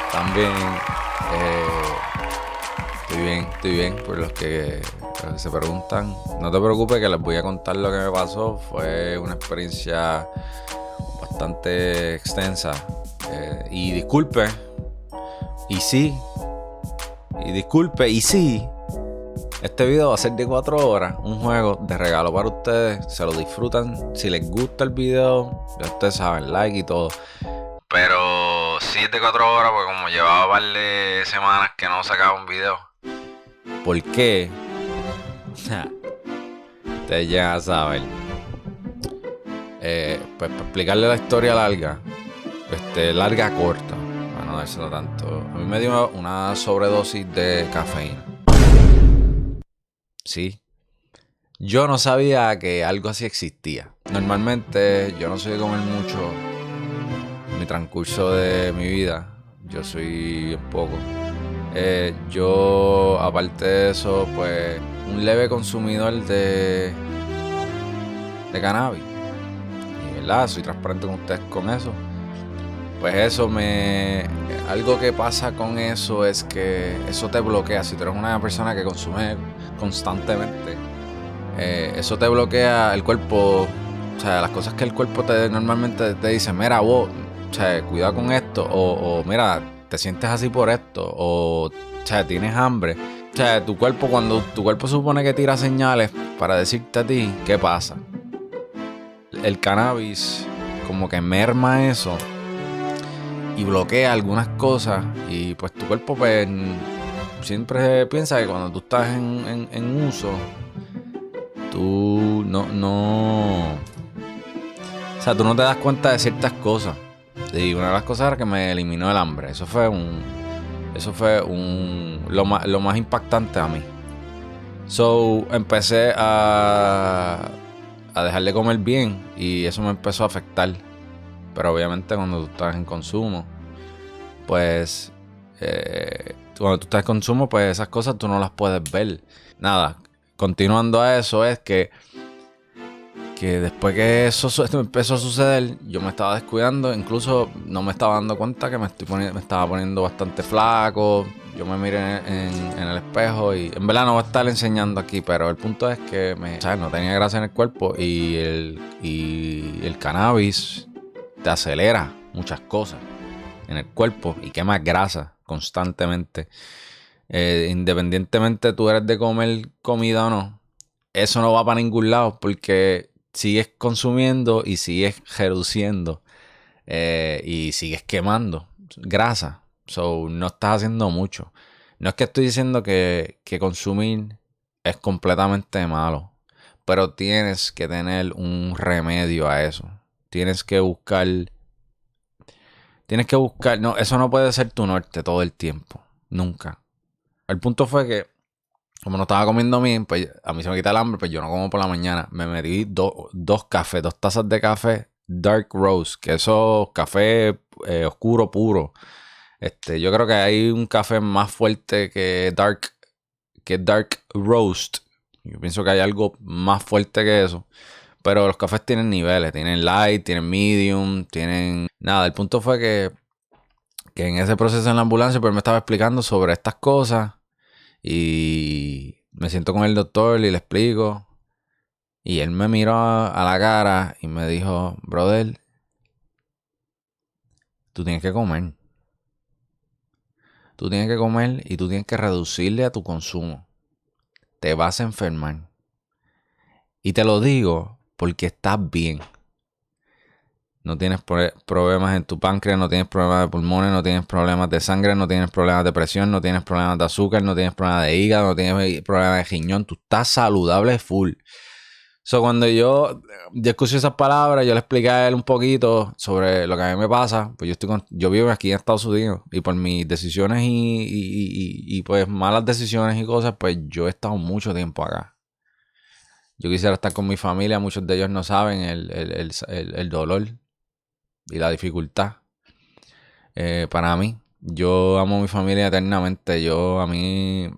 ¿Están bien? Estoy bien. Por los que se preguntan, no te preocupes que les voy a contar lo que me pasó. Fue una experiencia bastante extensa. Y disculpe, y sí, este video va a ser de 4 horas, un juego de regalo para ustedes. Se lo disfrutan. Si les gusta el video, ya ustedes saben, like y todo. Pero sí es de 4 horas, porque como llevaba un par de semanas que no sacaba un video. ¿Por qué? Ustedes ya saben. Pues para explicarle la historia larga, corta, para no dárselo tanto. A mí me dio una sobredosis de cafeína. Sí. Yo no sabía que algo así existía. Normalmente yo no soy de comer mucho en mi transcurso de mi vida. Yo soy bien poco. Yo, aparte de eso, pues, un leve consumidor de cannabis. Y, ¿verdad? Soy transparente con ustedes con eso. Pues algo que pasa con eso es que eso te bloquea. Si tú eres una persona que consume constantemente, eso te bloquea el cuerpo. O sea, las cosas que el cuerpo normalmente te dice, mira vos, o sea, cuidado con esto, o mira, te sientes así por esto, o sea, tienes hambre. O sea, cuando tu cuerpo supone que tira señales para decirte a ti qué pasa, el cannabis como que merma eso y bloquea algunas cosas, y pues tu cuerpo pues siempre piensa que cuando tú estás en uso, tú no, o sea, tú no te das cuenta de ciertas cosas. Y una de las cosas era que me eliminó el hambre. Eso fue lo más impactante a mí. So, empecé a dejar de comer bien y eso me empezó a afectar. Pero obviamente cuando tú estás en consumo, pues cuando tú estás en consumo, pues esas cosas tú no las puedes ver. Nada, continuando a eso es que después que eso empezó a suceder, yo me estaba descuidando, incluso no me estaba dando cuenta que me estaba poniendo bastante flaco. Yo me miré en el espejo y en verdad no voy a estar enseñando aquí, pero el punto es que no tenía grasa en el cuerpo, y el cannabis te acelera muchas cosas en el cuerpo y quemas grasa constantemente. Independientemente tú eres de comer comida o no, eso no va para ningún lado, porque sigues consumiendo y sigues reduciendo y sigues quemando grasa. So, no estás haciendo mucho. No es que estoy diciendo que consumir es completamente malo, pero tienes que tener un remedio a eso. Tienes que buscar, no, eso no puede ser tu norte todo el tiempo, nunca. El punto fue que, como no estaba comiendo bien, pues a mí se me quita el hambre, pues yo no como por la mañana. Me metí dos tazas de café dark roast, que eso es café oscuro puro. Yo creo que hay un café más fuerte que dark roast. Yo pienso que hay algo más fuerte que eso. Pero los cafés tienen niveles, tienen light, tienen medium, tienen... Nada, el punto fue que en ese proceso en la ambulancia, pues me estaba explicando sobre estas cosas. Y me siento con el doctor y le explico. Y él me miró a la cara y me dijo, brother, tú tienes que comer. Tú tienes que comer y tú tienes que reducirle a tu consumo. Te vas a enfermar. Y te lo digo porque estás bien. No tienes problemas en tu páncreas, no tienes problemas de pulmones, no tienes problemas de sangre, no tienes problemas de presión, no tienes problemas de azúcar, no tienes problemas de hígado, no tienes problemas de riñón. Tú estás saludable full. So, cuando yo escuché esas palabras, yo le expliqué a él un poquito sobre lo que a mí me pasa. Pues yo vivo aquí en Estados Unidos, y por mis decisiones y pues malas decisiones y cosas, pues yo he estado mucho tiempo acá. Yo quisiera estar con mi familia, muchos de ellos no saben el dolor y la dificultad. Para mí, yo amo a mi familia eternamente. A mí,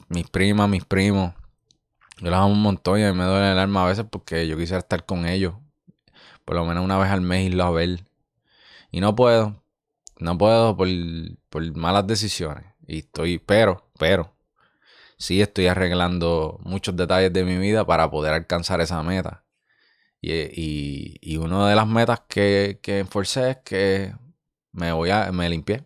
mis primas, mis primos, yo los amo un montón y a mí me duele el alma a veces porque yo quisiera estar con ellos por lo menos una vez al mes, irlos a ver. Y no puedo por malas decisiones. Pero, sí estoy arreglando muchos detalles de mi vida para poder alcanzar esa meta. Y una de las metas que enforcé es que me limpié.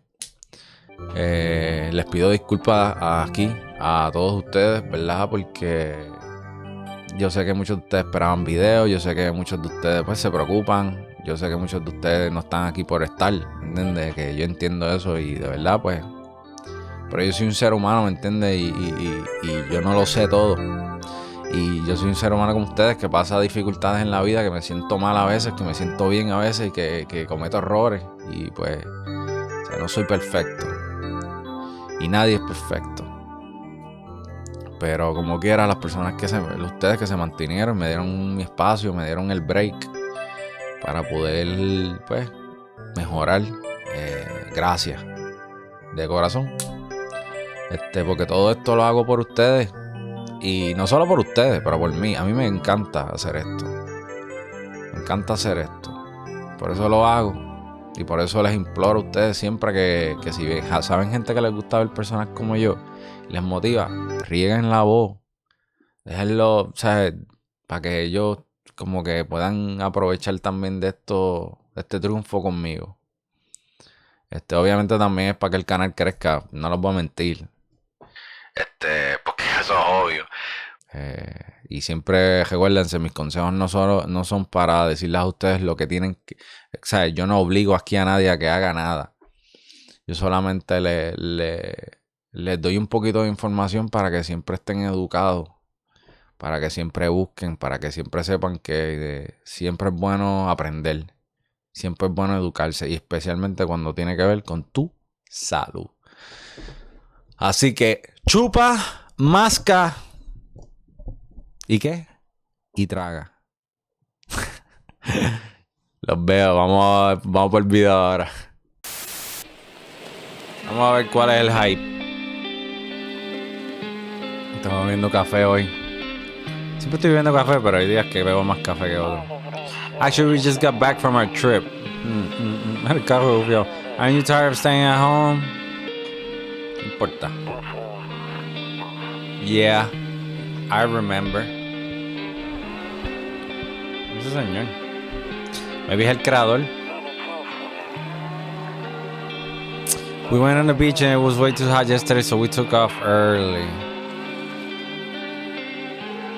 Les pido disculpas aquí a todos ustedes, ¿verdad? Porque yo sé que muchos de ustedes esperaban videos, yo sé que muchos de ustedes pues se preocupan, yo sé que muchos de ustedes no están aquí por estar, ¿entiendes? Que yo entiendo eso y de verdad pues, pero yo soy un ser humano, ¿me entiendes? Y yo no lo sé todo. Y yo soy un ser humano como ustedes que pasa dificultades en la vida, que me siento mal a veces, que me siento bien a veces y que cometo errores. Y pues, o sea, no soy perfecto. Y nadie es perfecto. Pero como quiera, las personas ustedes que se mantuvieron, me dieron mi espacio, me dieron el break para poder, pues, mejorar. Gracias. De corazón. Porque todo esto lo hago por ustedes. Y no solo por ustedes, pero por mí. A mí me encanta hacer esto. Me encanta hacer esto. Por eso lo hago. Y por eso les imploro a ustedes siempre que si saben gente que les gusta ver personas como yo, les motiva, rieguen la voz. Déjenlo, o sea, para que ellos como que puedan aprovechar también de este triunfo conmigo. Obviamente también es para que el canal crezca, no les voy a mentir. Porque eso es obvio. Y siempre recuérdense, mis consejos no son para decirles a ustedes lo que tienen que... O sea, yo no obligo aquí a nadie a que haga nada. Yo solamente les doy un poquito de información para que siempre estén educados, para que siempre busquen, para que siempre sepan que siempre es bueno aprender, siempre es bueno educarse y especialmente cuando tiene que ver con tu salud. Así que chupa, masca... ¿Y qué? Y traga. Los veo, vamos por el video ahora. Vamos a ver cuál es el hype. Estamos bebiendo café hoy. Siempre estoy bebiendo café, pero hay días que bebo más café que otros. Actually, we just got back from our trip. El carro rubio. Aren't you tired of staying at home? No importa. Yeah, I remember. Ese señor. Maybe es el creador. We went on the beach and it was way too hot yesterday, so we took off early.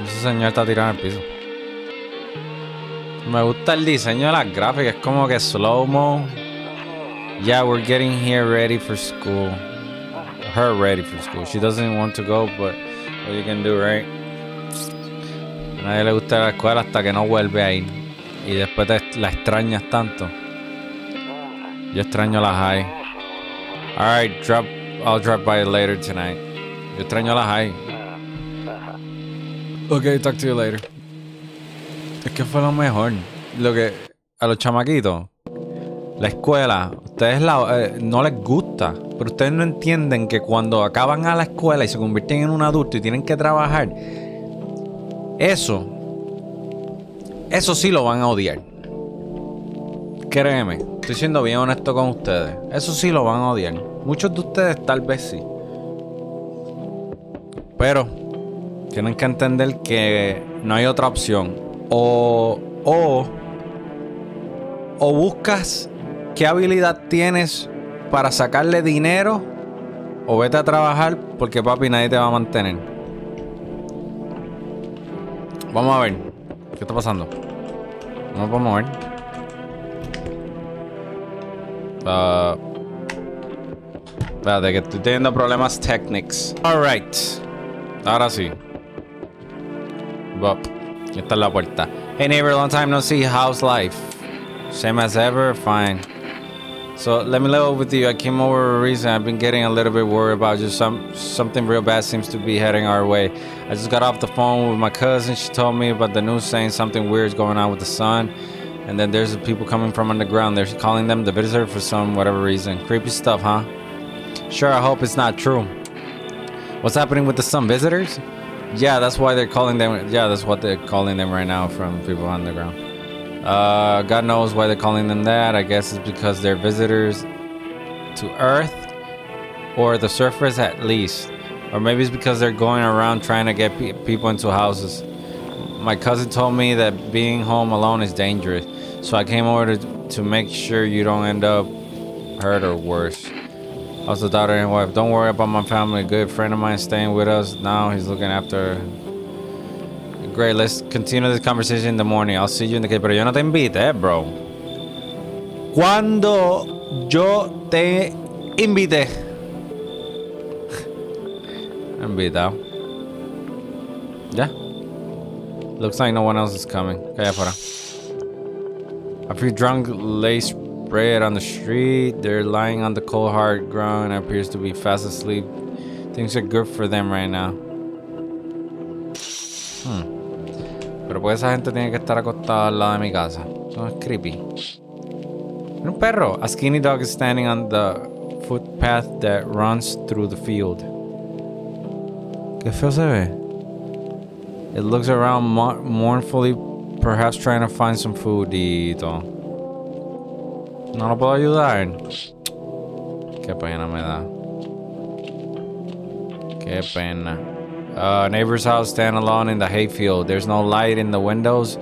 Ese señor está tirado en el piso. Me gusta el diseño de las gráficas, es como que slow-mo. Yeah, we're getting here ready for school. Her ready for school. She doesn't want to go, but what you can do, right? A nadie le gusta la escuela hasta que no vuelve a ir. Y después la extrañas tanto. Yo extraño la high. Alright, I'll drop by later tonight. Yo extraño la high. Okay, talk to you later. Es que fue lo mejor. A los chamaquitos, la escuela, ustedes no les gusta. Pero ustedes no entienden que cuando acaban a la escuela y se convierten en un adulto y tienen que trabajar, eso sí lo van a odiar. Créeme, estoy siendo bien honesto con ustedes. Eso sí lo van a odiar. Muchos de ustedes tal vez sí. Pero tienen que entender que no hay otra opción. O buscas qué habilidad tienes para sacarle dinero, o vete a trabajar porque papi nadie te va a mantener. Vamos a ver. ¿Qué está pasando? No me puedo mover. Espérate, que estoy teniendo problemas técnicos. Alright. Ahora sí. Esta es la puerta. Hey neighbor, long time no see. How's life? Same as ever? Fine. So let me level with you. I came over for a reason. I've been getting a little bit worried about just something real bad seems to be heading our way. I just got off the phone with my cousin. She told me about the news saying something weird is going on with the sun. And then there's people coming from underground. They're calling them the visitor for some whatever reason. Creepy stuff, huh? Sure, I hope it's not true. What's happening with the sun? Visitors? Yeah, that's why they're calling them. Yeah, that's what they're calling them right now from people underground. God knows why they're calling them that. I guess it's because they're visitors to Earth, or the surface at least. Or maybe it's because they're going around trying to get people into houses. My cousin told me that being home alone is dangerous, so I came over to make sure you don't end up hurt or worse. Also, daughter and wife, don't worry about my family. A good friend of mine staying with us now. He's looking after. Great, let's continue this conversation in the morning. I'll see you in the cave. Pero yo no te invité, bro. Cuando yo te invité. Invitado. Yeah. Looks like no one else is coming. Calla afuera. A few drunk lay spread on the street. They're lying on the cold hard ground and appears to be fast asleep. Things are good for them right now. Pero pues esa gente tiene que estar acostada al lado de mi casa. Eso es creepy. Un perro. A skinny dog is standing on the footpath that runs through the field. Qué feo se ve. It looks around mournfully, perhaps trying to find some foodito. No lo puedo ayudar. Qué pena me da. Qué pena. Neighbor's house stand alone in the hayfield. There's no light in the windows.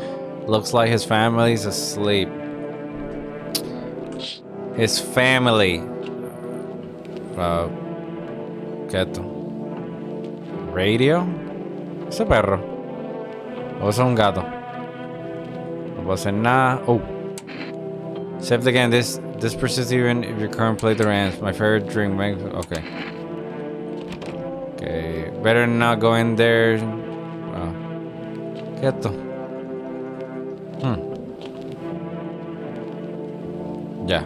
Looks like his family's asleep. His family. ¿Qué esto? Radio? Ese perro. O es un gato. No puedo hacer nada. Oh. Saved again. This persists even if your current playthrough ends. My favorite drink. Okay. Okay. Better not go in there. ¿Qué esto? Yeah.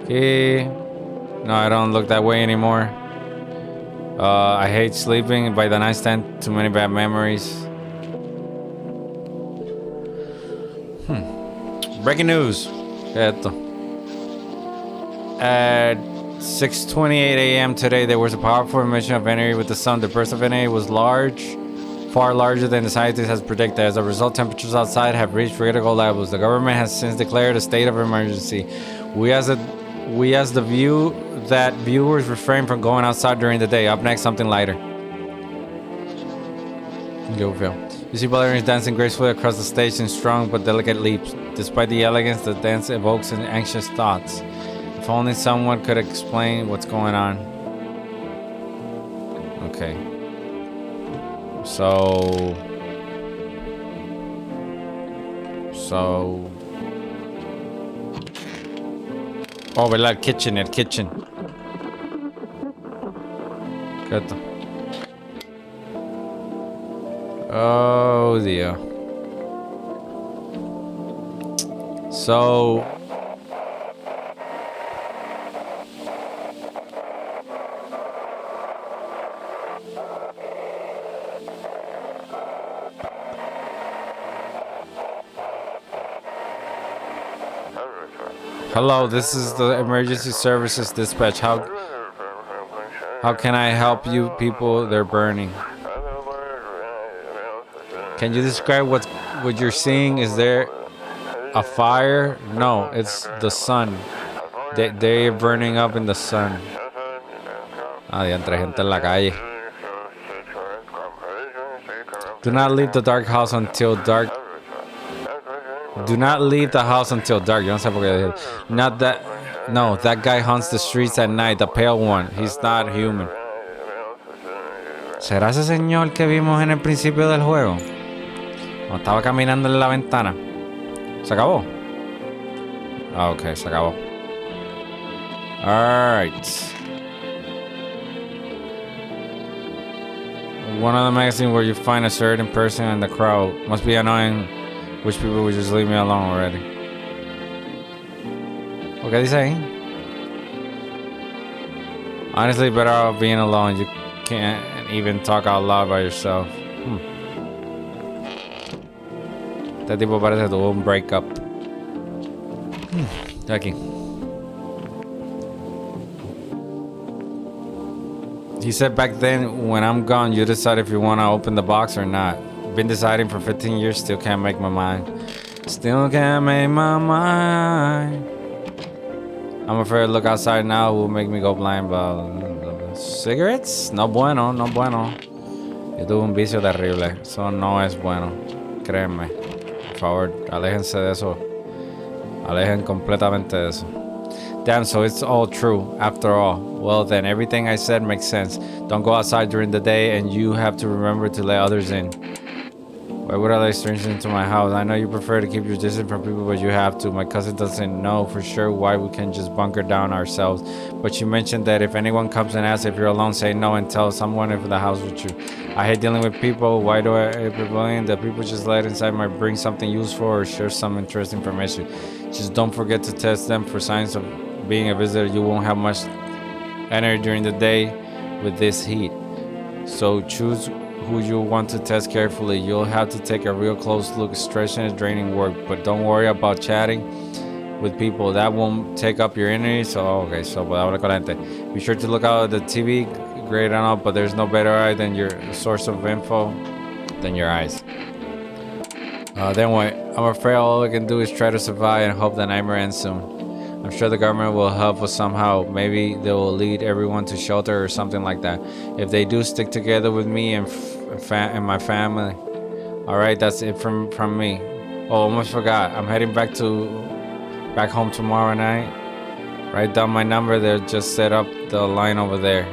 Okay. No, I don't look that way anymore. I hate sleeping by the nightstand. Too many bad memories. Breaking news. Esto. At 6:28 a.m. today, there was a powerful emission of energy with the sun. The burst of energy was large, far larger than the scientists had predicted. As a result, temperatures outside have reached critical levels. The government has since declared a state of emergency. We ask the viewers refrain from going outside during the day. Up next, something lighter. You see ballerinas dancing gracefully across the stage in strong but delicate leaps. Despite the elegance, the dance evokes anxious thoughts. If only someone could explain what's going on. Okay. So... Oh, ¿verdad? El kitchen. ¿Qué esto? Oh, dear. So... Hello, this is the emergency services dispatch. How can I help you people? They're burning. Can you describe what you're seeing? Is there a fire? No, it's the sun. They're burning up in the sun. Diantre, gente en la calle. Do not leave the house until dark. Do not leave the house until dark. Yo no sé por qué. Not that. No, that guy haunts the streets at night. The pale one. He's not human. ¿Será ese señor que vimos en el principio del juego? Cuando estaba caminando en la ventana. ¿Se acabó? Ah, ok, se acabó. Alright. One of the magazines where you find a certain person in the crowd. Must be annoying. Which people would just leave me alone already. ¿Qué dice ahí? Honestly, better off being alone. You can't even talk out loud by yourself. Este tipo parece que tuvo un breakup. Aquí. He said back then, when I'm gone, you decide if you want to open the box or not. Been deciding for 15 years, still can't make my mind. Still can't make my mind. I'm afraid to look outside now will make me go blind, but cigarettes? No bueno, no bueno. Yo tuve un vicio terrible. Eso no es bueno. Créanme. Por favor, aléjense de eso. Alejen completamente de eso. Damn, so it's all true, after all. Well then, everything I said makes sense. Don't go outside during the day, and you have to remember to let others in. Why would I let strangers into my house? I know you prefer to keep your distance from people, but you have to. My cousin doesn't know for sure why we can just bunker down ourselves. But she mentioned that if anyone comes and asks if you're alone, say no and tell someone if the house with you. I hate dealing with people. Why do I hate rebellion? That people just let inside might bring something useful or share some interesting information. Just don't forget to test them for signs of being a visitor. You won't have much energy during the day with this heat. So choose who you want to test carefully. You'll have to take a real close look. Stretching is draining work, but don't worry about chatting with people. That won't take up your energy. So, okay, so be sure to look out at the TV. Great, I know, but there's no better eye than your source of info than your eyes. Then what? I'm afraid all I can do is try to survive and hope the nightmare ends soon. I'm sure the government will help us somehow. Maybe they will lead everyone to shelter or something like that. If they do, stick together with me and my family. Alright, that's it from me. Oh, almost forgot. I'm heading back home tomorrow night. Write down my number there. Just set up the line over there.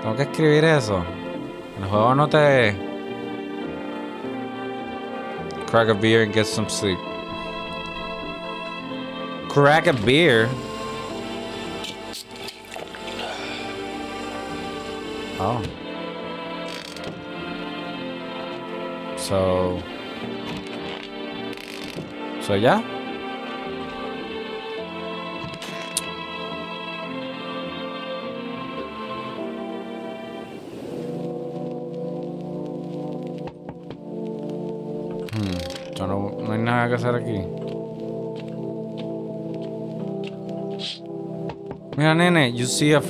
Tengo que escribir eso. El juego no te... Crack a beer and get some sleep. Crack a beer? Oh. So yeah? No hay nada que hacer aquí. Mira, nene, you see a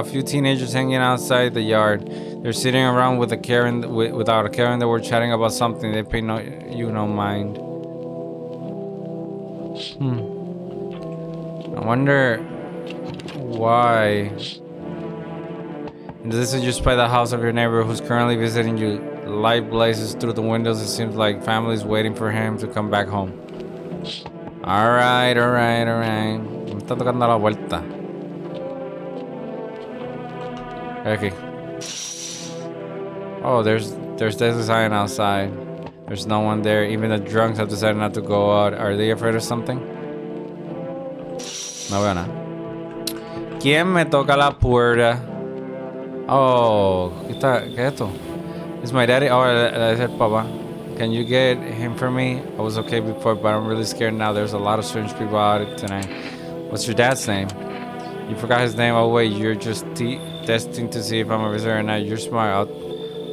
few teenagers hanging outside the yard. They're sitting around with without a care in the world, chatting about something. They pay no mind. I wonder why. And this is just by the house of your neighbor who's currently visiting you. Light blazes through the windows. It seems like family's waiting for him to come back home. Alright. Me está tocando la vuelta. Okay. Oh, there's a sign outside. There's no one there. Even the drunks have decided not to go out. Are they afraid of something? No veo nada. ¿Quién me toca la puerta? Oh, ¿qué es esto? It's my daddy. Oh, I said Papa. Can you get him for me? I was okay before, but I'm really scared now. There's a lot of strange people out tonight. What's your dad's name? You forgot his name. Oh wait, you're just testing to see if I'm a visitor or not. You're smart.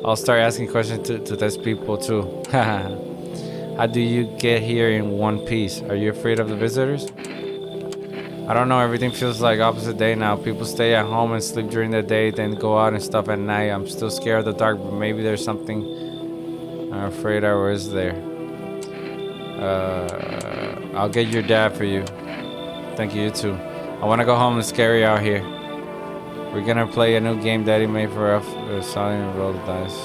I'll start asking questions to test people too. How do you get here in one piece? Are you afraid of the visitors? I don't know. Everything feels like opposite day now. People stay at home and sleep during the day, then go out and stuff at night. I'm still scared of the dark, but maybe there's something I'm afraid I was there. I'll get your dad for you. Thank you, you too. I want to go home. It's scary out here. We're gonna play a new game Daddy made for us. Solid and roll the dice.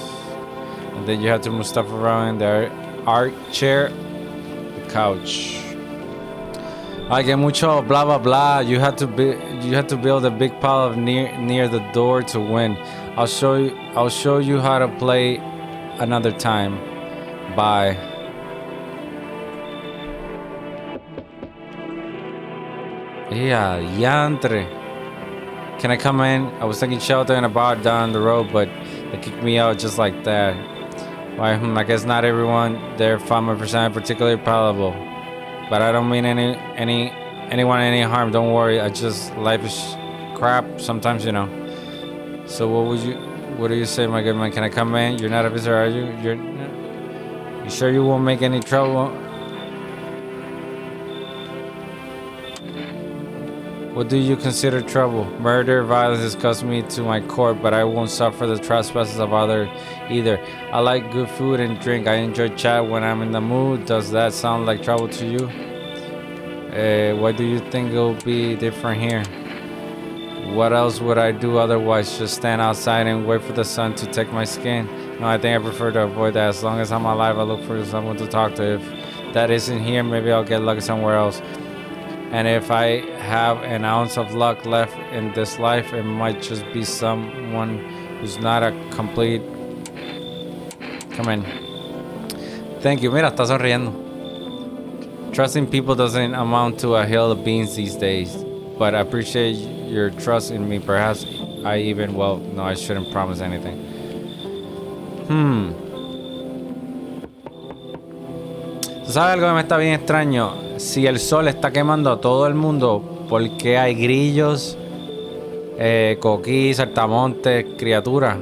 And then you have to move stuff around in the art chair, the couch. I get mucho blah blah blah. You have to build a big pile of near the door to win. I'll show you how to play another time. Bye. Yeah, yantre. Can I come in? I was taking shelter in a bar down the road, but they kicked me out just like that. Why? I guess not everyone there found my personality particularly palatable. But I don't mean anyone any harm. Don't worry. Life is crap sometimes, you know. So what do you say, my good man? Can I come in? You're not a visitor, are you? You sure you won't make any trouble? What do you consider trouble? Murder, violence disgusts me to my core, but I won't suffer the trespasses of others either. I like good food and drink. I enjoy chat when I'm in the mood. Does that sound like trouble to you? Why do you think it'll be different here? What else would I do otherwise? Just stand outside and wait for the sun to take my skin? No, I think I prefer to avoid that. As long as I'm alive, I look for someone to talk to. If that isn't here, maybe I'll get lucky somewhere else. And if I have an ounce of luck left in this life, it might just be someone who's not a complete... Come in. Thank you. Mira, está sonriendo. Trusting people doesn't amount to a hill of beans these days. But I appreciate your trust in me. Perhaps I even... Well, no, I shouldn't promise anything. ¿Tú sabes algo que me está bien extraño? Si el sol está quemando a todo el mundo, ¿por qué hay grillos, coquí, saltamontes, criaturas?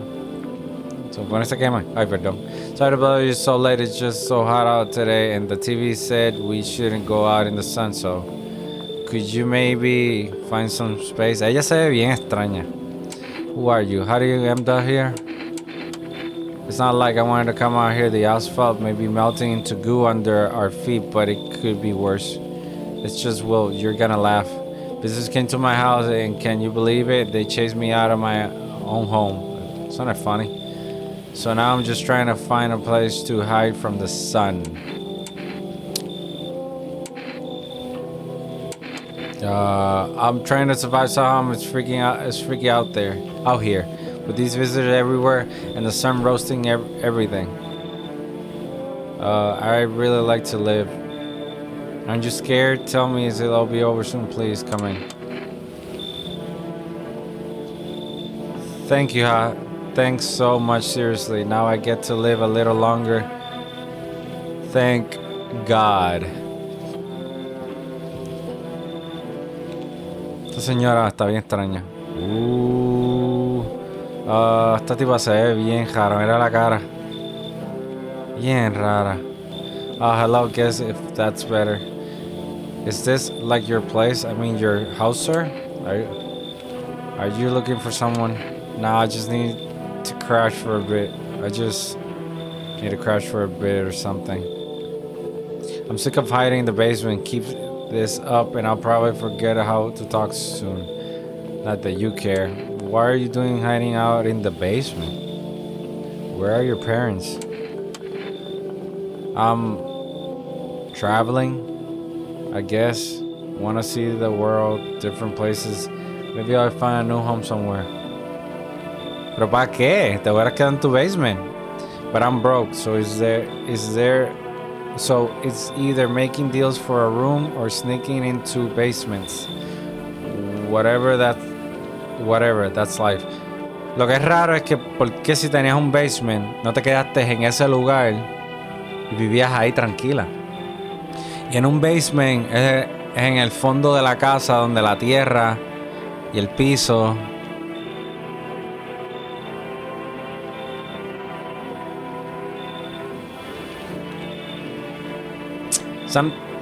Supone se quema. Ay, perdón. Sorry to bother you so late. It's just so hot out today, and the TV said we shouldn't go out in the sun, so could you maybe find some space? Ella se ve bien extraña. Who are you? How do you end up here? It's not like I wanted to come out here. The asphalt may be melting into goo under our feet, but it could be worse. It's just, well, you're gonna laugh. Visitors came to my house, and can you believe it? They chased me out of my own home. Isn't that funny? So now I'm just trying to find a place to hide from the sun. I'm trying to survive somehow. It's freaking out there, out here, with these visitors everywhere and the sun roasting everything. I really like to live. Aren't you scared? Tell me, it'll be over soon. Please come in. Thank you, thanks so much. Seriously, now I get to live a little longer. Thank God. Esta señora está bien extraña. Esta tipa se ve bien rara. Mira la cara. Bien rara. Hello, guess if that's better. Is this like your place? I mean, your house, sir? Are you looking for someone? Nah, I just need to crash for a bit. I just need to crash for a bit or something. I'm sick of hiding in the basement. Keep this up and I'll probably forget how to talk soon. Not that you care. Why are you doing hiding out in the basement? Where are your parents? I'm traveling, I guess. Want to see the world, different places. Maybe I'll find a new home somewhere. ¿Pero para qué? Te hubieras quedado en tu basement. But I'm broke, so so it's either making deals for a room or sneaking into basements. Whatever, that's life. Lo que es raro es que porque si tenías un basement, no te quedaste en ese lugar y vivías ahí tranquila. Y en un basement es en el fondo de la casa donde la tierra y el piso...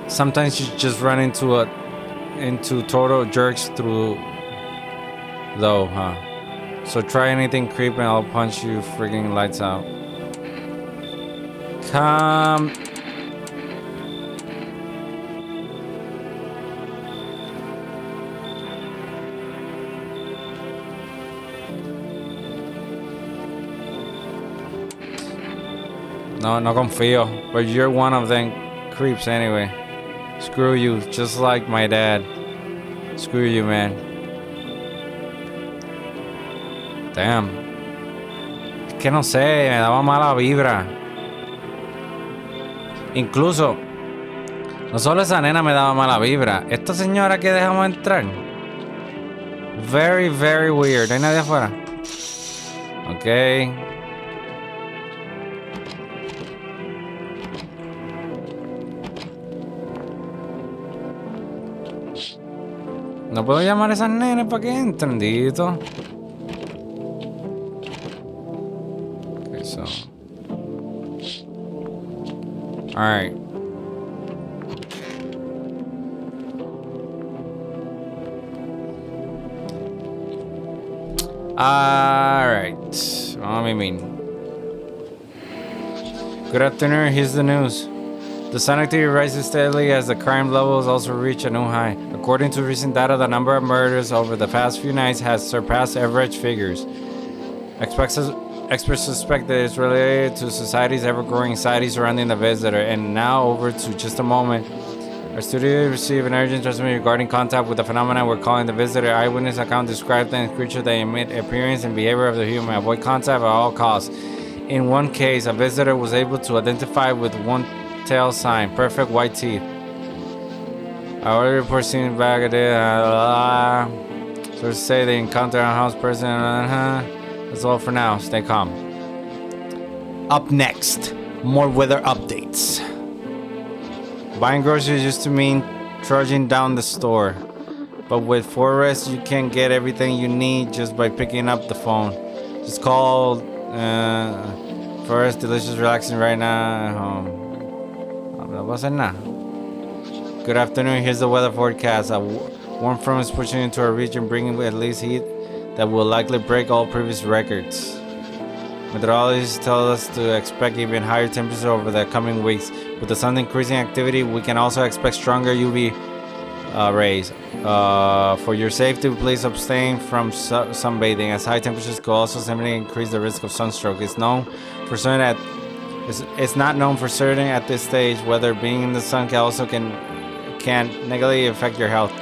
Sometimes you just run into total jerks through though, huh? So try anything creepy and I'll punch you friggin' lights out. Come. No confío, but you're one of them creeps anyway. Screw you, just like my dad. Screw you, man. Damn. Es que no sé, me daba mala vibra. Incluso, no solo esa nena me daba mala vibra, esta señora que dejamos entrar. Very, very weird. ¿Hay nadie afuera? Ok. No puedo llamar a esas nenas para que entren, dito. Okay, so. Alright. Alright. Good afternoon, here's the news. The sun activity rises steadily as the crime levels also reach a new high. According to recent data, the number of murders over the past few nights has surpassed average figures. Experts suspect that it's related to society's ever-growing anxiety surrounding the visitor. And now over to just a moment. Our studio received an urgent transmission regarding contact with the phenomenon we're calling the visitor. Eyewitness account described them as creatures that emit appearance and behavior of the human. Avoid contact at all costs. In one case, a visitor was able to identify with one tail sign, perfect white teeth. I already report seen back at it. Sources say they encountered a house person. That's all for now. Stay calm. Up next, more weather updates. Buying groceries used to mean trudging down the store, but with Forest, you can get everything you need just by picking up the phone. Just call Forest, delicious, relaxing right now at home. Good afternoon, here's the weather forecast. A warm front is pushing into our region, bringing at least heat that will likely break all previous records. Meteorologists tell us to expect even higher temperatures over the coming weeks. With the sun's increasing activity, we can also expect stronger UV rays. For your safety, please abstain from sunbathing, as high temperatures could also significantly increase the risk of sunstroke. It's not known for certain at this stage whether being in the sun can negatively affect your health.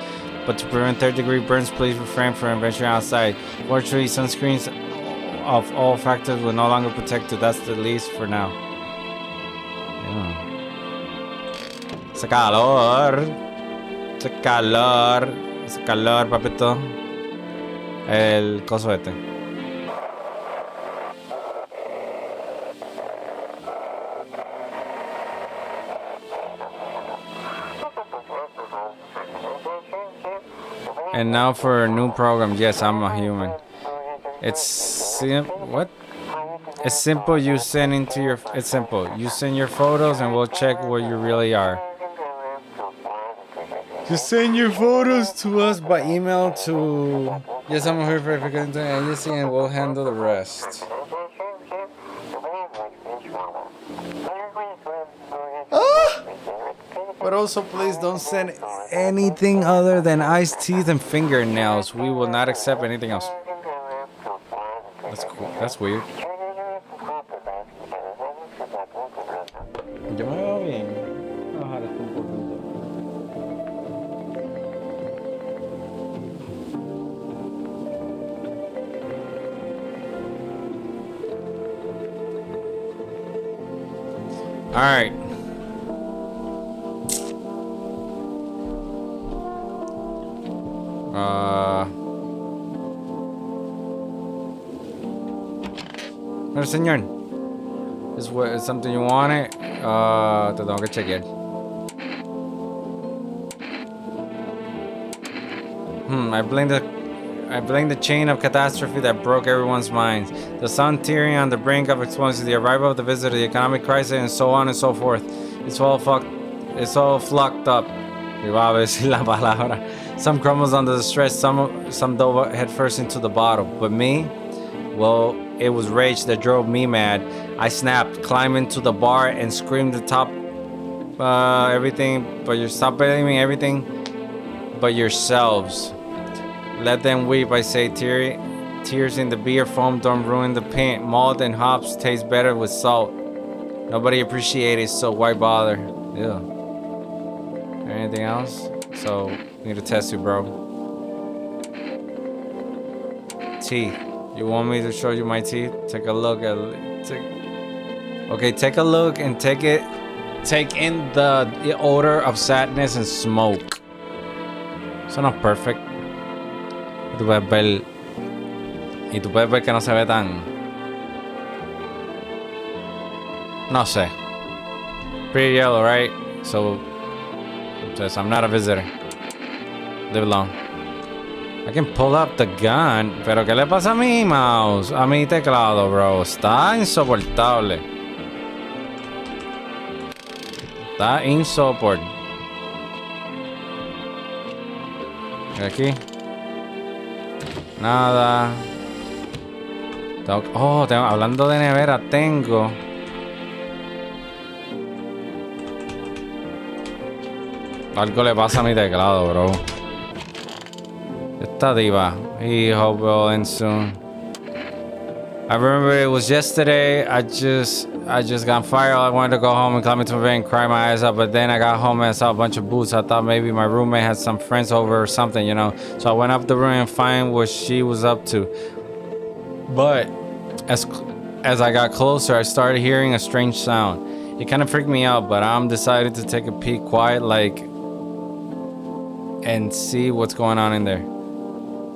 But to prevent third-degree burns, please refrain from venturing outside. Fortunately, sunscreens of all factors will no longer protect you. That's the least for now. Yeah. Ese calor, papito. El coso este. And now for a new program. Yes, I'm a human. It's simple. You send You send your photos and we'll check what you really are. Just send your photos to us by email to Yes, I'm here for agency and we'll handle the rest. But also, please don't send anything other than eyes, teeth, and fingernails. We will not accept anything else. That's cool. That's weird. Yo me veo bien. Vamos a bajar esto un poquito. All right. Pero señor, is something you wanted? Te tengo que chequear. I blame the chain of catastrophe that broke everyone's minds. The sun teetering on the brink of explosion, the arrival of the visitor, the economic crisis, and so on and so forth. It's all fucked up. Some crumbles under the stress, some dove headfirst into the bottle. But me, well, it was rage that drove me mad. I snapped, climbed into the bar, and screamed to top everything. Stop blaming everything but yourselves. Let them weep, I say. Tears in the beer foam don't ruin the paint. Malt and hops taste better with salt. Nobody appreciates it, so why bother? Yeah. Anything else? So, need to test you, bro. Teeth. You want me to show you my teeth? Take a look at Okay, take a look and take in the odor of sadness and smoke. Eso no es perfect. Y tú puedes ver que no se ve tan... No sé. Pretty yellow, right? So, says I'm not a visitor. Leave it alone. I can pull up the gun. Pero ¿qué le pasa a mi mouse? A mi teclado, bro. Está insoportable. Está insoportable. Aquí. Nada. Hablando de nevera, tengo... Algo le pasa a mi teclado, bro. Esta diva. He hope will end soon. I remember it was yesterday. I just got fired. I wanted to go home and climb into my bed and cry my eyes out. But then I got home and I saw a bunch of boots. I thought maybe my roommate had some friends over or something, you know. So I went up the room and find what she was up to. But as I got closer, I started hearing a strange sound. It kind of freaked me out, but I'm decided to take a peek quiet, like, and see what's going on in there.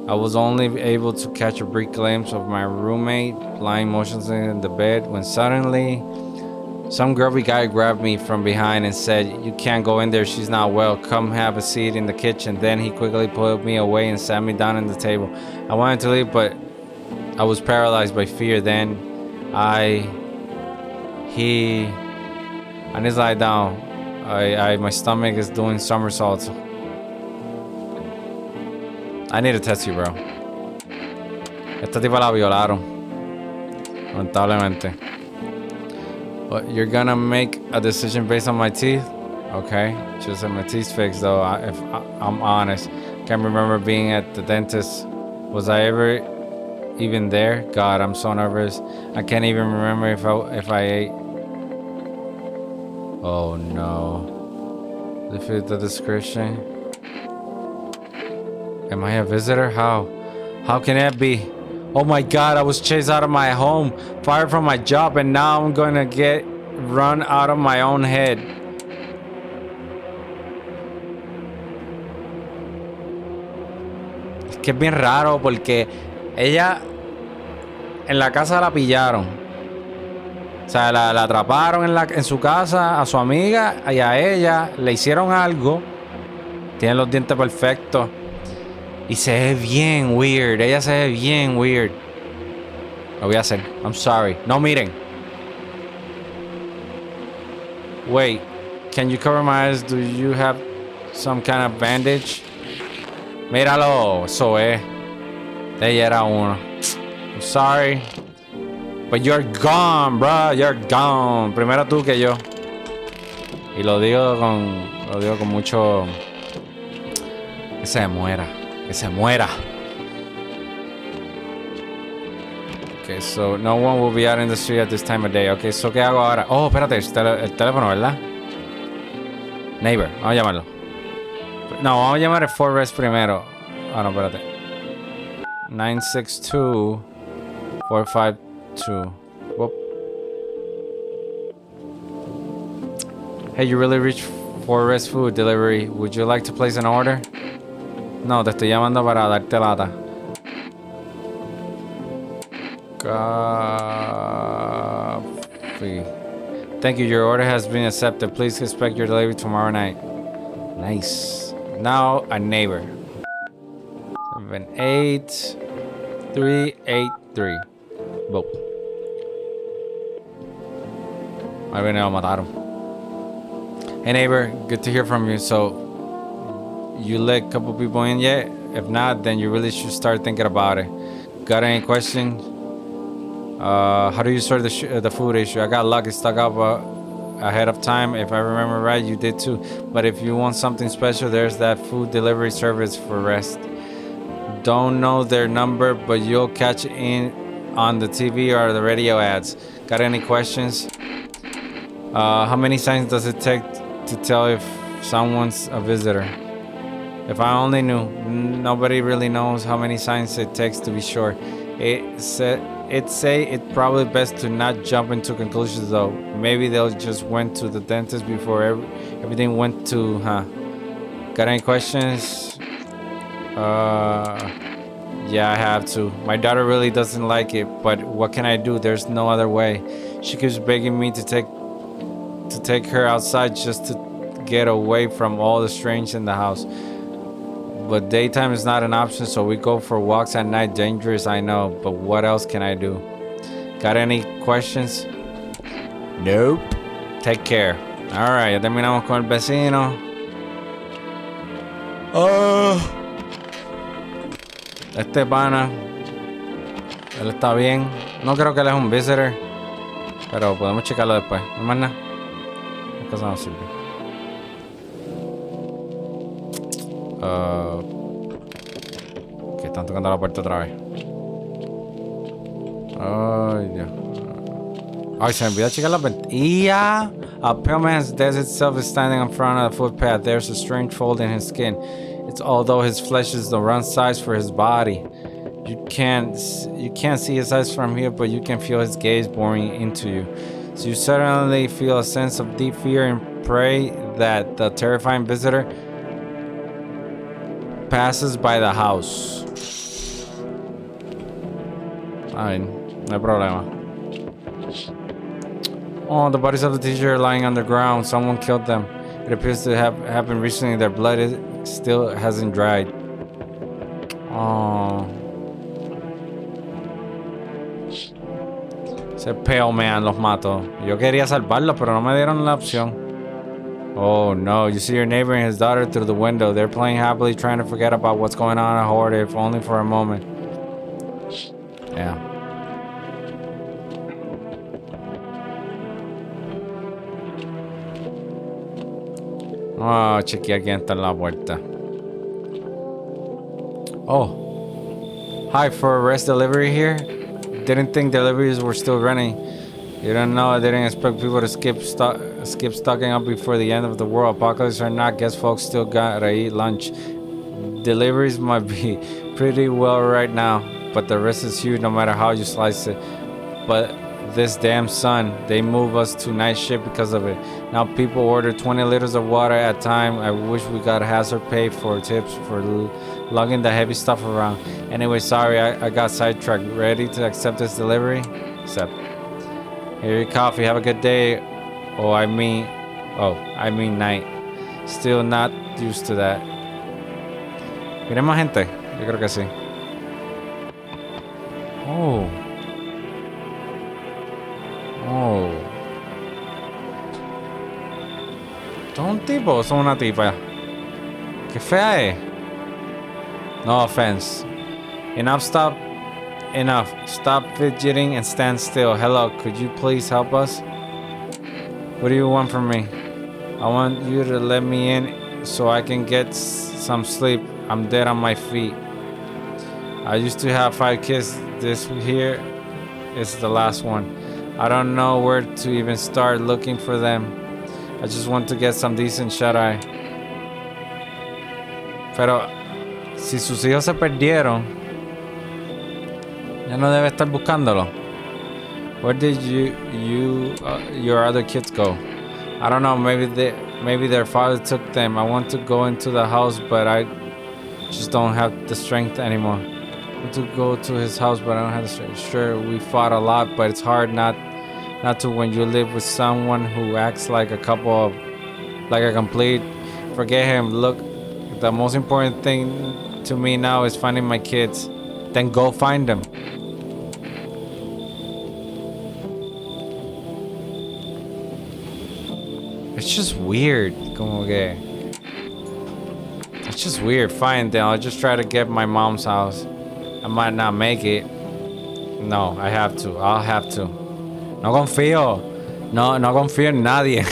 I was only able to catch a brief glimpse of my roommate lying motionless in the bed when suddenly some grubby guy grabbed me from behind and said, "You can't go in there, she's not well. Come have a seat in the kitchen." Then he quickly pulled me away and sat me down at the table. I wanted to leave, but I was paralyzed by fear. Then I just lie down. My stomach is doing somersaults. I need to test you, bro. Esta tipa la violaron. Lamentablemente. But you're gonna make a decision based on my teeth? Okay. Just have my teeth fixed, though. If I'm honest. Can't remember being at the dentist. Was I ever even there? God, I'm so nervous. I can't even remember if I ate. Oh, no. If it's the description. Am I a visitor? How? How can that be? Oh my God, I was chased out of my home, fired from my job, and now I'm gonna get run out of my own head. Es que es bien raro porque ella en la casa la pillaron. O sea, la atraparon en su casa, a su amiga y a ella le hicieron algo. Tiene los dientes perfectos. Y se ve bien weird. Ella se ve bien weird. Lo voy a hacer. I'm sorry. No miren. Wait. Can you cover my eyes? Do you have some kind of bandage? Míralo. Eso es. Ella era uno. I'm sorry. But you're gone, bro. You're gone. Primero tú que yo. Y lo digo con mucho... Que se muera. Que se muera. Okay, so no one will be out in the street at this time of day. Okay, so ¿qué hago ahora? Oh, espérate, el teléfono, ¿verdad? Neighbor, vamos a llamarlo. No, vamos a llamar el Forest primero. Ah, no, espérate. 962-452. Whoop. Hey, you really reached Forest Food Delivery. Would you like to place an order? No, te estoy llamando para darte lata. Coffee. Thank you. Your order has been accepted. Please expect your delivery tomorrow night. Nice. Now a neighbor. 78383. Boop. Ahí viene, lo mataron. Hey neighbor, good to hear from you. So, you let a couple people in yet? If not, then you really should start thinking about it. Got any questions? How do you sort the food issue? I got lucky, stuck up ahead of time. If I remember right, you did too. But if you want something special, there's that food delivery service for rest. Don't know their number, but you'll catch it in on the TV or the radio ads. Got any questions? How many signs does it take to tell if someone's a visitor? If I only knew. Nobody really knows how many signs it takes to be sure. It'd say it's probably best to not jump into conclusions though. Maybe they'll just went to the dentist before everything went to, Got any questions? Yeah, I have to. My daughter really doesn't like it, but what can I do? There's no other way. She keeps begging me to take her outside just to get away from all the strange in the house. But daytime is not an option, so we go for walks at night. Dangerous, I know, but what else can I do? Got any questions? Nope. Take care. Alright, ya terminamos con el vecino. Este pana Él está bien. No creo que él es un visitor. Pero podemos checarlo después. No más nada. La cosa no sirve. Que están tocando la puerta otra vez. Ay, Dios. Ay, se me olvidó checar la puerta. Yeah. A pale man's death itself is standing in front of the footpath. There's a strange fold in his skin. It's although his flesh is the wrong size for his body. You can't see his eyes from here, but you can feel his gaze boring into you. So you suddenly feel a sense of deep fear and pray that the terrifying visitor passes by the house. Ay, no hay problema. Oh, the bodies of the teacher are lying on the ground. Someone killed them. It appears to have happened recently. Their blood still hasn't dried. Oh. Ese pale man los mató. Yo quería salvarlos, pero no me dieron la opción. Oh no, you see your neighbor and his daughter through the window. They're playing happily, trying to forget about what's going on at Horde, if only for a moment. Yeah. Oh, chequear quién está en la puerta. Oh. Hi, for a rest delivery here? Didn't think deliveries were still running. You don't know, I didn't expect people to skip stocking up before the end of the world. Apocalypse or not, guess folks still gotta eat lunch. Deliveries might be pretty well right now, but the risk is huge no matter how you slice it. But this damn sun, they move us to night shift because of it. Now people order 20 liters of water at a time. I wish we got hazard pay for tips for lugging the heavy stuff around. Anyway, sorry, I got sidetracked. Ready to accept this delivery? Accept. Here your coffee. Have a good day. I mean night. Still not used to that. ¿Viene más gente? Yo creo que sí. Oh. ¿Son un tipo o son una tipa? Qué fea es. No offense. Enough. Stop fidgeting and stand still. Hello, could you please help us? What do you want from me? I want you to let me in so I can get some sleep. I'm dead on my feet. I used to have 5 kids. This here is the last one. I don't know where to even start looking for them. I just want to get some decent shut-eye. Pero si sus hijos se perdieron, ya no debe estar buscándolo. Where did your other kids go? I don't know. Maybe their father took them. I want to go into the house, but I just don't have the strength anymore. I want to go to his house, but I don't have the strength. Sure, we fought a lot, but it's hard not to when you live with someone who acts like a complete. Forget him. Look, the most important thing to me now is finding my kids. Then go find them. It's just weird. It's just weird. Fine, then I'll just try to get my mom's house. I might not make it. No, I have to. I'll have to. No confío. No confío en nadie.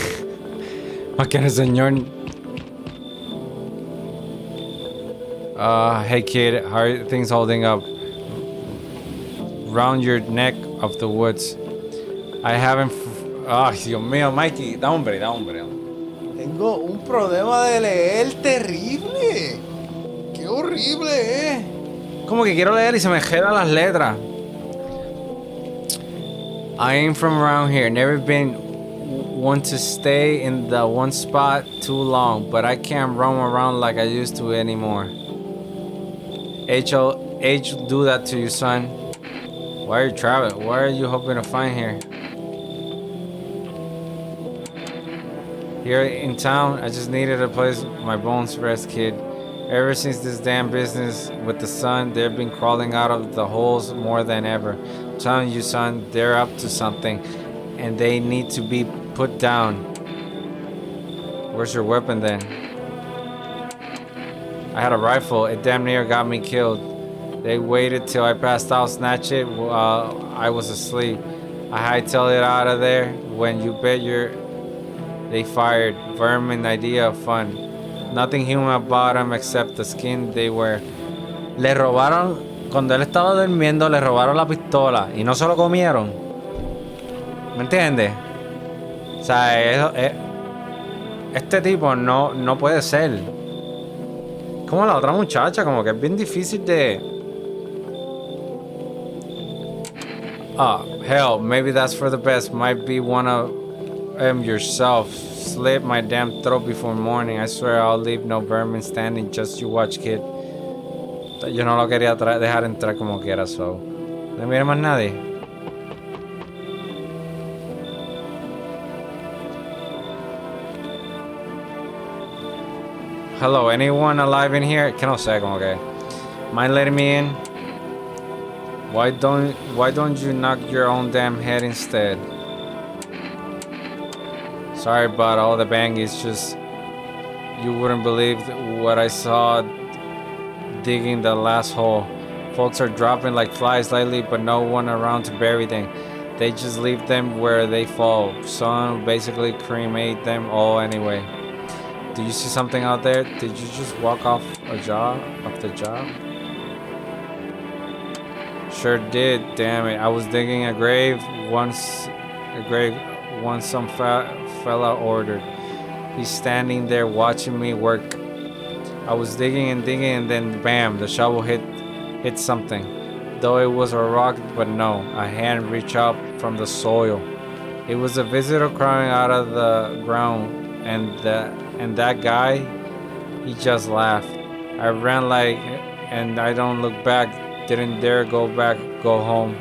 Más que en el Señor. Hey kid, how are things holding up? Round your neck of the woods. I haven't. Dios mío, Mikey, da hombre. Tengo un problema de leer terrible. Qué horrible, Como que quiero leer y se me quedan las letras. I ain't from around here. Never been one to stay in the one spot too long, but I can't roam around like I used to anymore. Age do that to you, son. Why are you traveling? What are you hoping to find here? Here in town, I just needed a place my bones rest, kid. Ever since this damn business with the sun, they've been crawling out of the holes more than ever. I'm telling you, son, they're up to something, and they need to be put down. Where's your weapon then? I had a rifle. It damn near got me killed. They waited till I passed out, snatched it while I was asleep. I hightailed it out of there. When you bet they fired. Vermin idea of fun. Nothing human about them except the skin they wear. Le robaron, cuando él estaba durmiendo, le robaron la pistola y no se lo comieron. ¿Me entiendes? O sea, este tipo no puede ser. Como la otra muchacha, como que es bien difícil de... Hell, maybe that's for the best. Might be one of them yourself. Slit my damn throat before morning. I swear I'll leave no vermin standing. Just you watch, kid. Yo no lo quería dejar entrar como quiera, so. No mire más nadie. Hello, anyone alive in here? Que no sé, como que. Mind letting me in? Why don't you knock your own damn head instead? Sorry about all the bang. It's just you wouldn't believe what I saw digging the last hole. Folks are dropping like flies lately, but no one around to bury them. They just leave them where they fall. Some basically cremate them all anyway. Do you see something out there? Did you just walk off the job? Sure did, damn it. I was digging a grave once some fella ordered. He's standing there watching me work. I was digging and then bam, the shovel hit something. Though it was a rock, but no, a hand reached out from the soil. It was a visitor crawling out of the ground, and that guy, he just laughed. I ran and I don't look back, didn't dare go home.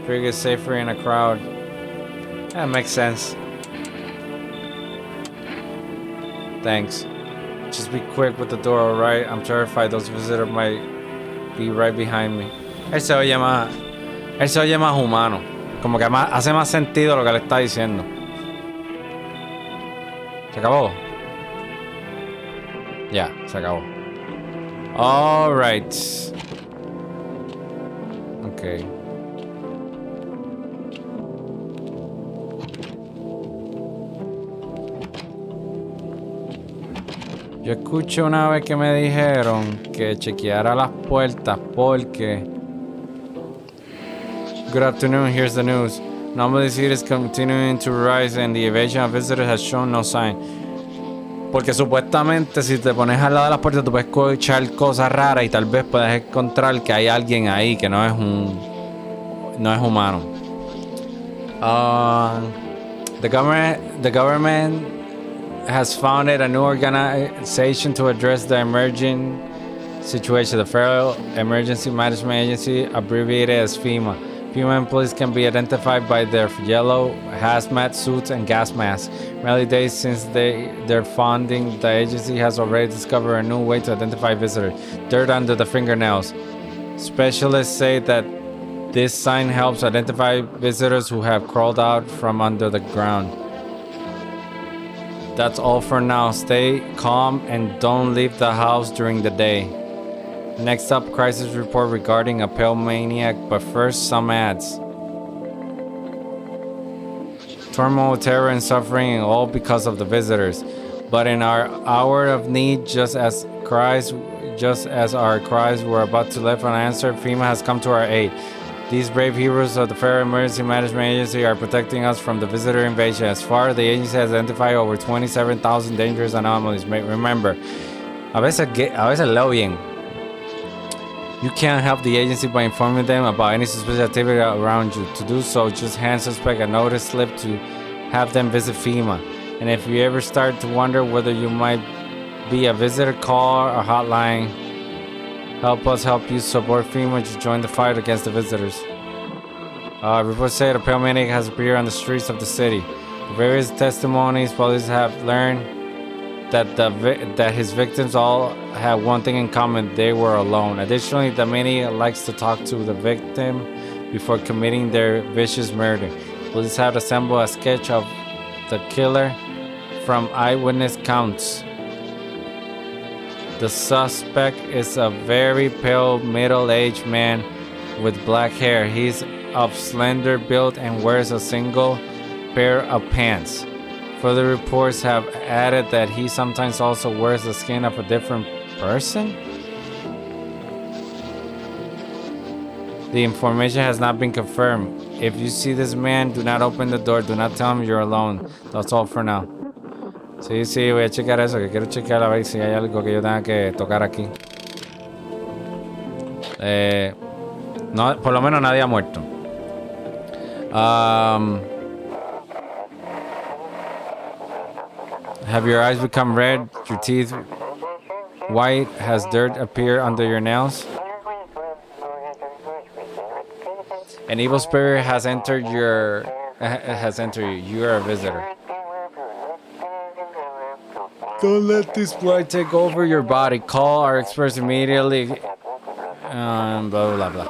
Figured safer in a crowd. That makes sense. Thanks. Just be quick with the door, alright? I'm terrified those visitors might be right behind me. Él se oye más humano. Como que hace más sentido lo que le está diciendo. ¿Se acabó? Ya, se acabó. Alright. Ok. Yo escuché una vez que me dijeron que chequeara las puertas porque... Good afternoon, here's the news. Normally it is continuing to rise and the evasion of visitors has shown no sign. Porque supuestamente si te pones al lado de las puertas tú puedes escuchar cosas raras y tal vez puedes encontrar que hay alguien ahí que no es humano. The government has founded a new organization to address the emerging situation. The Federal Emergency Management Agency, abbreviated as FEMA. FEMA employees can be identified by their yellow hazmat suits and gas masks. In early days since their founding, the agency has already discovered a new way to identify visitors: dirt under the fingernails. Specialists say that this sign helps identify visitors who have crawled out from under the ground. That's all for now. Stay calm and don't leave the house during the day. Next up, crisis report regarding a pale maniac, but first, some ads. Turmoil, terror, and suffering, all because of the visitors. But in our hour of need, just as our cries were about to left unanswered, FEMA has come to our aid. These brave heroes of the Federal Emergency Management Agency are protecting us from the visitor invasion. As far, the agency has identified over 27,000 dangerous anomalies. Remember, a veces leo bien. You can't help the agency by informing them about any suspicious activity around you. To do so, just hand suspect a notice slip to have them visit FEMA. And if you ever start to wonder whether you might be a visitor, call our hotline. Help us help you support FEMA to join the fight against the visitors. Reports say the pale maniac has appeared on the streets of the city. From various testimonies, police have learned that his victims all had one thing in common: they were alone. Additionally, the maniac likes to talk to the victim before committing their vicious murder. Police have assembled a sketch of the killer from eyewitness accounts. The suspect is a very pale middle-aged man with black hair. He's of slender build and wears a single pair of pants. Further reports have added that he sometimes also wears the skin of a different person. The information has not been confirmed. If you see this man, do not open the door. Do not tell him you're alone. That's all for now. Sí, voy a checar eso, que quiero checar a ver si hay algo que yo tenga que tocar aquí. No, por lo menos nadie ha muerto. Have your eyes become red? Your teeth white? Has dirt appeared under your nails? An evil spirit has entered you. You are a visitor. Don't let this blight take over your body. Call our experts immediately. Blah, blah, blah.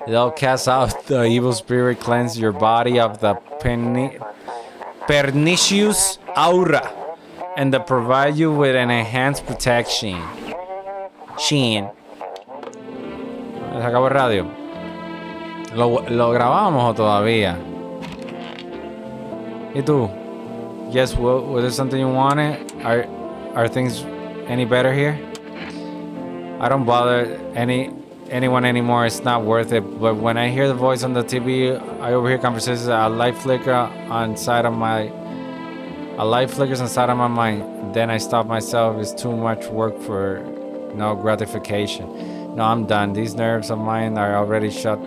They'll cast out the evil spirit, cleanse your body of the pernicious aura, and to provide you with an enhanced protection. Se acabó el radio. ¿Lo grabamos o todavía? ¿Y tú? Yes, was there something you wanted? Are things any better here? I don't bother anyone anymore. It's not worth it. But when I hear the voice on the TV, I overhear conversations. A light flickers inside of my mind. Then I stop myself. It's too much work for no gratification. No, I'm done. These nerves of mine are already shut.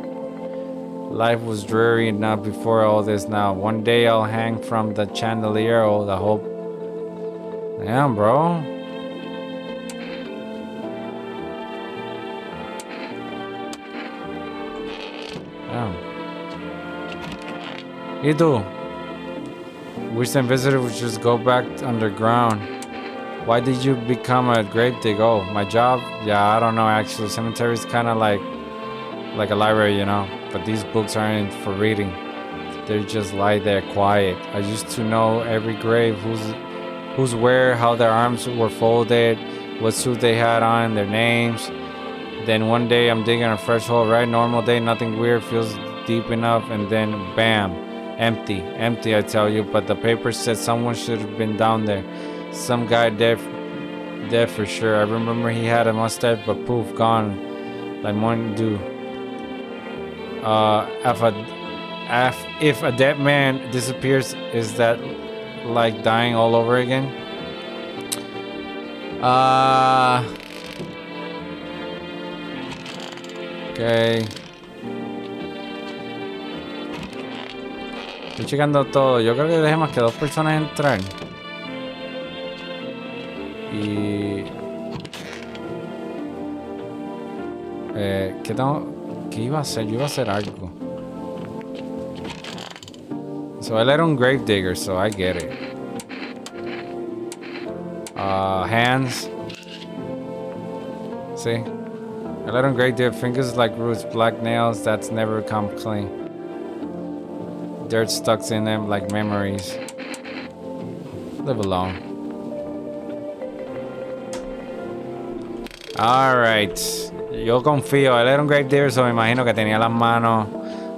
Life was dreary enough before all this now. One day I'll hang from the chandelier. Oh, the hope. Damn, bro. Damn. ¿Y tú? Wish them visitors would just go back underground. Why did you become a grave digger? Oh, my job? Yeah, I don't know actually. Cemetery is kind of like a library, you know. But these books aren't for reading. They just lie there quiet. I used to know every grave, who's where, how their arms were folded, what suit they had on, their names. Then one day I'm digging a fresh hole, right? Normal day, nothing weird, feels deep enough, and then bam, empty, I tell you. But the paper said someone should have been down there. Some guy dead for sure. I remember he had a mustache, but poof, gone, like Mountain Dew. If a dead man disappears, is that like dying all over again? Okay. Estoy checando todo. Yo creo que dejé más que 2 personas entrar. Y... ¿Qué iba a hacer? Yo iba a hacer algo. So él era un grave digger, so I get it. Hands. See? Él era un grave digger. Fingers like roots, black nails that's never come clean. Dirt stuck in them like memories. Live alone. Alright. Yo confío. Él era un grave digger, so me imagino que tenía las manos.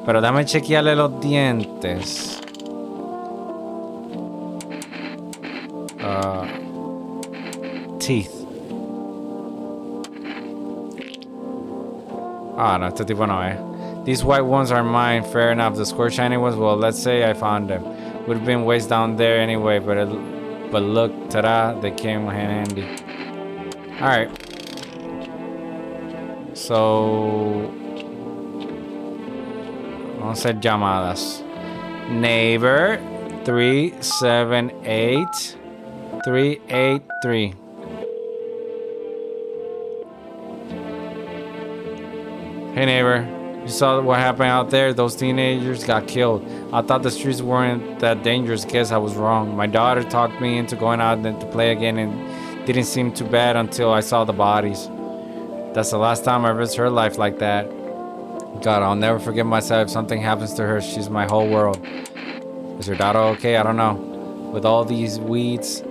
Pero dame chequearle los dientes. Teeth. Ah, no, este tipo no es. These white ones are mine, fair enough. The square shiny ones, well, let's say I found them. Would have been ways down there anyway, but look, ta-da, they came handy. Alright. So... vamos a hacer llamadas. Neighbor 378 383. Hey neighbor, you saw what happened out there? Those teenagers got killed. I thought the streets weren't that dangerous. Guess I was wrong. My daughter talked me into going out to play again and didn't seem too bad until I saw the bodies. That's the last time I risked her life like that. God, I'll never forgive myself if something happens to her. She's my whole world. Is your daughter okay? I don't know. With all these weeds,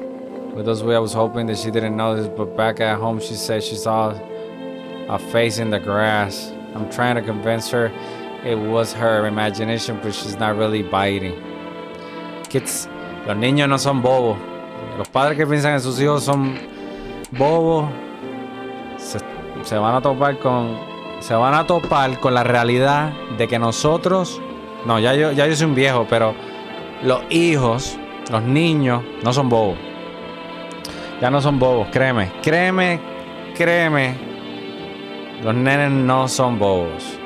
with those weeds, I was hoping that she didn't notice, but back at home, she said she saw a face in the grass. I'm trying to convince her it was her imagination, but she's not really biting. Kids, los niños no son bobos. Los padres que piensan que sus hijos son bobos se van a topar con la realidad de que nosotros, no, ya yo soy un viejo, pero los hijos, los niños no son bobos. Ya no son bobos, créeme. Los nenes no son bobos.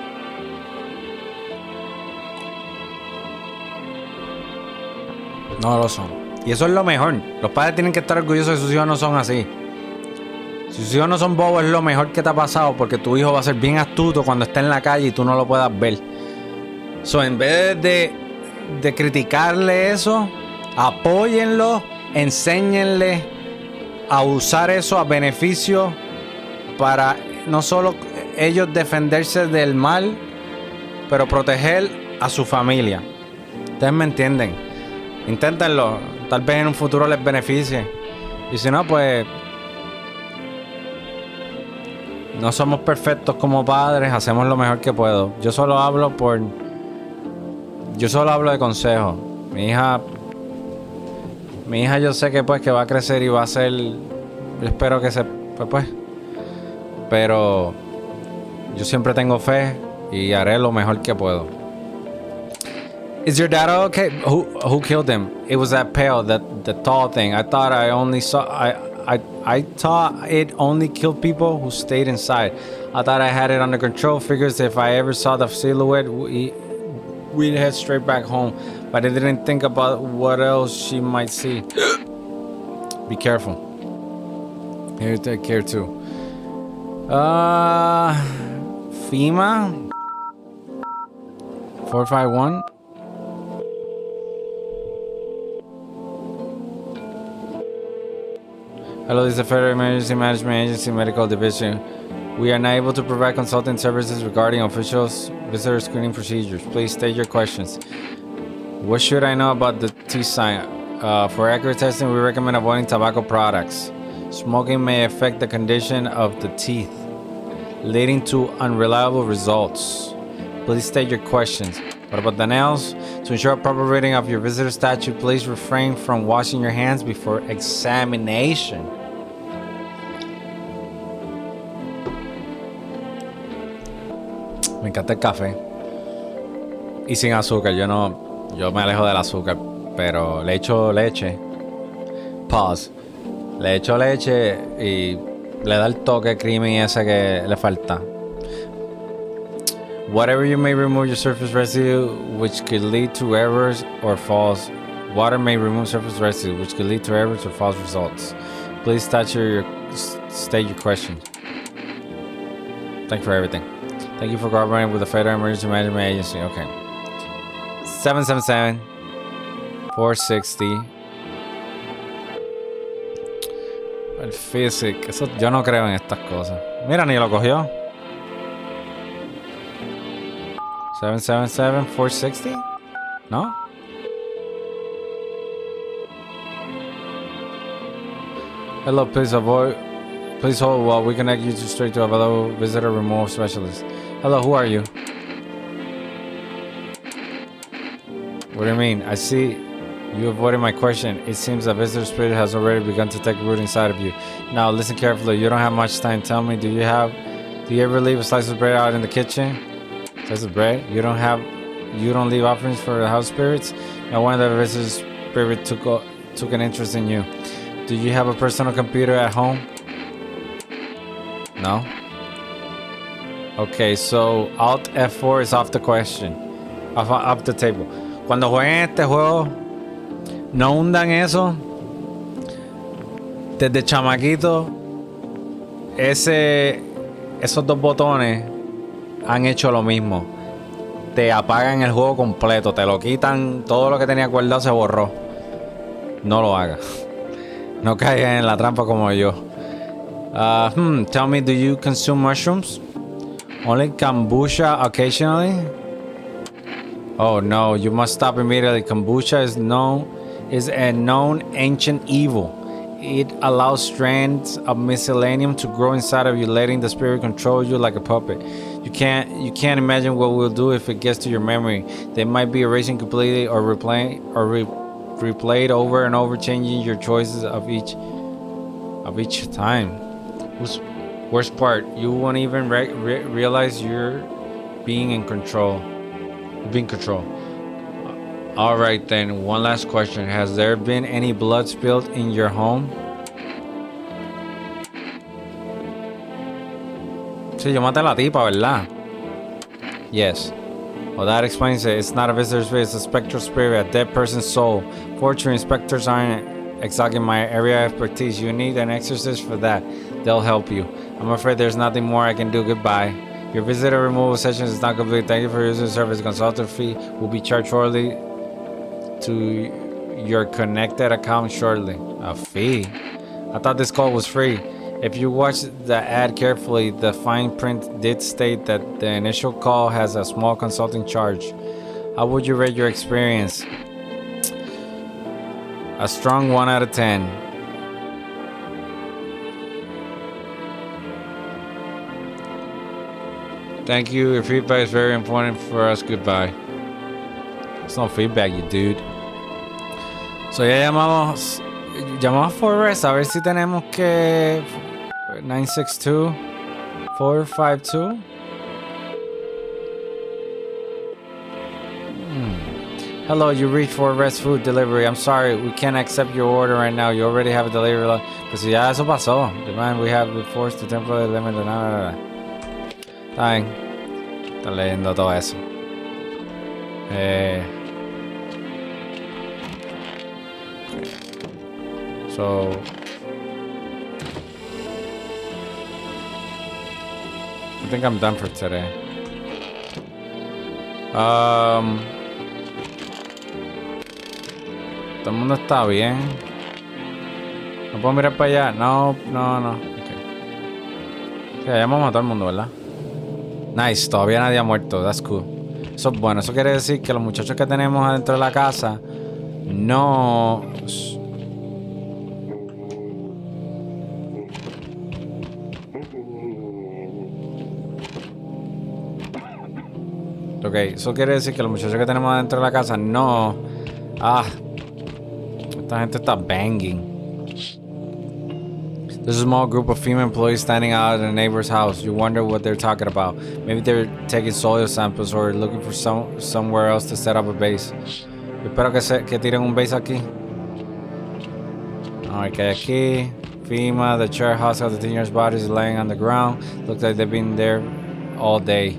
No lo son. Y eso es lo mejor. Los padres tienen que estar orgullosos de que sus hijos no son así. Si sus hijos no son bobos, es lo mejor que te ha pasado, porque tu hijo va a ser bien astuto cuando esté en la calle y tú no lo puedas ver. So, en vez de criticarle eso, apóyenlo, enséñenle a usar eso a beneficio para no solo ellos defenderse del mal, pero proteger a su familia. Ustedes me entienden. Inténtenlo. Tal vez en un futuro les beneficie. Y si no, pues no somos perfectos como padres. Hacemos lo mejor que puedo. Yo solo hablo de consejos. Mi hija yo sé que pues que va a crecer y va a ser. Yo espero que pues. Pero yo siempre tengo fe y haré lo mejor que puedo. Is your dad okay? Who killed him? It was that pale, the tall thing. I thought I thought it only killed people who stayed inside. I thought I had it under control. Figures if I ever saw the silhouette, we'd head straight back home. But I didn't think about what else she might see. Be careful. Here, take care too. FEMA 451. Hello, this is the Federal Emergency Management Agency Medical Division. We are not able to provide consulting services regarding officials' visitor screening procedures. Please state your questions. What should I know about the T sign? For accurate testing, we recommend avoiding tobacco products. Smoking may affect the condition of the teeth, leading to unreliable results. Please state your questions. What about the nails? To ensure a proper reading of your visitor statute, please refrain from washing your hands before examination. Me encanta el café. Y sin azúcar. Yo me alejo del azúcar, pero le echo leche. Pause. Le echo leche y le da el toque creamy ese que le falta. Whatever you may remove your surface residue, which could lead to errors or false. Water may remove surface residue, which could lead to errors or false results. Please state your question. Thank you for everything. Thank you for cooperating with the Federal Emergency Management Agency. Okay. 777-460. El physic. Eso, yo no creo en estas cosas. Mira, ni lo cogió. 777-460? No? Hello, please hold while we connect you straight to a fellow visitor removal specialist. Hello, who are you? What do you mean? I see you avoided my question. It seems a visitor spirit has already begun to take root inside of you. Now listen carefully. You don't have much time. Tell me, do you ever leave a slice of bread out in the kitchen? Slice of bread? You don't leave offerings for the house spirits? No wonder the visitor spirit took an interest in you. Do you have a personal computer at home? No? Okay, so Alt F4 is off the question. Off the table. Cuando jueguen este juego, no hundan eso. Desde chamaquito, esos dos botones han hecho lo mismo. Te apagan el juego completo, te lo quitan, todo lo que tenía guardado se borró. No lo hagas. No caigan en la trampa como yo. Tell me, do you consume mushrooms? Only kombucha occasionally? Oh no, you must stop immediately. Kombucha is a known ancient evil. It allows strands of miscellaneum to grow inside of you, letting the spirit control you like a puppet. You can't imagine what we'll do if it gets to your memory. They might be erasing completely or replayed over and over, changing your choices of each time. Worst part, you won't even realize you're being in control. Being controlled. All right then, one last question. Has there been any blood spilled in your home? Sí, yo maté a la tipa, ¿verdad? Yes. Well, that explains it. It's not a visitor spirit, it's a spectral spirit, a dead person's soul. Fortunately, inspectors aren't exactly my area of expertise. You need an exorcist for that. They'll help you. I'm afraid there's nothing more I can do. Goodbye. Your visitor removal session is not complete. Thank you for using the service. Consultant fee will be charged shortly to your connected account shortly. A fee? I thought this call was free. If you watch the ad carefully, the fine print did state that the initial call has a small consulting charge. How would you rate your experience? A strong 1 out of 10. Thank you. Your feedback is very important for us. Goodbye. It's no feedback, you dude. So ya llamamos a Forrest a ver si tenemos que 962 452. Hello, you reached Forrest Food Delivery. I'm sorry, we can't accept your order right now. You already have a delivery. Pues ya eso pasó. Demand we have been forced to temporarily limit the Está bien. Está leyendo todo eso. So I think I'm done for today. Todo el mundo está bien. ¿No puedo mirar para allá? No. Okay. Ya llamamos a todo el mundo, ¿verdad? Nice, todavía nadie ha muerto. That's cool. Eso es bueno. Eso quiere decir que los muchachos que tenemos adentro de la casa no... Ok, eso quiere decir que los muchachos que tenemos adentro de la casa no... esta gente está banging. There's a small group of female employees standing out in a neighbor's house. You wonder what they're talking about. Maybe they're taking soil samples or looking for somewhere else to set up a base. Yo espero que tiren un base aquí. Alright, que hay aquí. FEMA, the chair house of the teenager's body is laying on the ground. Looks like they've been there all day.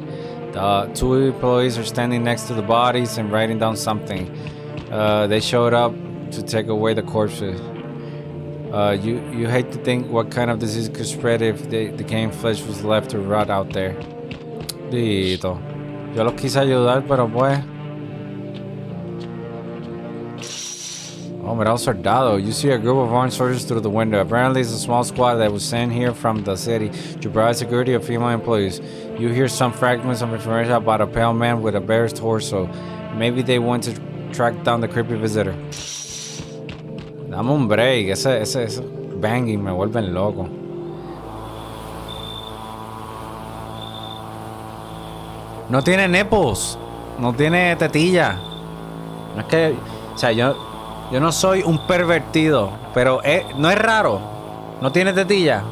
The 2 employees are standing next to the bodies and writing down something. They showed up to take away the corpses. You hate to think what kind of disease could spread if the decaying flesh was left to rot out there. Dito. Yo los quise ayudar, pero pues... Oh, mira, un soldado. You see a group of armed soldiers through the window. Apparently, it's a small squad that was sent here from the city to provide security of female employees. You hear some fragments of information about a pale man with a bear's torso. Maybe they want to track down the creepy visitor. Dame un break. Ese banging me vuelven loco. No tiene nipples. No tiene tetilla. No es que... O sea, yo no soy un pervertido, pero no es raro. No tiene tetilla.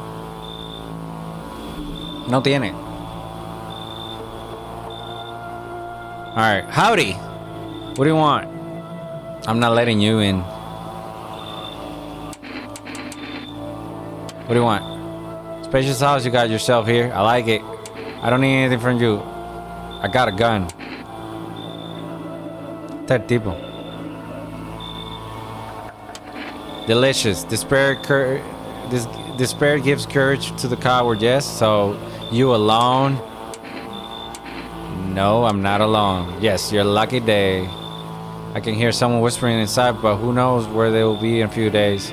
No tiene. Alright, howdy. What do you want? I'm not letting you in. What do you want? Spacious house you got yourself here. I like it. I don't need anything from you. I got a gun. Este tipo. Delicious. Despair gives courage to the coward, yes? So, you alone? No, I'm not alone. Yes, your lucky day. I can hear someone whispering inside, but who knows where they will be in a few days.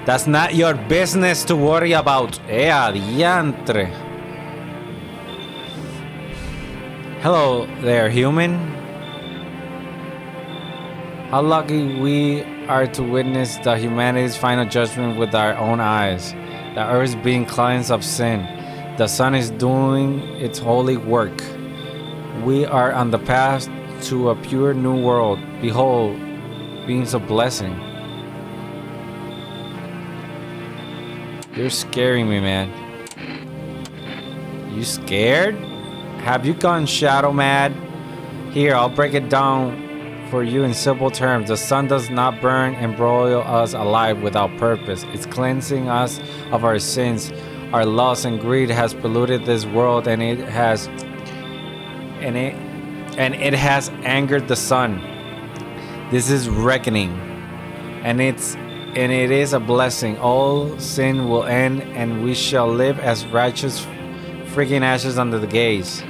That's not your business to worry about. Adiantre. Hello there, human. How lucky we are to witness the humanity's final judgment with our own eyes. The earth is being cleansed of sin. The sun is doing its holy work. We are on the path to a pure new world. Behold, beings of blessing. You're scaring me, man. You scared? Have you gone shadow mad? Here, I'll break it down for you in simple terms. The sun does not burn and broil us alive without purpose. It's cleansing us of our sins. Our lust and greed has polluted this world, and it has angered the sun. This is reckoning, and it is a blessing. All sin will end, and we shall live as righteous freaking ashes under the gaze.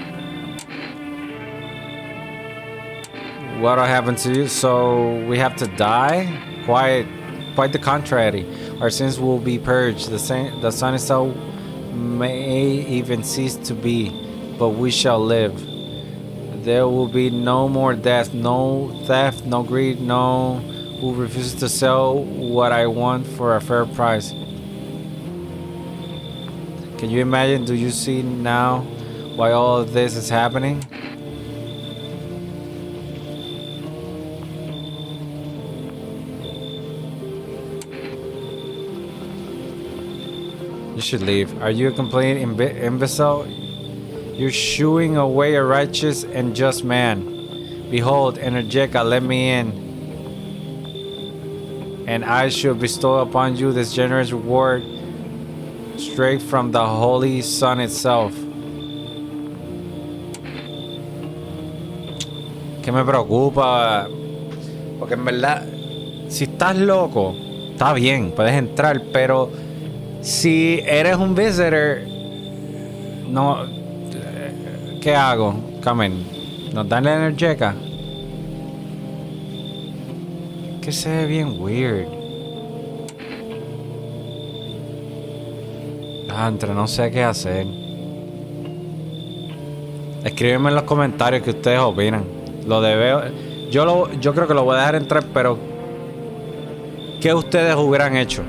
What'll happen to you? So we have to die? Quite the contrary. Our sins will be purged. The sun itself may even cease to be, but we shall live. There will be no more death, no theft, no greed, no who refuses to sell what I want for a fair price. Can you imagine? Do you see now why all of this is happening? You should leave. Are you a complete imbecile? You're shooing away a righteous and just man. Behold, Energeca, let me in, and I shall bestow upon you this generous reward straight from the holy sun itself. ¿Qué me preocupa? Porque en verdad, si estás loco, está bien, puedes entrar, pero si eres un visitor, no, ¿qué hago? Come in. ¿Nos dan la energética? Que se ve bien weird. Entre no sé qué hacer. Escríbeme en los comentarios que ustedes opinan. Lo de yo creo que lo voy a dejar entrar, pero ¿qué ustedes hubieran hecho?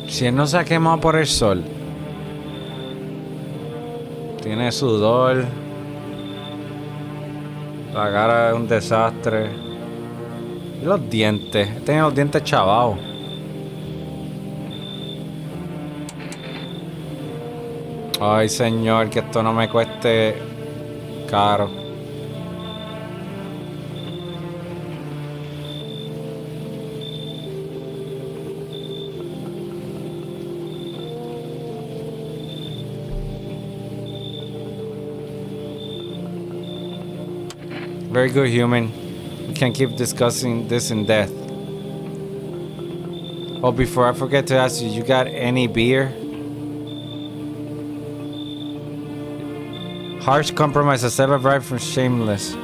Si él no se ha quemado por el sol, tiene sudor, la cara es un desastre, y los dientes, tiene los dientes chavados. Ay, señor, que esto no me cueste caro. Very good, human. We can keep discussing this in depth. Oh, before I forget to ask you, you got any beer? Harsh compromise, a seven right from shameless.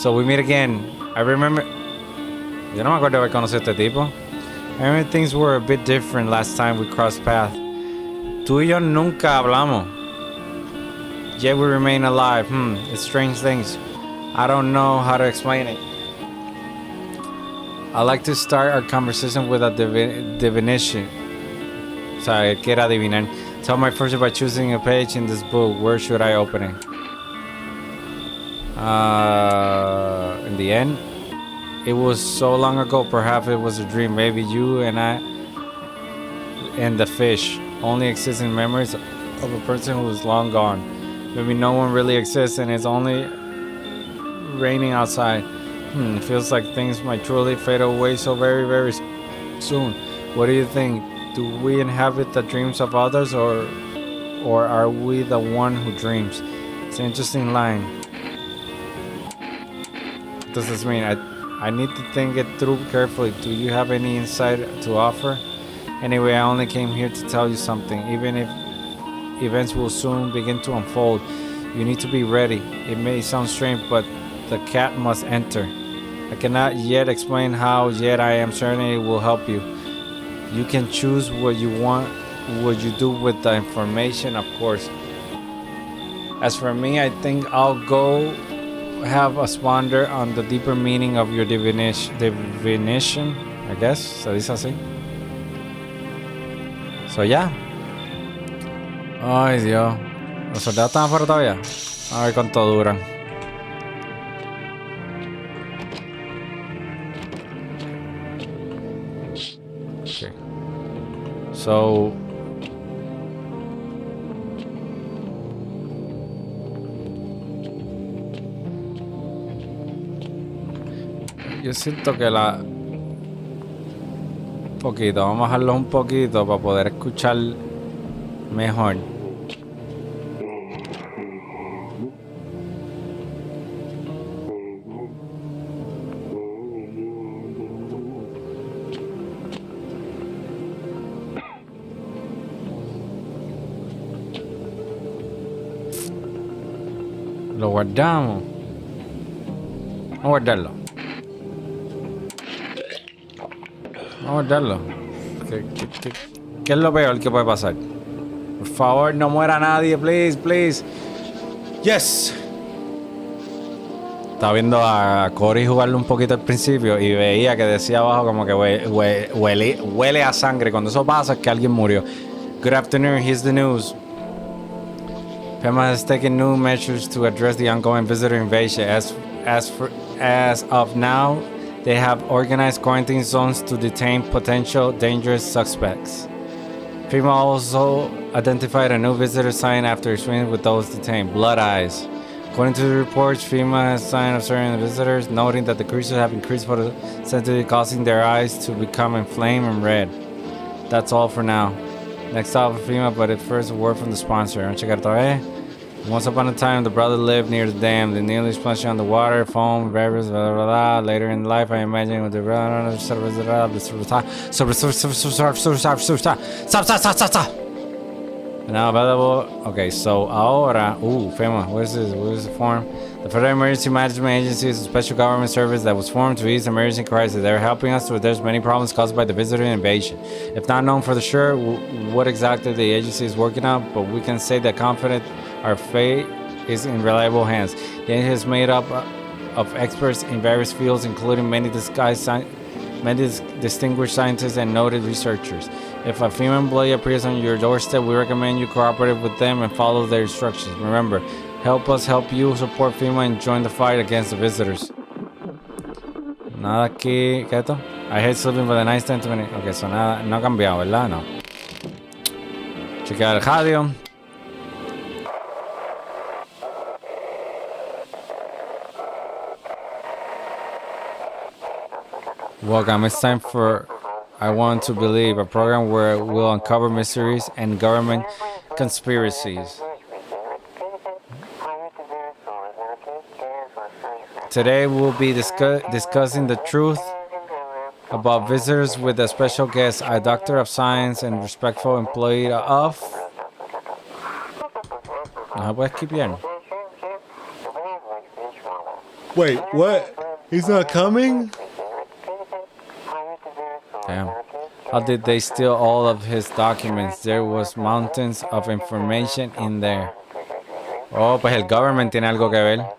So we meet again. I remember. Yo no me acuerdo de haber conocido a este tipo. I remember things were a bit different last time we crossed paths. Tú y yo nunca hablamos. Yet we remain alive. It's strange things. I don't know how to explain it. I like to start our conversation with a divination. Sorry, quiero adivinar. Tell my first by choosing a page in this book. Where should I open it? In the end, it was so long ago. Perhaps it was a dream. Maybe you and I and the fish only exist in memories of a person who is long gone. Maybe no one really exists and it's only raining outside. It feels like things might truly fade away so very, very soon. What do you think? Do we inhabit the dreams of others, or are we the one who dreams? It's an interesting line. What does this mean? I need to think it through carefully. Do you have any insight to offer? Anyway, I only came here to tell you something, even if events will soon begin to unfold. You need to be ready. It may sound strange, but the cat must enter. I cannot yet explain how, yet I am certain it will help you. You can choose what you want, what you do with the information, of course. As for me, I think I'll go have a ponder on the deeper meaning of your divination, I guess. Se dice así. So, yeah. Ay, Dios. ¿Los soldados están afuera todavía? A ver cuánto duran. Okay. So... yo siento que un poquito, vamos a bajarlo un poquito para poder escuchar mejor. Lo guardamos. Vamos a guardarlo. Vamos a guardarlo. ¿Qué es lo peor que puede pasar? Por favor, no muera nadie, please, please. Yes. Estaba viendo a Cory jugarlo un poquito al principio y veía que decía abajo como que huele a sangre. Cuando eso pasa es que alguien murió. Good afternoon, here's the news. FEMA has taken new measures to address the ongoing visitor invasion. As of now, they have organized quarantine zones to detain potential dangerous suspects. FEMA also identified a new visitor sign after experience with those detained: blood eyes. According to the reports, FEMA has signed of certain visitors, noting that the creatures have increased photosensitivity, causing their eyes to become inflamed and red. That's all for now. Next stop for FEMA, but at first a word from the sponsor. Vamos a checar otra vez. Once upon a time, the brother lived near the dam. The nearly splashing on the water, foam, rivers, blah, blah, blah. Later in life, I imagine with the brother. Stop. Now available. Okay, so ahora. FEMA. What is this? What is the form? The Federal Emergency Management Agency is a special government service that was formed to ease emergency crises. They're helping us to address many problems caused by the visitor invasion. If not known for the sure what exactly the agency is working on, but we can say that confident our fate is in reliable hands. The agency is made up of experts in various fields, including many distinguished scientists and noted researchers. If a female employee appears on your doorstep, we recommend you cooperate with them and follow their instructions. Remember, help us help you, support FEMA, and join the fight against the visitors. Nada aquí. ¿Qué es esto? I hate sleeping for the nice 10 to minutes. Ok, so nada, no ha cambiado, ¿verdad? No. Chequear el radio. Welcome. It's time for I Want to Believe, a program where we'll uncover mysteries and government conspiracies. Today we'll be discussing the truth about visitors with a special guest, a doctor of science and respectful employee of... No puedes skipear. Wait, what? He's not coming? Damn. How did they steal all of his documents? There was mountains of information in there. Oh, pues el government tiene algo que ver.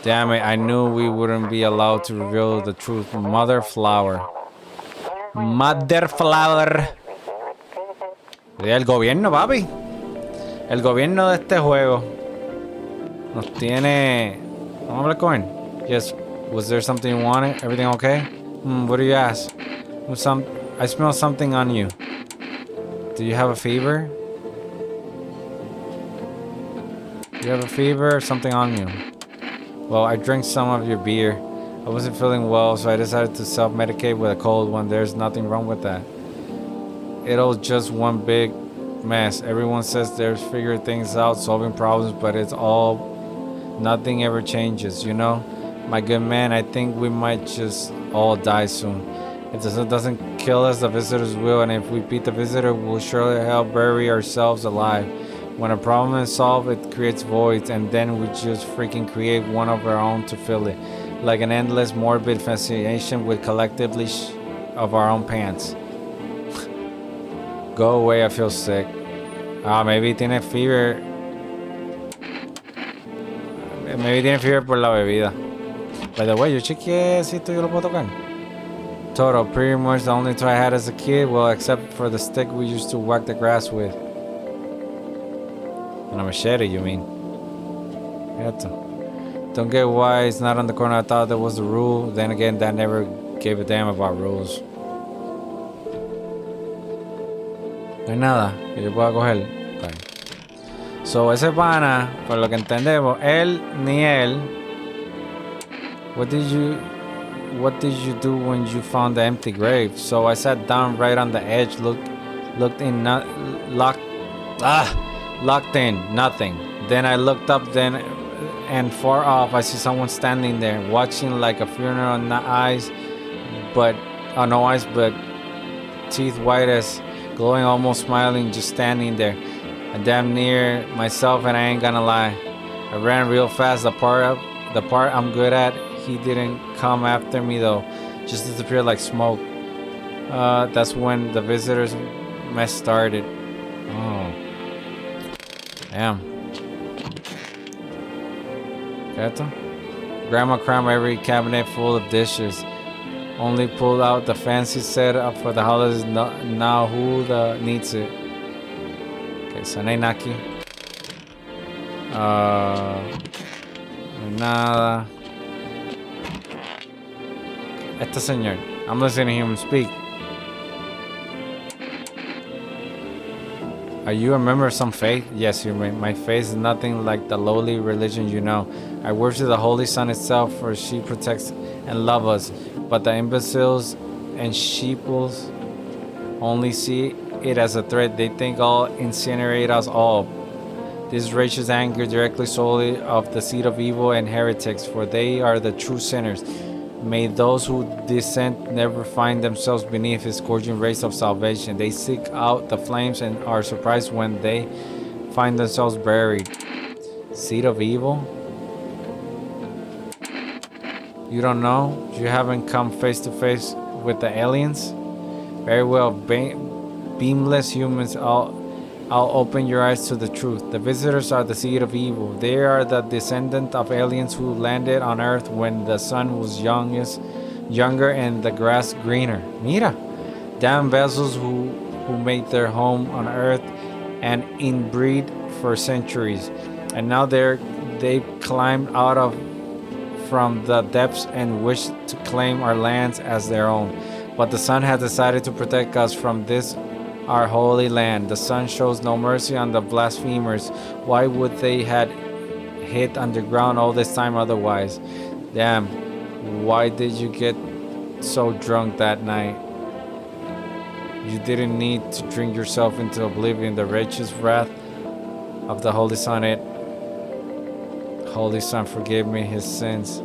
Damn it, I knew we wouldn't be allowed to reveal the truth. Mother Flower. Mother Flower. El gobierno, papi. El gobierno de este juego nos tiene... Vamos a hablar con él. Yes. Was there something you wanted? Everything okay? What do you ask? I smell something on you. Do you have a fever? Do you have a fever or something on you? Well, I drank some of your beer. I wasn't feeling well, so I decided to self-medicate with a cold one. There's nothing wrong with that. It'll just one big mess. Everyone says they're figuring things out, solving problems, but it's all... Nothing ever changes, you know? My good man, I think we might just all die soon. If the sun doesn't kill us, the visitors will, and if we beat the visitor, we'll surely help bury ourselves alive. When a problem is solved, it creates voids, and then we just freaking create one of our own to fill it. Like an endless morbid fascination with collectively of our own pants. Go away, I feel sick. Maybe tiene fever. Maybe tiene fever por la bebida. By the way, yo chequeé si esto yo lo puedo tocar. Total, pretty much the only toy I had as a kid, well, except for the stick we used to whack the grass with. And a machete, you mean? Don't get why it's not on the corner. I thought that was the rule. Then again, that never gave a damn about rules. No hay nada que yo pueda coger. Okay. So, ese pana, por lo que entendemos, él ni él. What did you do when you found the empty grave? So I sat down right on the edge, looked in, locked in, nothing. Then I looked up, and far off I see someone standing there, watching like a funeral, no eyes, but teeth white as glowing, almost smiling, just standing there. I damn near myself, and I ain't gonna lie, I ran real fast. The part I'm good at. He didn't come after me though, just disappeared like smoke. That's when the visitors mess started. Oh, damn. Esto? Grandma crammed every cabinet full of dishes. Only pulled out the fancy setup for the holidays. Now who needs it? Okay, so no hay Aqui. Nada. Este señor. I'm listening to him speak. Are you a member of some faith? Yes, my faith is nothing like the lowly religion you know. I worship the Holy Sun itself, for she protects and loves us. But the imbeciles and sheeples only see it as a threat. They think I'll incinerate us all. This righteous anger directly solely of the seed of evil and heretics, for they are the true sinners. May those who dissent never find themselves beneath his scorching rays of salvation. They seek out the flames and are surprised when they find themselves buried. Seed of evil? You don't know? You haven't come face to face with the aliens? Very well, beamless humans, I'll open your eyes to the truth. The visitors are the seed of evil. They are the descendant of aliens who landed on Earth when the sun was younger and the grass greener. Mira, damn vessels who made their home on Earth and inbreed for centuries, and now they've climbed out from the depths and wish to claim our lands as their own. But the sun has decided to protect us from this, our holy land. The sun shows no mercy on the blasphemers. Why would they had hid underground all this time otherwise? Damn, why did you get so drunk that night? You didn't need to drink yourself into oblivion. The righteous wrath of the Holy Sun, Holy Sun, forgive me his sins,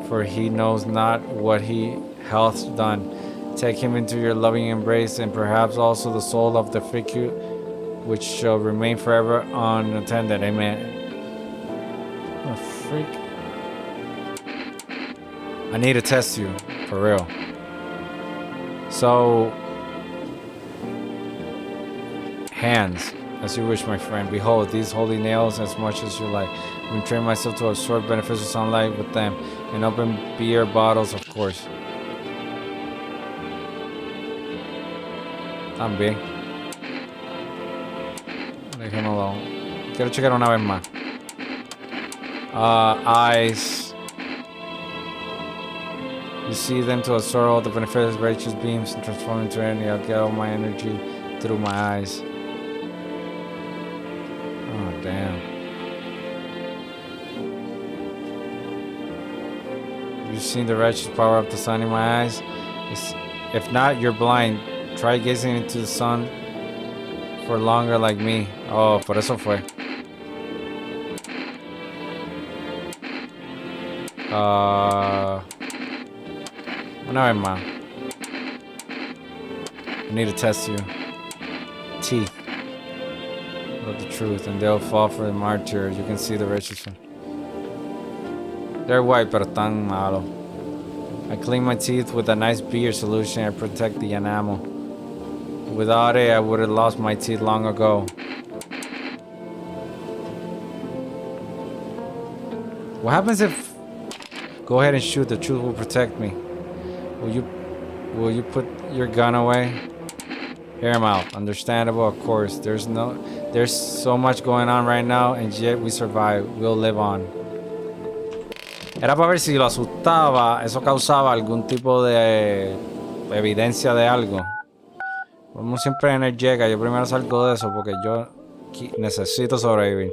for he knows not what he hath done. Take him into your loving embrace, and perhaps also the soul of the figure, which shall remain forever unattended. Amen. What a freak. I need to test you, for real. So, hands, as you wish, my friend. Behold, these holy nails as much as you like. I will train myself to absorb beneficial sunlight with them, and open beer bottles, of course. También. Dejémoslo. Quiero checar una vez más. Eyes. You see them to absorb all the beneficial righteous beams and transform into energy. I'll get all my energy through my eyes. Oh, damn. You've seen the righteous power of the sun in my eyes? If not, you're blind. Try gazing into the sun for longer like me. Oh, por eso fue. Una vez más. I need to test you. Teeth. Love the truth, and they'll fall for the martyr. You can see the righteous one. They're white, pero tan malo. I clean my teeth with a nice beer solution and protect the enamel. Without it, I would have lost my teeth long ago. What happens if... Go ahead and shoot. The truth will protect me. Will you put your gun away? Hear him out. Understandable, of course. There's so much going on right now, and yet we survive. We'll live on. Era para ver si lo asustaba, eso causaba algún tipo de evidencia de algo. Como siempre en el llega, yo primero salgo de eso porque yo necesito sobrevivir.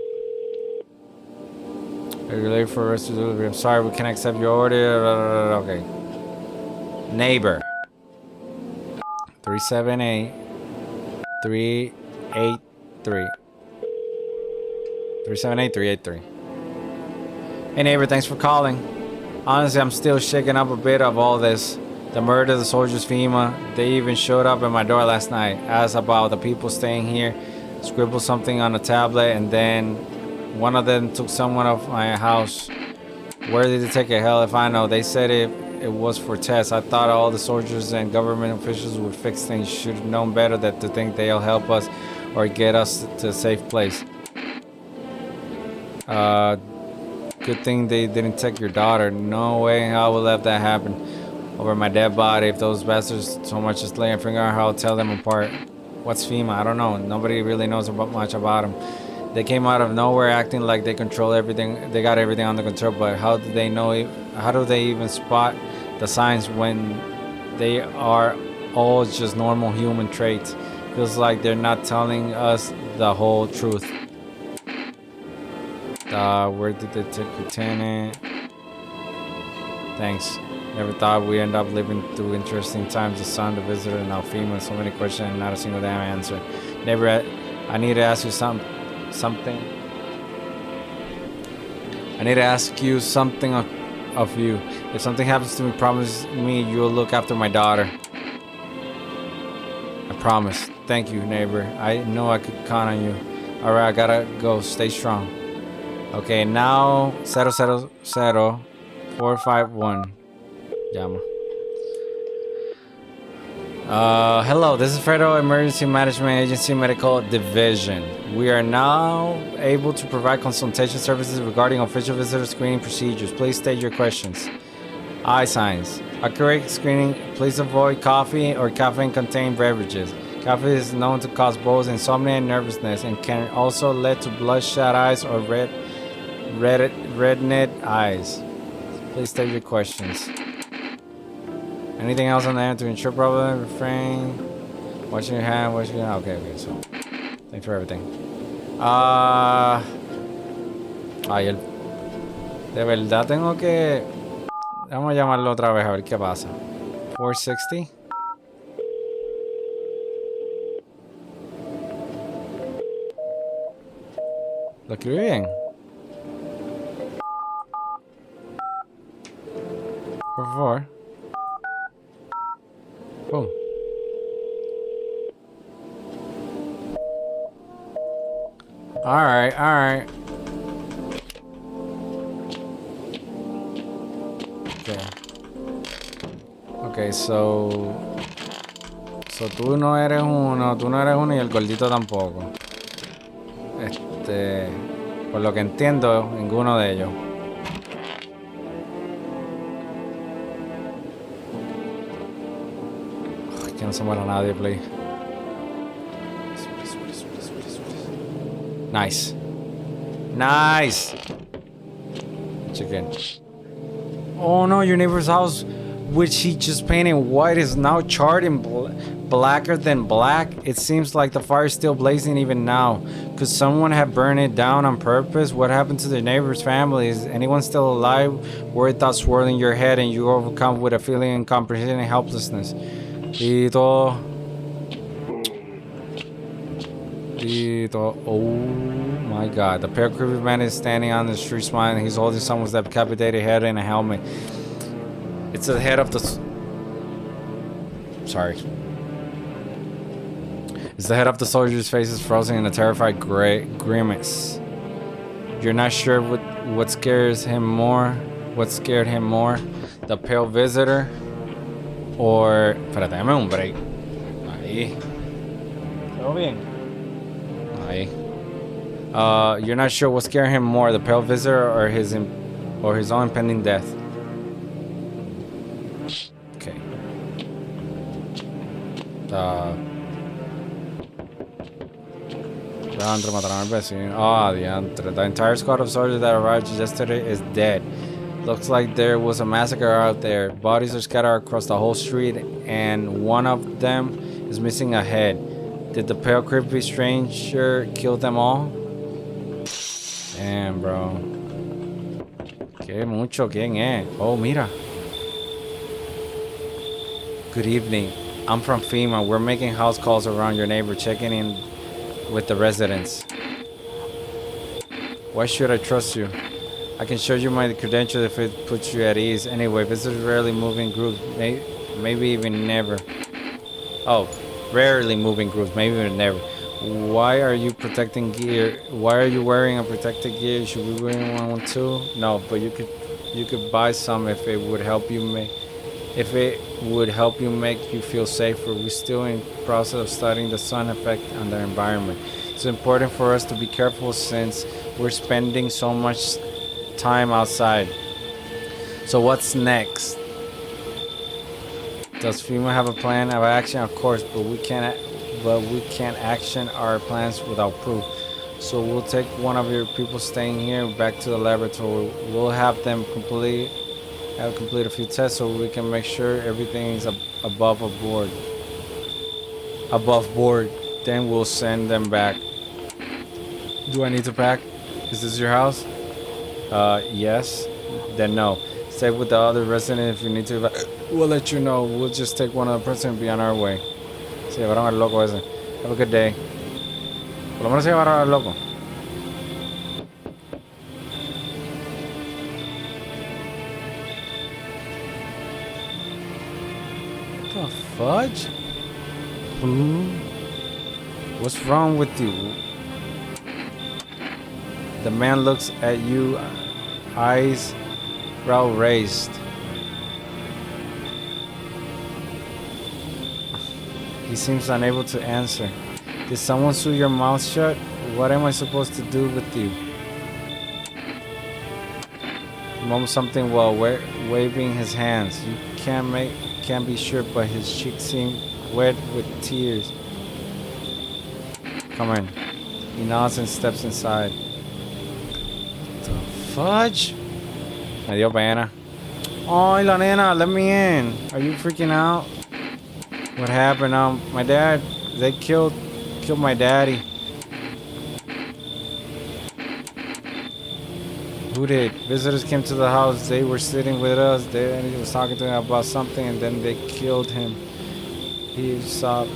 Are you late for rest of the delivery? I'm sorry, we can't accept your order. Okay. Neighbor. 378 383 378 383. Hey neighbor, thanks for calling. Honestly, I'm still shaken up a bit of all this. The murder, the soldiers, FEMA. They even showed up at my door last night. Asked about the people staying here. Scribbled something on a tablet, and then one of them took someone off my house. Where did they take it? Hell if I know. They said it was for tests. I thought all the soldiers and government officials would fix things. Should have known better than to think they'll help us or get us to a safe place. Good thing they didn't take your daughter. No way I would let that happen. Over my dead body, if those bastards so much as lay a finger on how I'll tell them apart. What's FEMA? I don't know. Nobody really knows much about them. They came out of nowhere acting like they control everything. They got everything under control, but how do they know? How do they even spot the signs when they are all just normal human traits? Feels like they're not telling us the whole truth. Where did they take Lieutenant? Thanks. Never thought we'd end up living through interesting times. The son, the visitor, and now FEMA. So many questions and not a single damn answer. Never. I need to ask you something. I need to ask you something of you. If something happens to me, promise me you'll look after my daughter. I promise. Thank you, neighbor. I know I could count on you. Alright, I gotta go. Stay strong. Okay, now 000-451. Llama. Hello, this is Federal Emergency Management Agency Medical Division. We are now able to provide consultation services regarding official visitor screening procedures. Please state your questions. Eye signs. Accurate screening. Please avoid coffee or caffeine-containing beverages. Coffee is known to cause both insomnia and nervousness and can also lead to bloodshot eyes or redned eyes. Please state your questions. Anything else on there to ensure problem? Refrain. Washing your hand. Okay, so. Thanks for everything. De verdad tengo que... Vamos a llamarlo otra vez a ver qué pasa. 460. ¿Lo escribí bien? Por favor. Oh. Alright. Okay, so tú no eres uno y el gordito tampoco. Por lo que entiendo, ninguno de ellos. Que no se muera nadie, please. Nice. Chicken. Oh no, your neighbor's house, which he just painted white, is now charred and blacker than black. It seems like the fire is still blazing even now. Could someone have burned it down on purpose? What happened to the neighbor's family? Is anyone still alive? Worried thoughts swirling your head and you overcome with a feeling of incomprehension and helplessness. Tito. Oh my god. The pale creepy man is standing on the street smiling. He's holding someone's decapitated head in a helmet. It's the head of the... Sorry. The head of the soldier's face is frozen in a terrified grimace. You're not sure what scares him more. What scared him more? The pale visitor? Or... Espérate, dame un break. Ahí. ¿Todo bien? Ahí. You're not sure what scared him more, the pale visitor or his own impending death. Okay. The entire squad of soldiers that arrived yesterday is dead. Looks like there was a massacre out there. Bodies are scattered across the whole street, and one of them is missing a head. Did the pale, creepy stranger kill them all? Damn, bro. Que mucho, ¿quién es? Oh, mira. Good evening. I'm from FEMA. We're making house calls around your neighbor, checking in with the residents. Why should I trust you? I can show you my credentials if it puts you at ease. Anyway, visitors rarely move in groups, maybe even never. Oh, rarely move in groups, maybe even never. Why are you protecting gear? Why are you wearing a protective gear? Should we wear one too? No, but you could buy some if it would help you make you feel safer. We're still in process of studying the sun effect on the environment. It's important for us to be careful since we're spending so much time outside. So what's next? Does FEMA have a plan of action? Of course, but we can't action our plans without proof. So we'll take one of your people staying here back to the laboratory. We'll have them complete a few tests so we can make sure everything is above board. Then we'll send them back. Do I need to pack? Is this your house? Yes. Then no. Stay with the other resident if you need to. We'll let you know. We'll just take one of the person and be on our way. Se llevaron al loco ese. Have a good day. Por lo menos se llevaron al loco. What the fudge? What's wrong with you? The man looks at you, eyes brow raised. He seems unable to answer. Did someone sew your mouth shut? What am I supposed to do with you? Mumbled something while waving his hands. You can't be sure, but his cheeks seem wet with tears. Come in. He nods and steps inside. The fudge? Me dio pena. Oh, la nena, let me in. Are you freaking out? What happened? My dad, they killed my daddy. Who did? Visitors came to the house. They were sitting with us. He was talking to them about something, and then they killed him. He saw.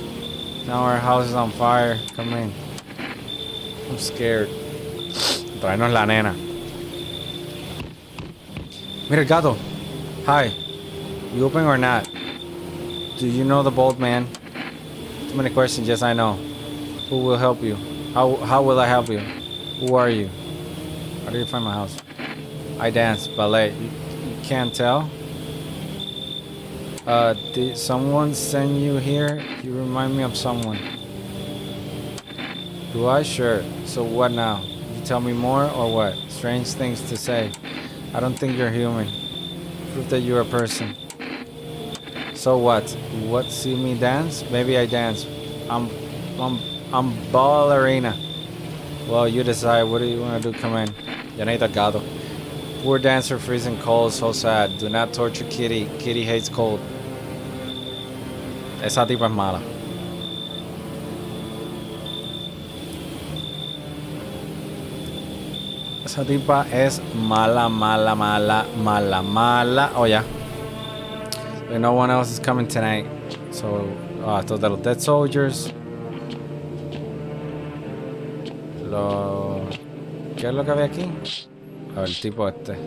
Now our house is on fire. Come in. I'm scared. Traenos la nena. Mira el gato. Hi. You open or not? Do you know the bald man? Too many questions. Yes, I know. Who will help you? How will I help you? Who are you? How do you find my house? I dance ballet. You can't tell? Did someone send you here? You remind me of someone. Do I? Sure. So what now? You tell me more or what? Strange things to say. I don't think you're human. Prove that you're a person. So what? What? See me dance? Maybe I dance. I'm ballerina. Well, you decide. What do you want to do? Come in. Ya necesito gato. Poor dancer freezing cold, so sad. Do not torture Kitty. Kitty hates cold. Esa tipa es mala. Esa tipa es mala. Oh, yeah. But no one else is coming tonight. So, estos de los dead soldiers. ¿Qué es lo que había aquí? A ver, el tipo este.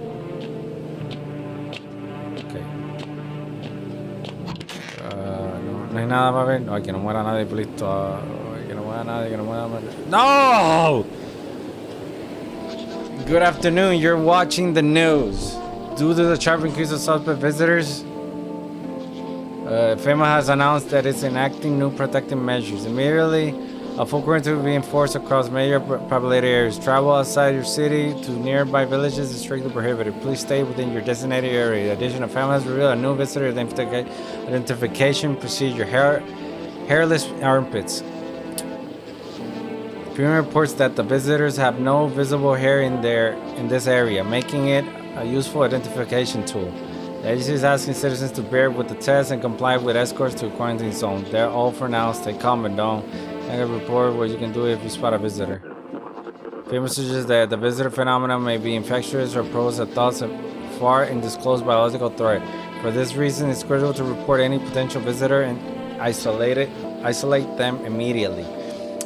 Ok. No hay nada para ver. No, aquí no muera nadie, listo. Que No! Good afternoon, you're watching the news. Due to the sharp increase of suspect visitors, FEMA has announced that it's enacting new protective measures. Immediately, a full quarantine will be enforced across major populated areas. Travel outside your city to nearby villages is strictly prohibited. Please stay within your designated area. In addition, FEMA has revealed a new visitor identification procedure: hairless armpits. FEMA reports that the visitors have no visible hair in this area, making it a useful identification tool. The agency is asking citizens to bear with the test and comply with escorts to a quarantine zone. They're all for now. Stay calm and don't report what you can do if you spot a visitor. FEMA suggests that the visitor phenomenon may be infectious or pose a thus far undisclosed biological threat. For this reason, it's critical to report any potential visitor and isolate them immediately.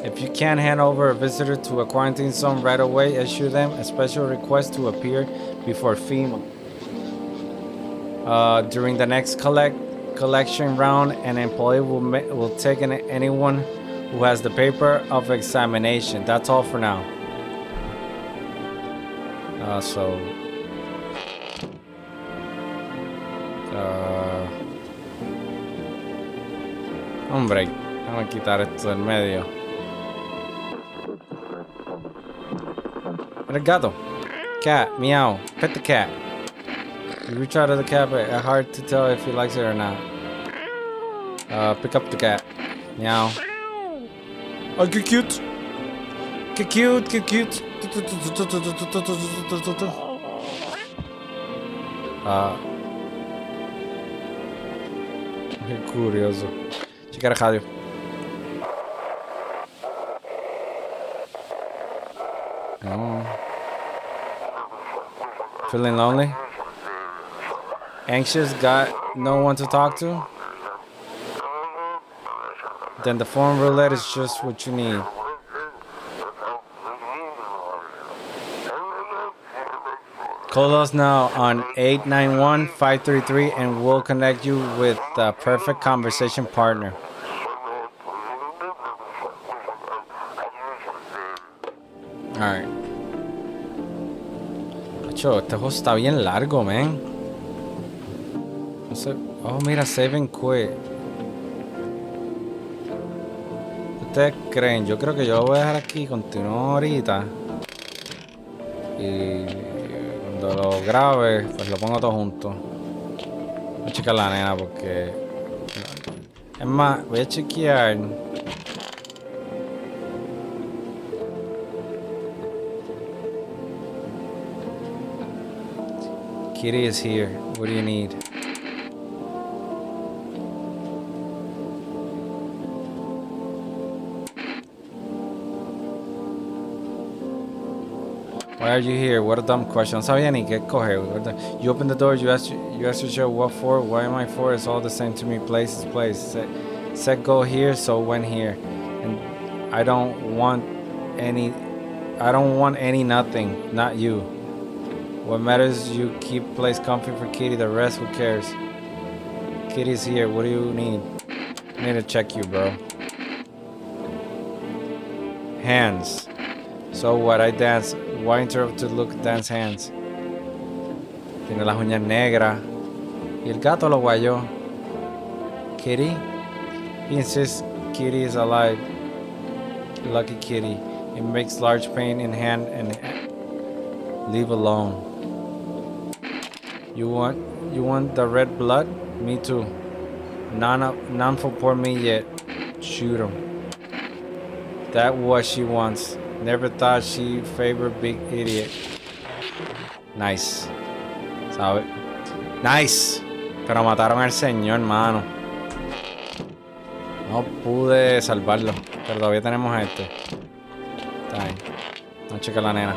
If you can't hand over a visitor to a quarantine zone right away, issue them a special request to appear before FEMA. During the next collection round, an employee will take anyone who has the paper of examination. That's all for now. Hombre, vamos a quitar esto del medio. El gato. Cat, meow. Pet the cat. You reach out to the cat, but it's hard to tell if he likes it or not. Pick up the cat. Meow. Oh, que cute. Que cute, que cute. Que curioso. Chegar a rádio. Oh. Feeling lonely? Anxious? Got no one to talk to? Then the phone roulette is just what you need. Call us now on 891-533 and we'll connect you with the perfect conversation partner. Alright. Acho, este juego está bien largo, man. No sé. Oh, mira, save and quit. ¿Ustedes creen? Yo creo que yo lo voy a dejar aquí. Continúo ahorita. Y cuando lo grabe, pues lo pongo todo junto. Voy a checar la nena porque... Es más, voy a chequear... Kitty is here. What do you need? Why are you here? What a dumb question. No sabía ni qué coger. You open the door, you ask yourself what for? Why am I for? It's all the same to me. Place is place. Said go here, so went here. And I don't want any nothing, not you. What matters is you keep place comfy for Kitty, the rest who cares? Kitty's here, what do you need? I need to check you, bro. Hands. So what, I dance. Why interrupt to look dance hands? Tiene las uñas negras. Y el gato lo guayó. Kitty? He insists Kitty is alive. Lucky Kitty. It makes large pain in hand and leave alone. You want the red blood? Me too. None for poor me yet. Shoot him. That what she wants. Never thought she favored big idiot. Nice. ¿Sabe? Nice. Pero mataron al señor, mano. No pude salvarlo. Pero todavía tenemos a este. Está bien. No checa la nena.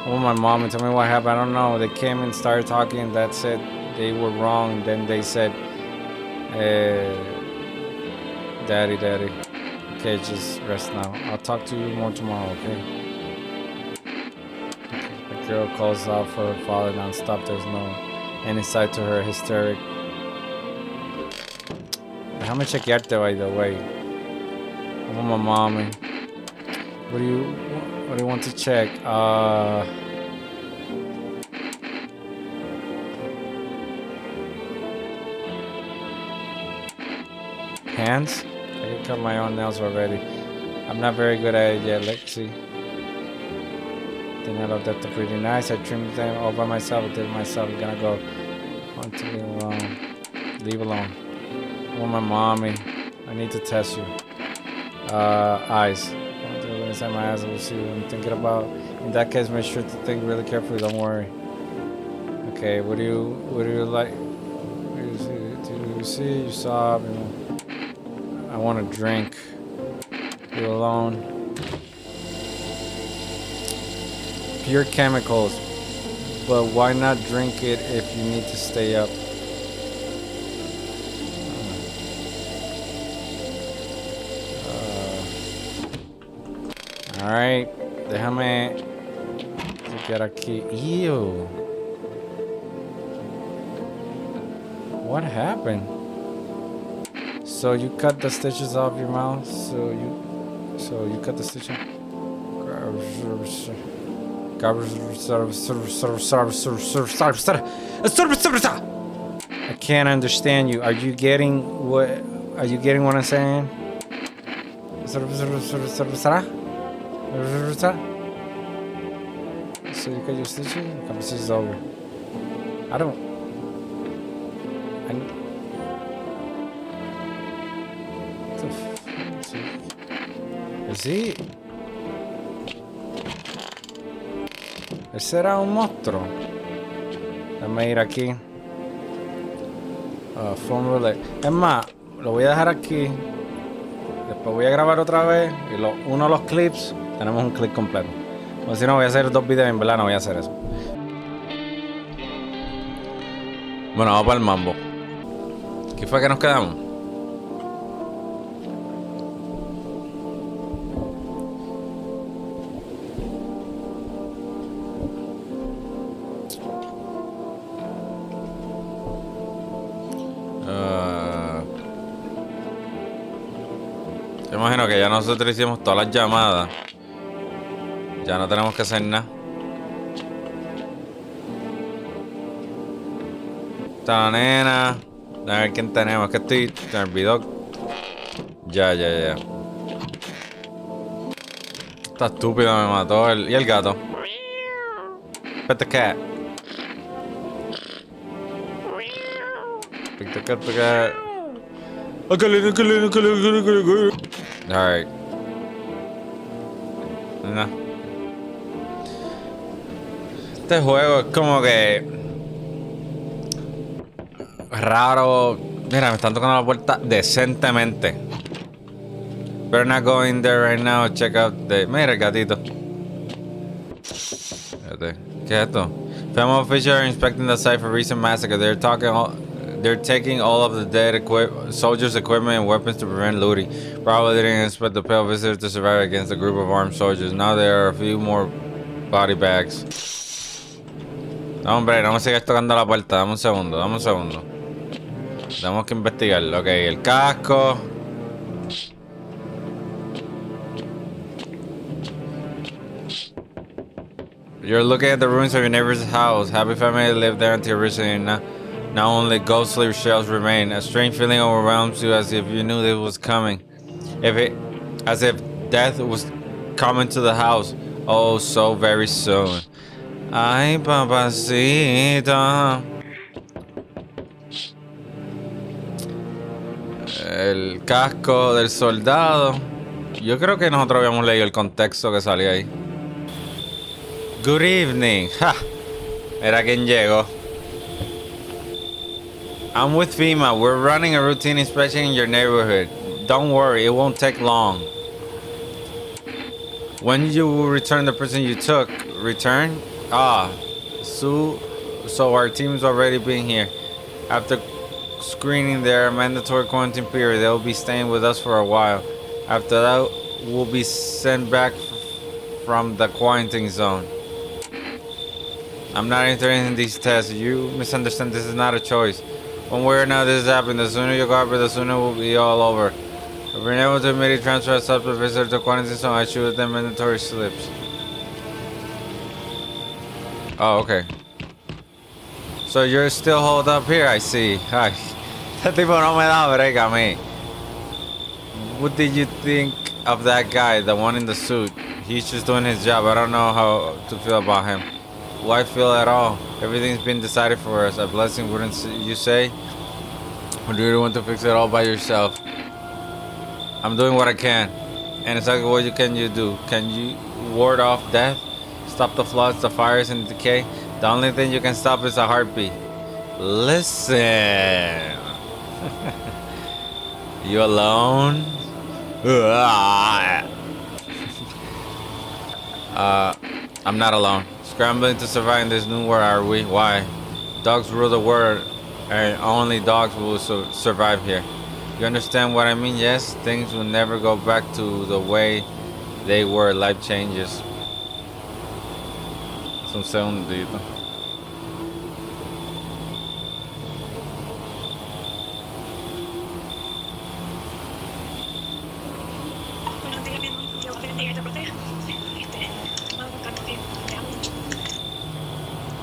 Oh, my mom, tell me what happened. I don't know. They came and started talking. That said they were wrong. Then they said, Daddy. Okay, just rest now. I'll talk to you more tomorrow, okay? The girl calls out for her father non-stop. There's no any side to her hysteric. Déjame chequearte, by the way. I'm with my mommy. What do you want to check? Hands? I can cut my own nails already. I'm not very good at it yet. Let's see. Think I love that they're pretty nice. I trimmed them all by myself. I did it myself. I'm gonna go. Want to leave alone. Leave alone. I want my mommy. I need to test you. Eyes. I want to go inside my eyes. We'll see what I'm thinking about. In that case, make sure to think really carefully. Don't worry. Okay. What do you like? Do you see? You saw. You know. I want to drink. You alone. Pure chemicals, but why not drink it if you need to stay up? Alright, déjame chequear aquí. Ew. What happened? So you cut the stitches off your mouth? So you cut the stitches? I can't understand you. Are you getting what I'm saying? So you cut your stitches? Conversation's over. Is he? Ese era un monstruo. Déjame ir aquí. Phone roulette. Es más, lo voy a dejar aquí. Después voy a grabar otra vez. Y uno de los clips, tenemos un clip completo. O si no, voy a hacer 2 videos. En verdad, no voy a hacer eso. Bueno, vamos para el mambo. ¿Qué fue que nos quedamos? Yo imagino que ya nosotros hicimos todas las llamadas. Ya no tenemos que hacer nada. Esta nena. A ver quién tenemos. Es que se me olvidó. Ya. Esta estúpida me mató. ¿Y el gato? Pet the cat. Pick the cat. Alright. No. Este juego es como que raro. Mira, me están tocando la puerta decentemente. Better not go in there right now. Check out the... Mira el gatito. Fíjate. ¿Qué es esto? Family officials are inspecting the site for recent massacre. They're taking all of the dead soldiers' equipment and weapons to prevent looting. Probably didn't expect the pale visitors to survive against a group of armed soldiers. Now there are a few more body bags. No, hombre, no me sigas tocando la puerta. Dame un segundo. Tenemos que investigarlo. Ok, el casco. You're looking at the ruins of your neighbor's house. Happy family lived there until recently. Now only ghostly shells remain. A strange feeling overwhelms you as if you knew it was coming. As if death was coming to the house. Oh, so very soon. Ay, papacito. El casco del soldado. Yo creo que nosotros habíamos leído el contexto que salía ahí. Good evening. Ja. Era quien llegó. I'm with FEMA. We're running a routine inspection in your neighborhood. Don't worry, it won't take long. When you will return the person you took, return? So our team's already been here. After screening their mandatory quarantine period, they'll be staying with us for a while. After that, we'll be sent back from the quarantine zone. I'm not interested in these tests. You misunderstand. This is not a choice. One way or another, this is happening. The sooner you go over, the sooner it will be all over. I've been able to immediately transfer a subject visitor to quarantine, so I issue them mandatory slips. Oh, okay. So you're still holed up here, I see. Ay, este tipo no me da break a mí. What did you think of that guy, the one in the suit? He's just doing his job. I don't know how to feel about him. Why feel at all? Everything's been decided for us. A blessing, wouldn't you say? Or do you want to fix it all by yourself? I'm doing what I can. And exactly what you do. Can you ward off death? Stop the floods, the fires, and the decay? The only thing you can stop is a heartbeat. Listen. You alone? I'm not alone. Scrambling to survive in this new world, are we? Why? Dogs rule the world, and only dogs will survive here. You understand what I mean? Yes, things will never go back to the way they were. Life changes. Es un segundito.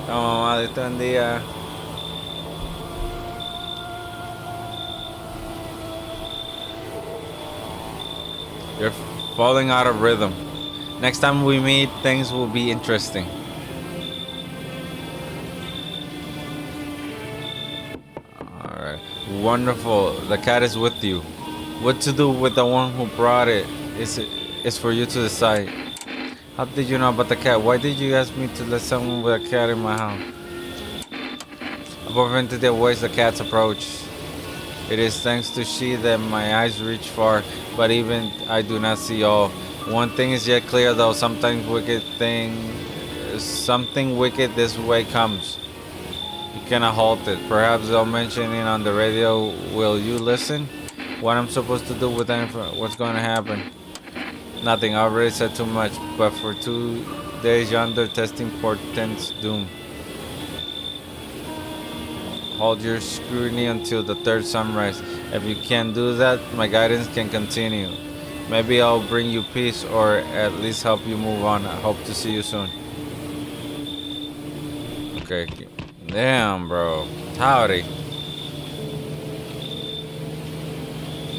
No, mamá, Dios te bendiga. You're falling out of rhythm. Next time we meet, things will be interesting. Alright. Wonderful. The cat is with you. What to do with the one who brought it is for you to decide. How did you know about the cat? Why did you ask me to let someone with a cat in my house? Above into the ways the cats approach. It is thanks to she that my eyes reach far, but even I do not see all. One thing is yet clear though, something wicked this way comes. You cannot halt it. Perhaps they'll mention it on the radio. Will you listen? What I'm supposed to do with that? What's going to happen? Nothing. I already said too much, but for 2 days yonder testing portents doom. Hold your scrutiny until the third sunrise. If you can't do that, my guidance can continue. Maybe I'll bring you peace or at least help you move on. I hope to see you soon. Okay. Damn, bro. Howdy.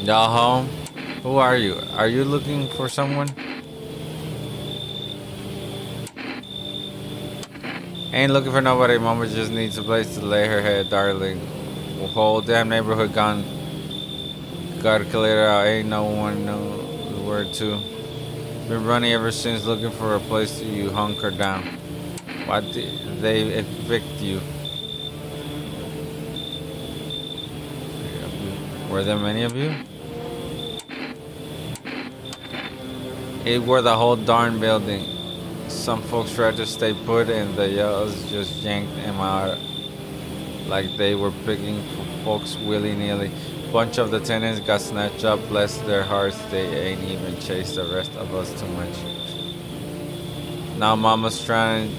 Y'all home? Who are you? Are you looking for someone? Ain't looking for nobody. Mama just needs a place to lay her head, darling. The whole damn neighborhood gone. Gotta clear it out. Ain't no one know where to. Been running ever since, looking for a place to you hunker down. Why did they evict you? Were there many of you? It were the whole darn building. Some folks tried to stay put and the yells just yanked them out like they were picking folks willy-nilly. Bunch of the tenants got snatched up, bless their hearts, they ain't even chased the rest of us too much. Now mama's trying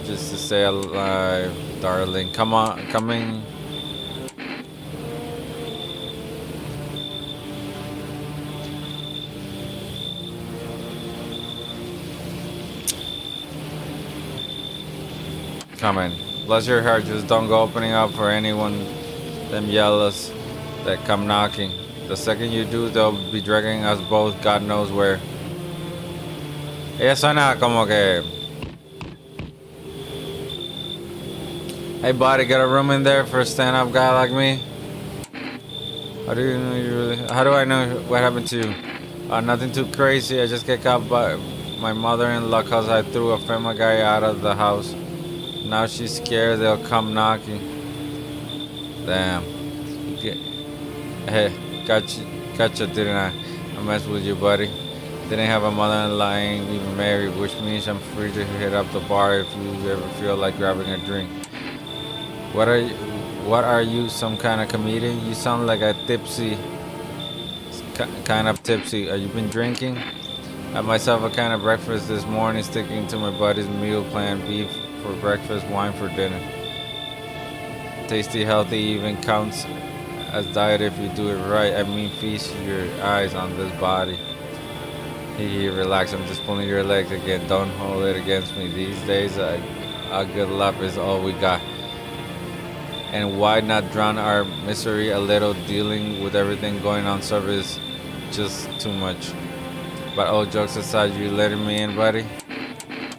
just to stay alive, darling. Come on, come in. Come in. Bless your heart, just don't go opening up for anyone, them yellows that come knocking. The second you do, they'll be dragging us both God knows where. Ella suena como que... Hey buddy, get a room in there for a stand-up guy like me? How do you know you really... How do I know what happened to you? Nothing too crazy, I just get caught by my mother-in-law cause I threw a family guy out of the house. Now she's scared they'll come knocking. Damn. Hey, gotcha, didn't I? I messed with you, buddy. Didn't have a mother-in-law, ain't even married, which means I'm free to hit up the bar if you ever feel like grabbing a drink. What are you, some kind of comedian? You sound like a tipsy, kind of tipsy. Have you been drinking? I had myself a kind of breakfast this morning, sticking to my buddy's meal plan, beef for breakfast, wine for dinner. Tasty, healthy, even counts as diet if you do it right. I mean, feast your eyes on this body. Here, relax. I'm just pulling your legs again. Don't hold it against me. These days, a good laugh is all we got. And why not drown our misery a little? Dealing with everything going on service just too much. But all jokes aside, you letting me in, buddy?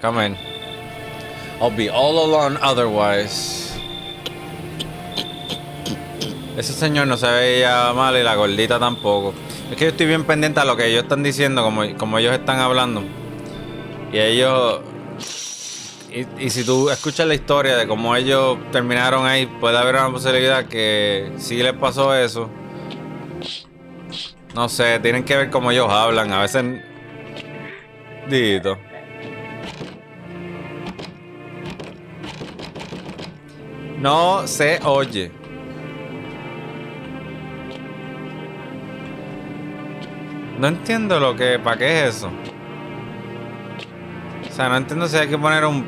Come in. I'll be all alone otherwise. Ese señor no se veía mal y la gordita tampoco. Es que yo estoy bien pendiente a lo que ellos están diciendo, como ellos están hablando. Y ellos... Y si tú escuchas la historia de cómo ellos terminaron ahí, puede haber una posibilidad que sí les pasó eso. No sé, tienen que ver cómo ellos hablan. A veces... Dito. No se oye. No entiendo ¿para qué es eso? O sea, no entiendo si hay que poner un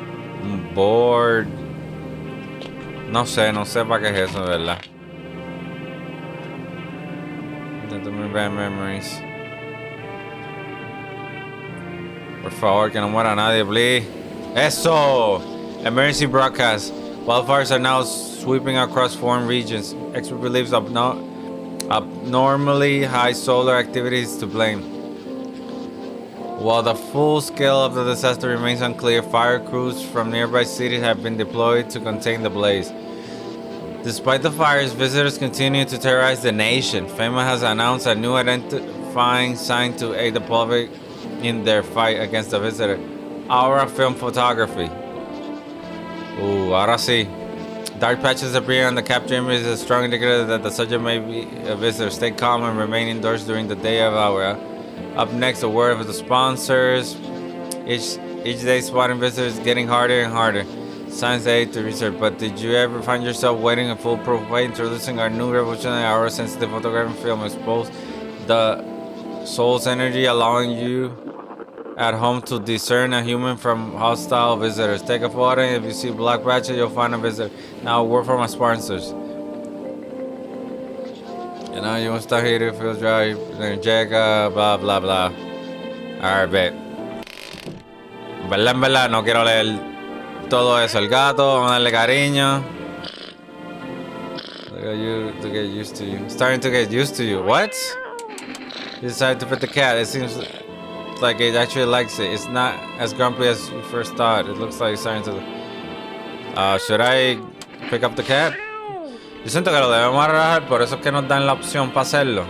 board. No sé para qué es eso, de verdad. Bad memories. Por favor, que no muera nadie, please. ¡Eso! Emergency broadcast. Wildfires are now sweeping across foreign regions. Expert believes abnormally high solar activity is to blame. While the full scale of the disaster remains unclear, fire crews from nearby cities have been deployed to contain the blaze. Despite the fires, visitors continue to terrorize the nation. FEMA has announced a new identifying sign to aid the public in their fight against the visitor. Aura Film Photography. Ahora sí. Dark patches appear on the capture image is a strong indicator that the subject may be a visitor. Stay calm and remain indoors during the day of Aura. Up next, a word of the sponsors. Each day spotting visitors is getting harder and harder. Science aid to research. But did you ever find yourself waiting a foolproof way, introducing our new revolutionary aura-sensitive photographic film? Expose the soul's energy, allowing you at home to discern a human from hostile visitors. Take a photo, and if you see black patches, you'll find a visitor. Now, a word from our sponsors. You know, you want to start here, feels dry, then check, blah, blah, blah. Alright, babe. En verdad, no quiero leer todo eso. El gato, vamos a darle cariño. Look at you, to get used to you. Starting to get used to you. What? You decided to pet the cat. It seems like it actually likes it. It's not as grumpy as you first thought. It looks like it's starting to... should I pick up the cat? Yo siento que lo debemos arreglar, por eso es que nos dan la opción para hacerlo.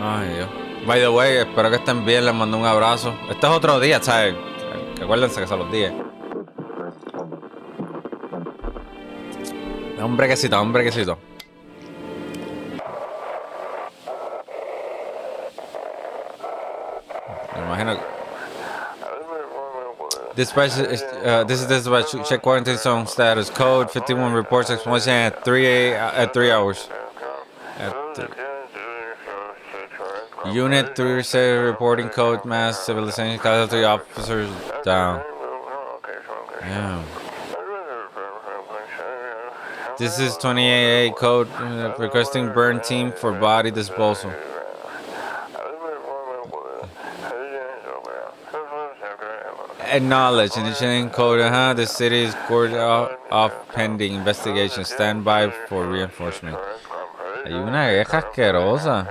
Ay, Dios. By the way, espero que estén bien, les mando un abrazo. Este es otro día, ¿sabes? Acuérdense que son los días. Un brequecito, un brequecito. Me imagino que... This is dispatch. Check quarantine zone status. Code 51 reports explosion at 3 hours. Unit 3 say reporting code mass civilization casualty officers down. Yeah. This is 28A code requesting burn team for body disposal. Acknowledge. Initiating code. The city is cordoned off pending investigation. Stand by for reinforcement. Hay una vieja asquerosa.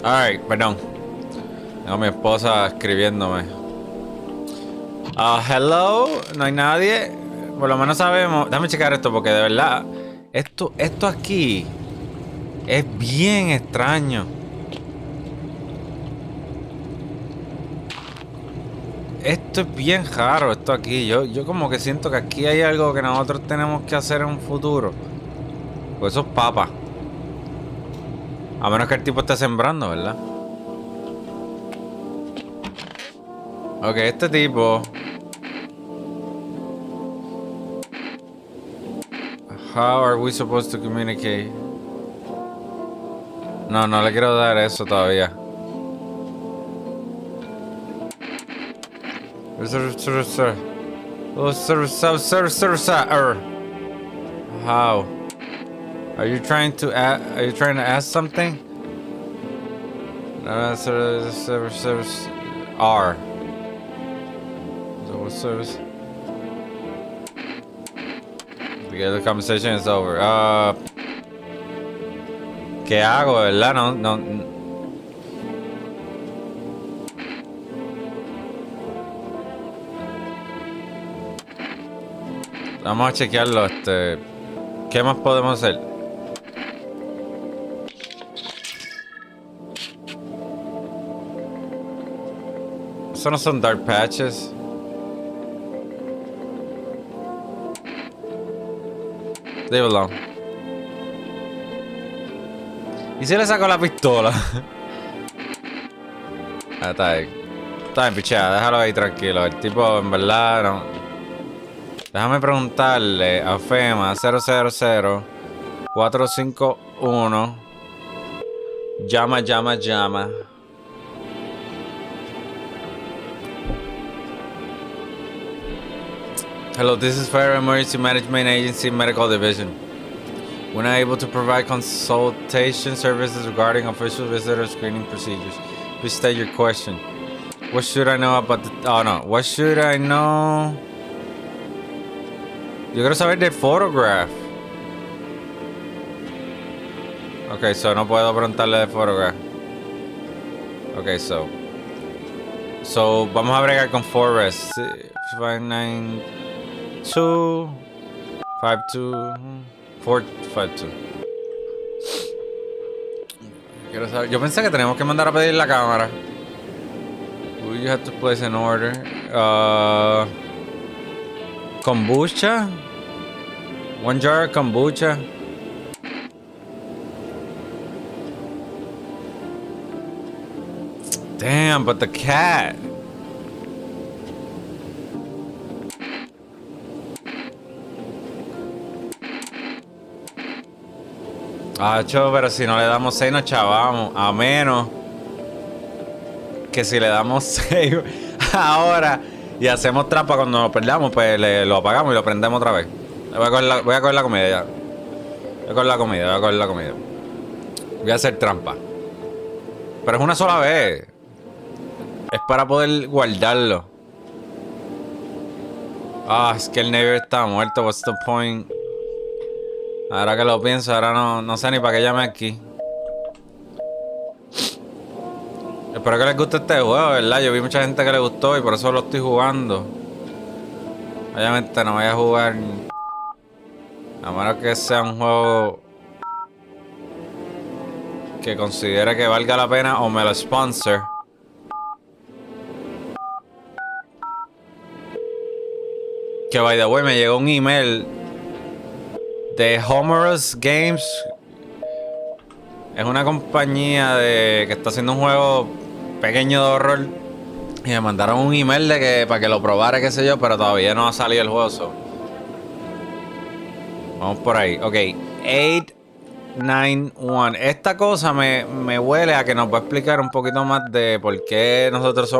Alright, perdón. Tengo a mi esposa escribiéndome. Hello, no hay nadie. Por lo menos sabemos. Déjame checar esto porque de verdad. Esto aquí es bien extraño. Esto es bien raro, esto aquí. Yo como que siento que aquí hay algo que nosotros tenemos que hacer en un futuro. Pues eso es papa. A menos que el tipo esté sembrando, ¿verdad? Ok, este tipo How are we supposed to communicate? No, no le quiero dar eso todavía. How? Are you trying to ask something? R. So what service? The conversation is over. ¿Qué hago, verdad? No. Vamos a chequearlo, ¿Qué más podemos hacer? Eso no son dark patches. Leave it alone. ¿Y si le saco la pistola? Está bien. Está bien, pichada, déjalo ahí tranquilo. El tipo, en verdad, no. Déjame preguntarle a FEMA 000-451. Llama. Hello, this is Fire Emergency Management Agency Medical Division. We're not able to provide consultation services regarding official visitor screening procedures. Please state your question. What should I know about the... Oh, no. What should I know? Yo quiero saber del photograph. Ok, so no puedo preguntarle de photograph. Ok, so vamos a bregar con Forrest. 592 452. Quiero saber. Yo pensé que teníamos que mandar a pedir la cámara. You have to place an order. Kombucha? 1 jar of kombucha? Damn, but the cat. Pero si no le damos 6 nos chavamos. A menos que si le damos 6 ahora y hacemos trampa cuando nos perdamos, pues lo apagamos y lo prendemos otra vez. Voy a coger la comida ya. Voy a coger la comida. Voy a hacer trampa. Pero es una sola vez. Es para poder guardarlo. Es que el neighbor está muerto. What's the point? Ahora que lo pienso, ahora no sé ni para qué llame aquí. Espero que les guste este juego, ¿verdad? Yo vi mucha gente que le gustó y por eso lo estoy jugando. Obviamente no voy a jugar a menos que sea un juego que considere que valga la pena o me lo sponsor. Que by the way me llegó un email de Humorous Games. Es una compañía que está haciendo un juego pequeño de horror. Y me mandaron un email para que lo probara, qué sé yo, pero todavía no ha salido el juego. Vamos por ahí. Ok. 891. Esta cosa me huele a que nos va a explicar un poquito más de por qué nosotros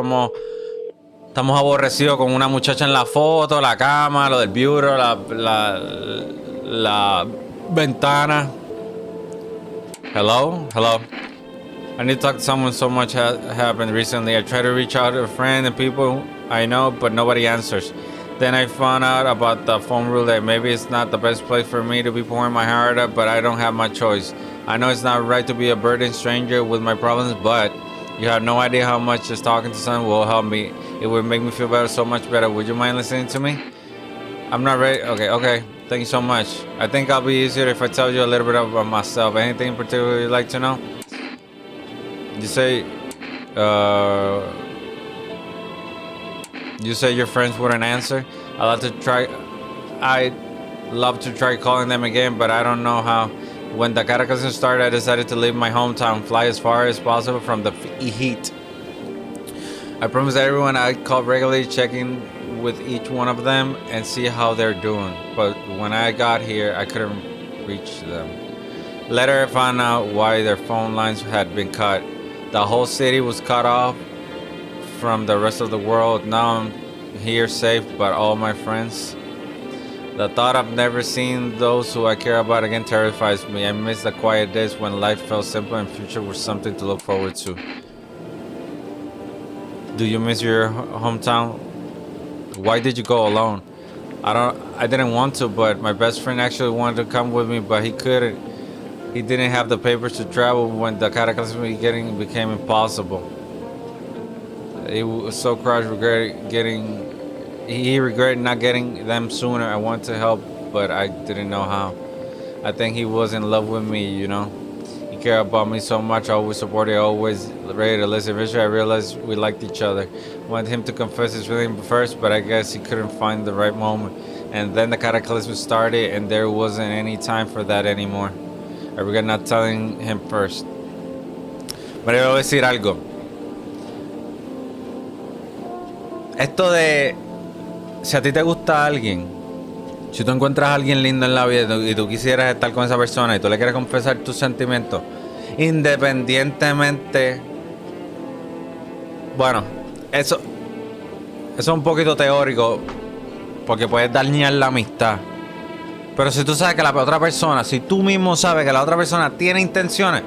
estamos aborrecidos con una muchacha en la foto, la cama, lo del bureau, la ventana. Hello? I need to talk to someone. So much happened recently. I tried to reach out to a friend and people I know, but nobody answers. Then I found out about the phone rule that maybe it's not the best place for me to be pouring my heart out, but I don't have my choice. I know it's not right to be a burden stranger with my problems, but you have no idea how much just talking to someone will help me. It would make me feel better, so much better. Would you mind listening to me? I'm not ready. Okay. Thank you so much. I think I'll be easier if I tell you a little bit about myself. Anything in particular you'd like to know? You say your friends wouldn't answer. I'd love to try calling them again, but I don't know how. When the cataclysm started, I decided to leave my hometown, fly as far as possible from the heat. I promised everyone I'd call regularly, checking with each one of them and see how they're doing. But when I got here, I couldn't reach them. Later, I found out why their phone lines had been cut. The whole city was cut off from the rest of the world. Now I'm here safe, but all my friends. The thought of never seeing those who I care about again terrifies me. I miss the quiet days when life felt simple and future was something to look forward to. Do you miss your hometown? Why did you go alone? I didn't want to, but my best friend actually wanted to come with me, but he couldn't. He didn't have the papers to travel when the cataclysm became impossible. He was so crushed, he regretted not getting them sooner. I wanted to help, but I didn't know how. I think he was in love with me, you know. He cared about me so much, always supported, always ready to listen. Eventually I realized we liked each other. Wanted him to confess his feelings first, but I guess he couldn't find the right moment. And then the cataclysm started, and there wasn't any time for that anymore. I regret not telling him first. Pero le voy a decir algo. Esto de si a ti te gusta alguien, si tú encuentras a alguien lindo en la vida y tú quisieras estar con esa persona y tú le quieres confesar tus sentimientos, independientemente, bueno, eso es un poquito teórico porque puedes dañar la amistad. Pero si tú sabes que la otra persona, si tú mismo sabes que la otra persona tiene intenciones,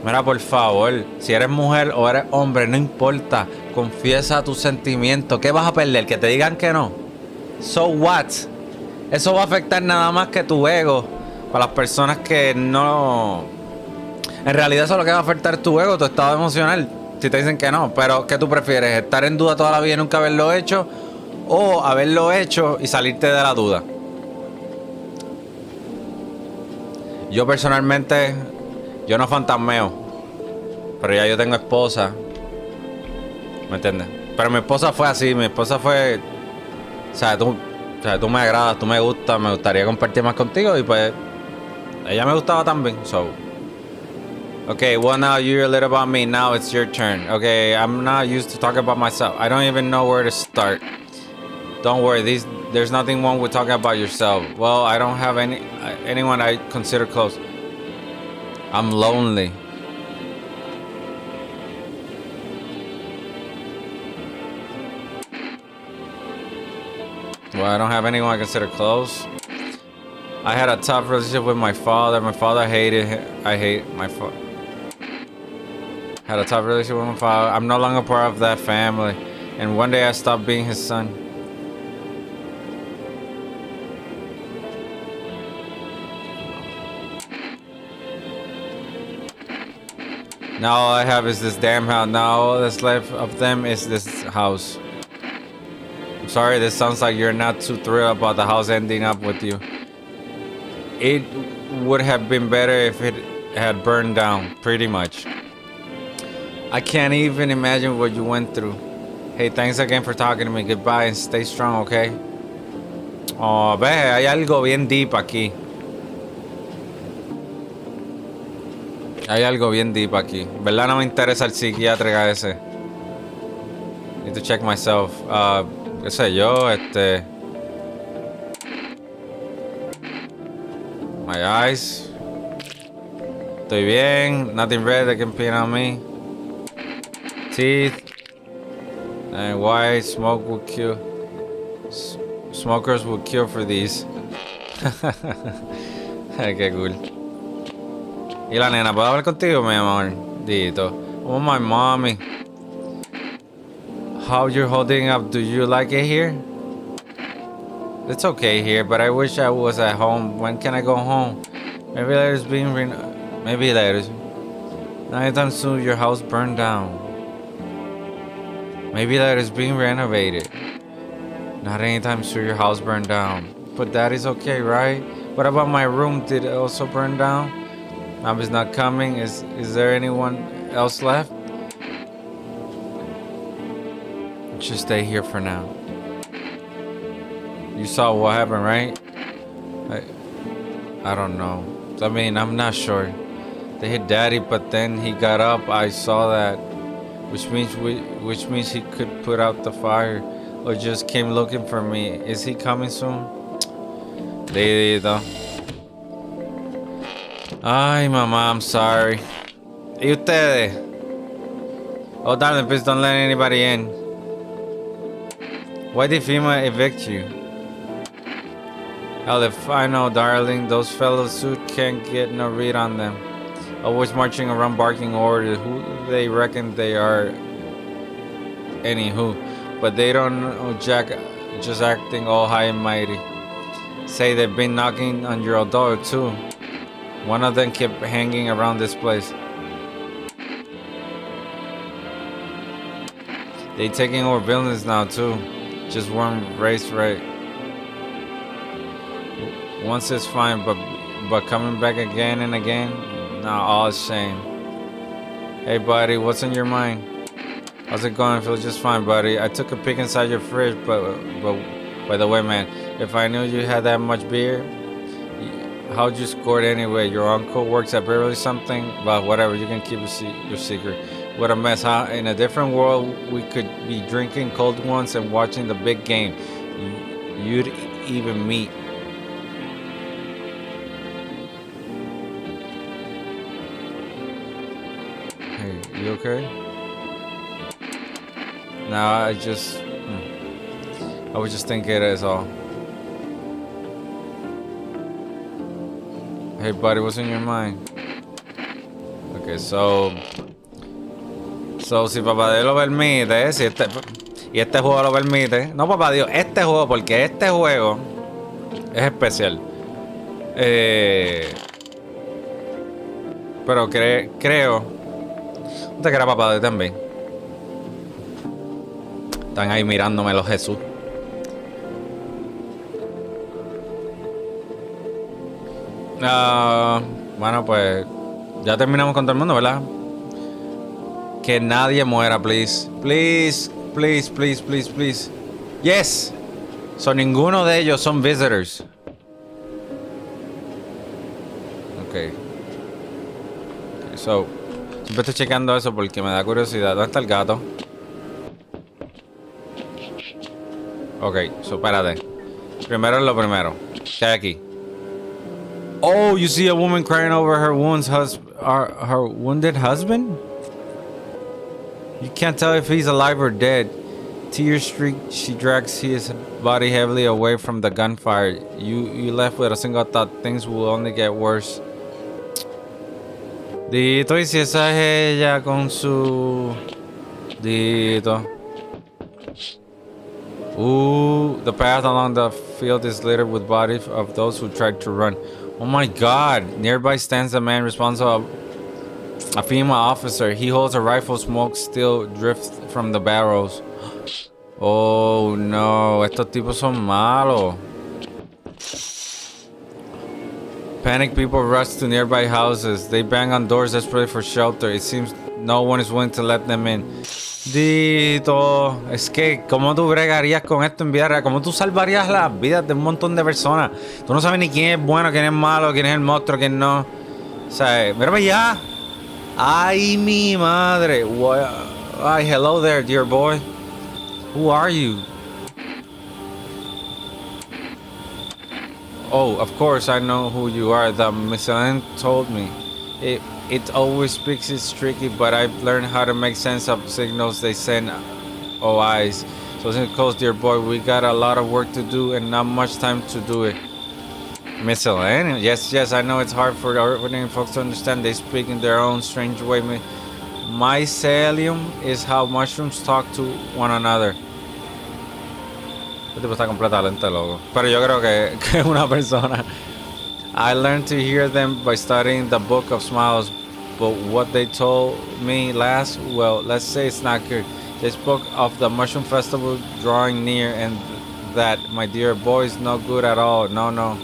mira, por favor, si eres mujer o eres hombre, no importa, confiesa tus sentimientos. ¿Qué vas a perder? ¿Que te digan que no? So what? Eso va a afectar nada más que tu ego. Para las personas que no... En realidad eso es lo que va a afectar tu ego, tu estado emocional. Si te dicen que no. Pero ¿qué tú prefieres? ¿Estar en duda toda la vida y nunca haberlo hecho? ¿O haberlo hecho y salirte de la duda? Yo personalmente, yo no fantasmeo, pero ya yo tengo esposa, ¿me entiendes? Pero mi esposa fue así, mi esposa fue, o sea, tú me agradas, tú me gustas, me gustaría compartir más contigo y pues ella me gustaba también, so. Okay, well now you're a little about me, now it's your turn. Okay, I'm not used to talking about myself, I don't even know where to start. Don't worry, there's nothing wrong with talking about yourself. Well, I don't have anyone I consider close. I'm lonely. Well, I don't have anyone I consider close. I had a tough relationship with my father. My father had a tough relationship with my father. I'm no longer part of that family. And one day I stopped being his son. Now all I have is this damn house. Now all that's left of them is this house. I'm sorry, this sounds like you're not too thrilled about the house ending up with you. It would have been better if it had burned down, pretty much. I can't even imagine what you went through. Hey, thanks again for talking to me. Goodbye and stay strong, okay? Oh, ve, hay algo bien deep aquí. Hay algo bien deep aquí. ¿Verdad? No me interesa el psiquiatra ese. Need to check myself. ¿Qué sé yo? My eyes. Estoy bien. Nothing red that can pin on me. Teeth. And white. Smoke will kill. Smokers will kill for these. Qué cool. Y la nena, ¿puedo hablar contigo, mi amor? Dito. Oh, my mommy. How you're holding up? Do you like it here? It's okay here, but I wish I was at home. When can I go home? Maybe later's being maybe later. Not anytime soon your house burned down. Maybe later's being renovated. Not anytime soon your house burned down. But that is okay, right? What about my room? Did it also burn down? Mommy's not coming. Is there anyone else left? Just stay here for now. You saw what happened, right? I don't know. I mean, I'm not sure. They hit Daddy, but then he got up. I saw that, which means he could put out the fire. or just came looking for me? Is he coming soon? Lidito. Ay, mamá, I'm sorry. ¿Y ustedes? Oh, darling, please don't let anybody in. Why did FEMA evict you? Hell, if I know, darling, those fellows suit can't get no read on them. Always marching around barking orders. Who they reckon they are? Anywho, but they don't know Jack, just acting all high and mighty. Say they've been knocking on your door too. One of them kept hanging around this place. They taking over buildings now too. Just weren't raised right. Once is fine, but coming back again and again, nah, all shame. Hey buddy, what's in your mind? How's it going? Feel just fine, buddy. I took a peek inside your fridge, but by the way, man, if I knew you had that much beer, how'd you score it anyway? Your uncle works at Beverly something? Well, whatever, you can keep your secret. What a mess, huh? In a different world, we could be drinking cold ones and watching the big game. You'd even meet. Hey, you okay? Nah, I was just thinking it is all. Hey buddy, what's in your mind? Okay, so si papá Dios lo permite, y este juego lo permite, no papá Dios, este juego, porque este juego es especial. Pero creo, no te creas papá Dios también. Están ahí mirándome los Jesús. Bueno, pues ya terminamos con todo el mundo, ¿verdad? Que nadie muera, please. Please, please, please, please, please. Yes. So ninguno de ellos son visitors. Ok. So, siempre estoy checando eso porque me da curiosidad. ¿Dónde está el gato? Ok, so espérate. Primero lo primero. ¿Qué hay aquí? Oh, you see a woman crying over her her wounded husband? You can't tell if he's alive or dead. Tears streaked, she drags his body heavily away from the gunfire. You left with a single thought, things will only get worse. Dito, y si esa es ella con su... Dito. Ooh, the path along the field is littered with bodies of those who tried to run. Oh my god, nearby stands the man responsible, a FEMA officer. He holds a rifle, smoke still drifts from the barrels. Oh no, estos tipos son malos. Panicked people rush to nearby houses. They bang on doors desperately for shelter. It seems no one is willing to let them in. Dito, es que ¿cómo tú bregarías con esto en vida real? ¿Cómo tú salvarías las vidas de un montón de personas? Tú no sabes ni quién es bueno, quién es malo, quién es el monstruo, quién no. O sea, mírame ya. Ay, mi madre. Ay, hello there, dear boy. Who are you? Oh, of course I know who you are. The MaKoLEiN told me. It always speaks, it's tricky, but I've learned how to make sense of signals they send. Oh, eyes. So since close, dear boy, we got a lot of work to do and not much time to do it. MaKoLEiN? Yes, I know it's hard for ordinary folks to understand. They speak in their own strange way. Mycelium is how mushrooms talk to one another. Este tipo está completamente loco. Pero yo creo que es una persona. I learned to hear them by studying the Book of Smiles, but what they told me last, well, let's say it's not good. They spoke of the Mushroom Festival drawing near, and that, my dear boy, is no good at all. No.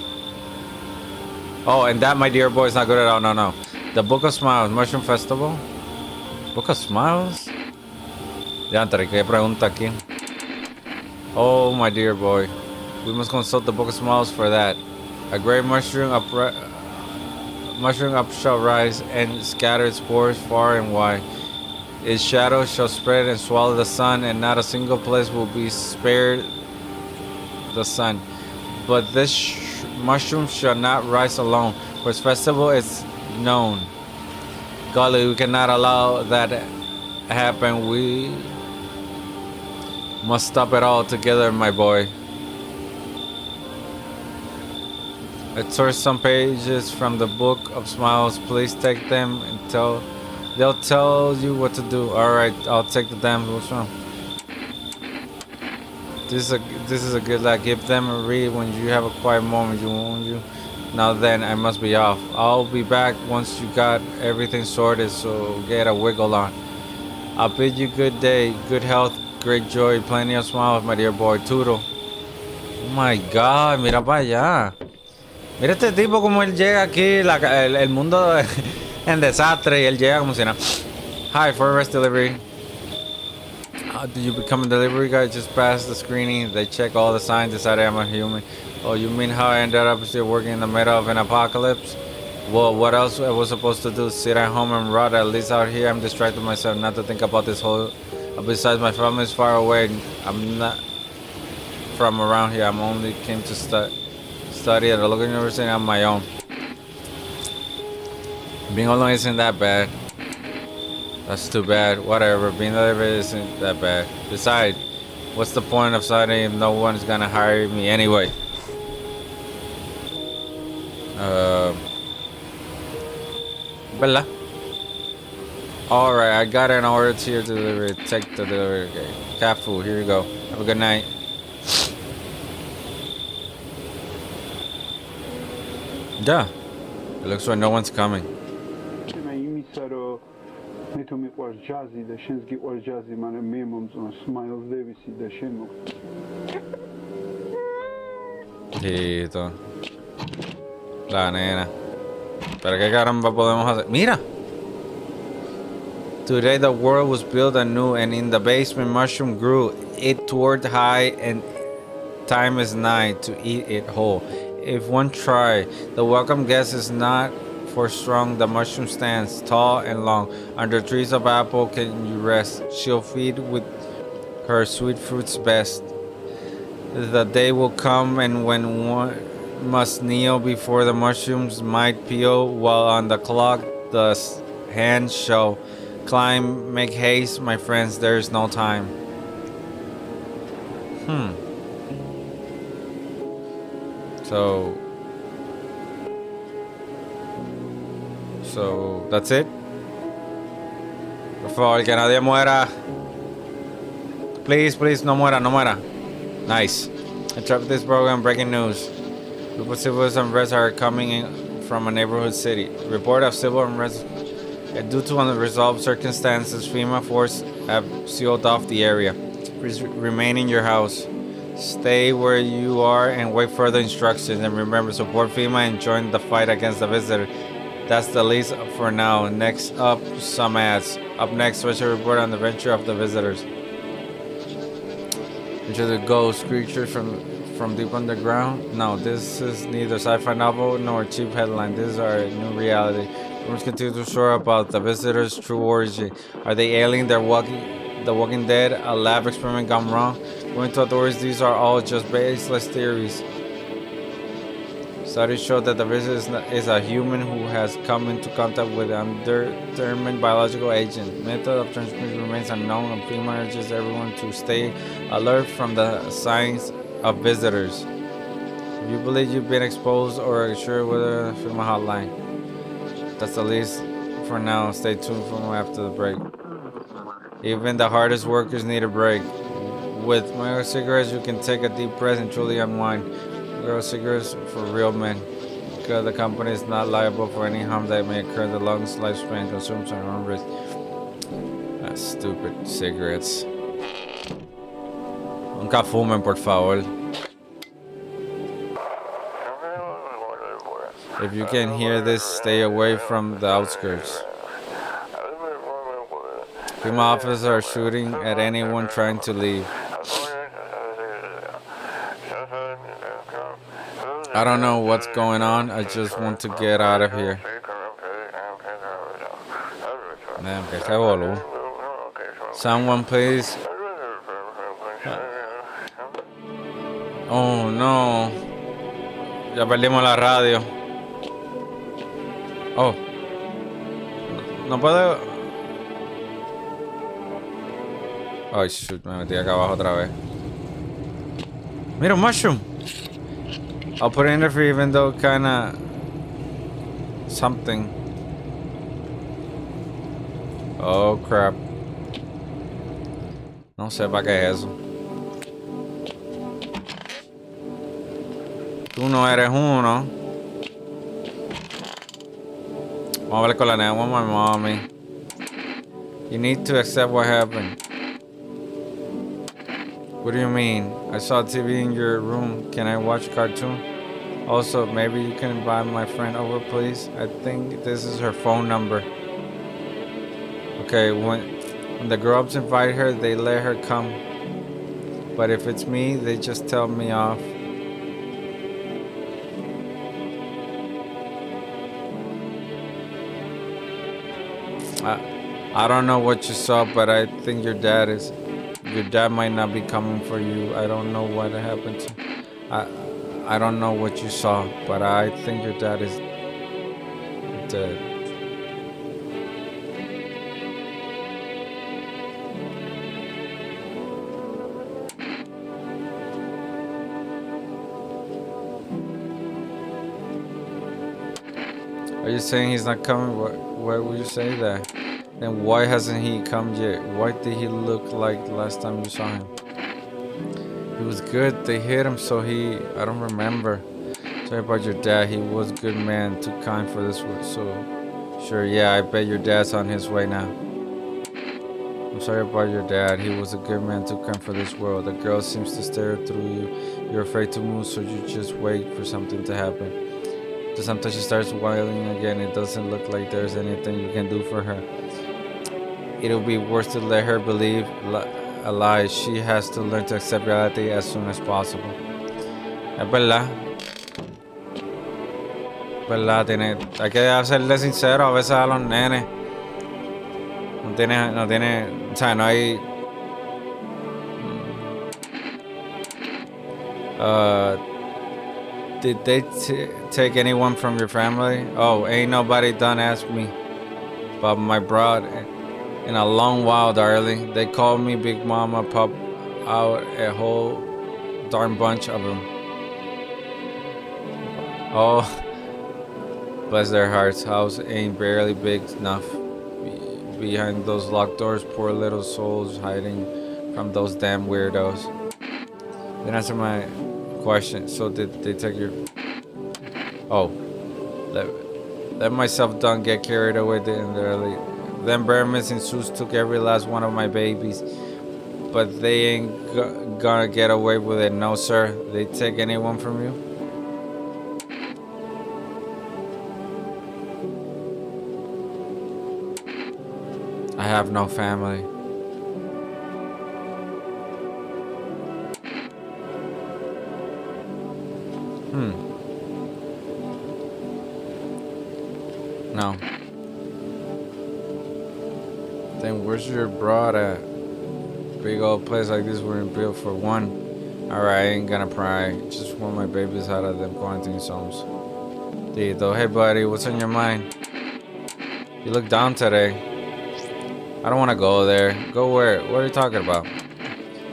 Oh, and that, my dear boy, is not good at all. No. The Book of Smiles, Mushroom Festival. Book of Smiles? Ya, ¿qué pregunta aquí? Oh, my dear boy, we must consult the Book of Smiles for that. A great mushroom up shall rise and scatter spores far and wide. Its shadow shall spread and swallow the sun, and not a single place will be spared the sun. But this mushroom shall not rise alone, for its festival is known. Golly, we cannot allow that happen. We must stop it all together, my boy. I tore some pages from the Book of Smiles. Please take them and they'll tell you what to do. Alright, I'll take the damn what's wrong. This is a good luck. Give them a read when you have a quiet moment, won't you? Now then, I must be off. I'll be back once you got everything sorted, so get a wiggle on. I'll bid you good day, good health, great joy, plenty of smiles, my dear boy. Toodle. Oh my God, mira para allá. Mira este tipo como él llega aquí, el mundo en desastre, y él llega como si nada. Hi, for rest delivery. Did you become a delivery guy? Just passed the screening. They check all the signs, decided I'm a human. Oh, you mean how I ended up still working in the middle of an apocalypse? Well, what else I was supposed to do? Sit at home and rot? At least out here, I'm distracting myself not to think about this whole. Besides, my family is far away. I'm not from around here. I'm only came to study at a local university on my own. Being alone isn't that bad. That's too bad. Whatever. Being delivered isn't that bad. Besides, what's the point of studying if no one's gonna hire me anyway? Bella. Alright, I got an order to your delivery. Take the delivery. Okay. Cat food. Here you go. Have a good night. Yeah. It looks like no one's coming. Tito. La nena. Pero qué caramba podemos hacer. Mira. Today the world was built anew, and in the basement mushroom grew. It toward high, and time is nigh to eat it whole. If one try, the welcome guest is not for strong. The mushroom stands tall and long. Under trees of apple can you rest. She'll feed with her sweet fruits best. The day will come, and when one must kneel before the mushrooms might peel, while on the clock the hand shall climb. Make haste, my friends, there is no time. So that's it. Por favor, que nadie muera. Please, no muera, no muera. Nice. Interrupt this program. Breaking news. Group of civil unrest are coming in from a neighborhood city. Report of civil unrest. Due to unresolved circumstances, FEMA forces have sealed off the area. Please remain in your house. Stay where you are and wait further instructions. And remember, support FEMA and join the fight against the visitor. That's the least for now. Next up, some ads. Up next, special report on the venture of the visitors. Into the ghost creatures from deep underground. No, this is neither sci-fi novel nor cheap headline. This is our new reality. Rumors continue to soar about the visitors' true origin. Are they alien? They're The Walking Dead? A lab experiment gone wrong? Going to authorities, these are all just baseless theories. Studies show that the visitor is a human who has come into contact with an undetermined biological agent. Method of transmission remains unknown, and FEMA urges everyone to stay alert from the signs of visitors. If you believe you've been exposed or are sure whether FEMA hotline. That's the least for now. Stay tuned for more after the break. Even the hardest workers need a break. With MaKoLEiN cigarettes, you can take a deep breath and truly unwind. MaKoLEiN cigarettes for real men. Because the company is not liable for any harm that may occur in the lungs, lifespan, consumes, and own risk. That's stupid. Cigarettes. Nunca fumen, por favor. If you can hear this, stay away from the outskirts. FEMA officers are shooting at anyone trying to leave. I don't know what's going on. I just want to get out of here. Damn, que se voló. Someone please. Oh no. Ya perdimos la radio. Oh. No puedo. Oh shoot, me metí acá abajo otra vez. Mira, un mushroom. I'll put it in there for you, even though kinda something. Oh crap. No sé para qué es eso. Tú no eres uno. Vamos a hablar con la nena. With my mommy. You need to accept what happened. What do you mean? I saw TV in your room. Can I watch cartoon? Also, maybe you can invite my friend over, please. I think this is her phone number. Okay, when the grown-ups invite her, they let her come. But if it's me, they just tell me off. I don't know what you saw, but I think your dad is. Your dad might not be coming for you. I don't know what happened to. I don't know what you saw, but I think your dad is dead. Are you saying he's not coming? Why would you say that? And why hasn't he come yet? Why did he look like the last time you saw him? He was good. They hit him, so I don't remember. Sorry about your dad. He was a good man, too kind for this world. So, sure, yeah, I bet your dad's on his way now. I'm sorry about your dad. He was a good man, too kind for this world. The girl seems to stare through you. You're afraid to move, so you just wait for something to happen. But sometimes she starts whining again. It doesn't look like there's anything you can do for her. It'll be worse to let her believe a lie. She has to learn to accept reality as soon as possible. Es verdad. Verdad, hay que hacerle sincero a veces a los nenes. No tiene, o sea, no hay. Did they take anyone from your family? Oh, ain't nobody done asked me about my broad in a long while, darling. They called me Big Mama, pop out a whole darn bunch of them. Oh, bless their hearts. House ain't barely big enough. Behind those locked doors, poor little souls hiding from those damn weirdos. Didn't answer my question. So did they take your... Oh, let myself done get carried away in the early... Them bare missing suits took every last one of my babies. But they ain't gonna get away with it, no sir. They take anyone from you? I have no family. No. Then where's your broad at? Big old place like this weren't built for one. Alright, I ain't gonna pry. Just want my babies out of them quarantine zones. Tito, hey buddy, what's on your mind? You look down today. I don't want to go there. Go where? What are you talking about?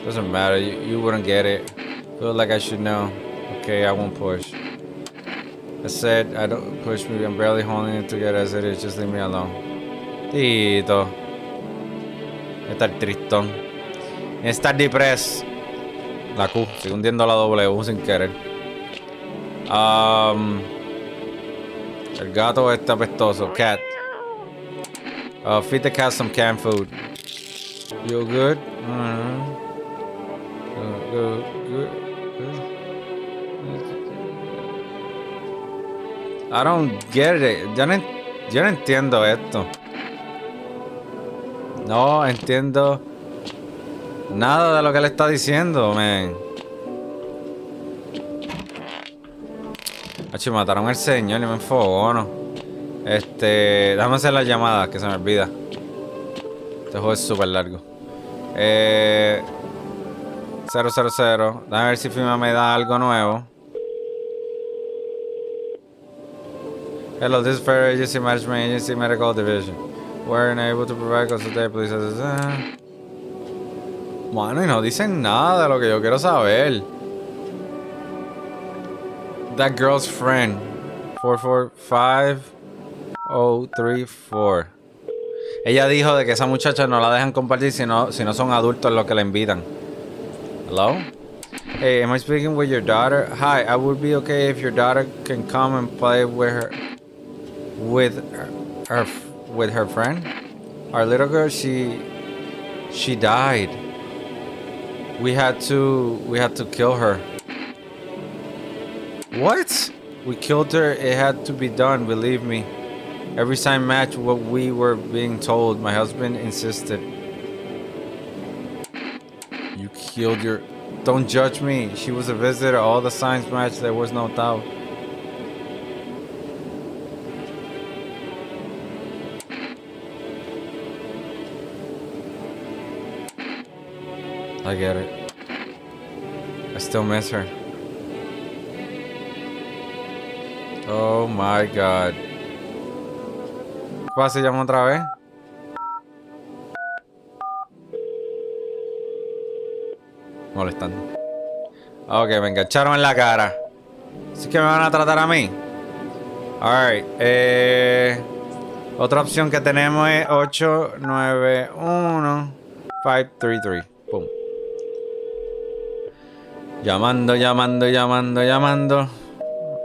Doesn't matter. You wouldn't get it. Feel like I should know. Okay, I won't push. I said, I don't push me. I'm barely holding it together as it is. Just leave me alone. Tito. Estar tristón. Estar depressed. La Q. Sigo hundiendo la W sin querer. El gato está apestoso. Cat. Feed the cat some canned food. You good? Good. I don't get it. Yo no entiendo esto. No entiendo nada de lo que le está diciendo, man. Achi, mataron al señor y me enfogono. Déjame hacer la llamada, que se me olvida. Este juego es súper largo. 000. Déjame ver si FEMA me da algo nuevo. Hello, this is Federal Agency Management Agency Medical Division. We're unable to provide us today, please. Bueno, y no dicen nada de lo que yo quiero saber. That girl's friend. 445034. Ella dijo de que esa muchacha no la dejan compartir si no son adultos los que la invitan. Hello? Hey, am I speaking with your daughter? Hi, I would be okay if your daughter can come and play with her friend. Our little girl, she died. We had to kill her. What? We killed her. It had to be done, believe me. Every sign matched what we were being told. My husband insisted. You killed your... Don't judge me. She was a visitor. All the signs matched. There was no doubt. I get it. I still miss her. Oh my God. ¿Cuál se llama otra vez? Molestando. Ok, me engancharon en la cara. Así que me van a tratar a mí. Alright. Otra opción que tenemos es 891-533. Pum. Llamando.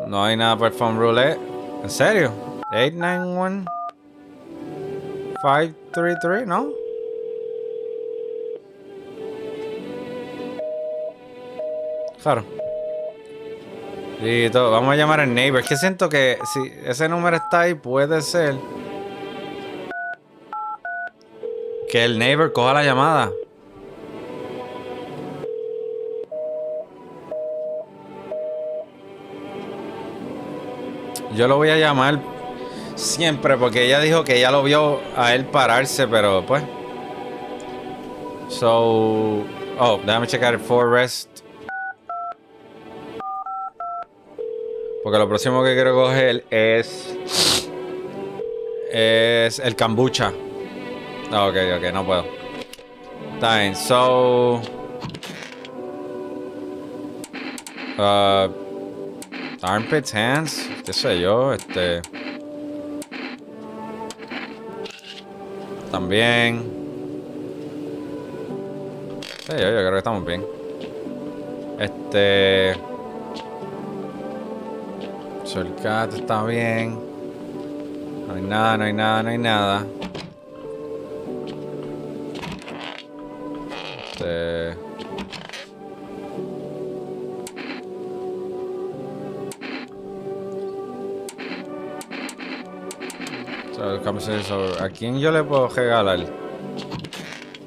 No hay nada por el phone roulette. ¿En serio? 891-533, ¿no? Claro. Listo, vamos a llamar al neighbor. Es que siento que si ese número está ahí, puede ser que el neighbor coja la llamada. Yo lo voy a llamar siempre porque ella dijo que ella lo vio a él pararse, pero pues. So, déjame checar el forest. Porque lo próximo que quiero coger es el kombucha. Ok, no puedo. Está bien, so... armpits, hands, qué sé yo, también. Sí, yo creo que estamos bien. Solcat está bien. No hay nada. ¿A quién yo le puedo regalar?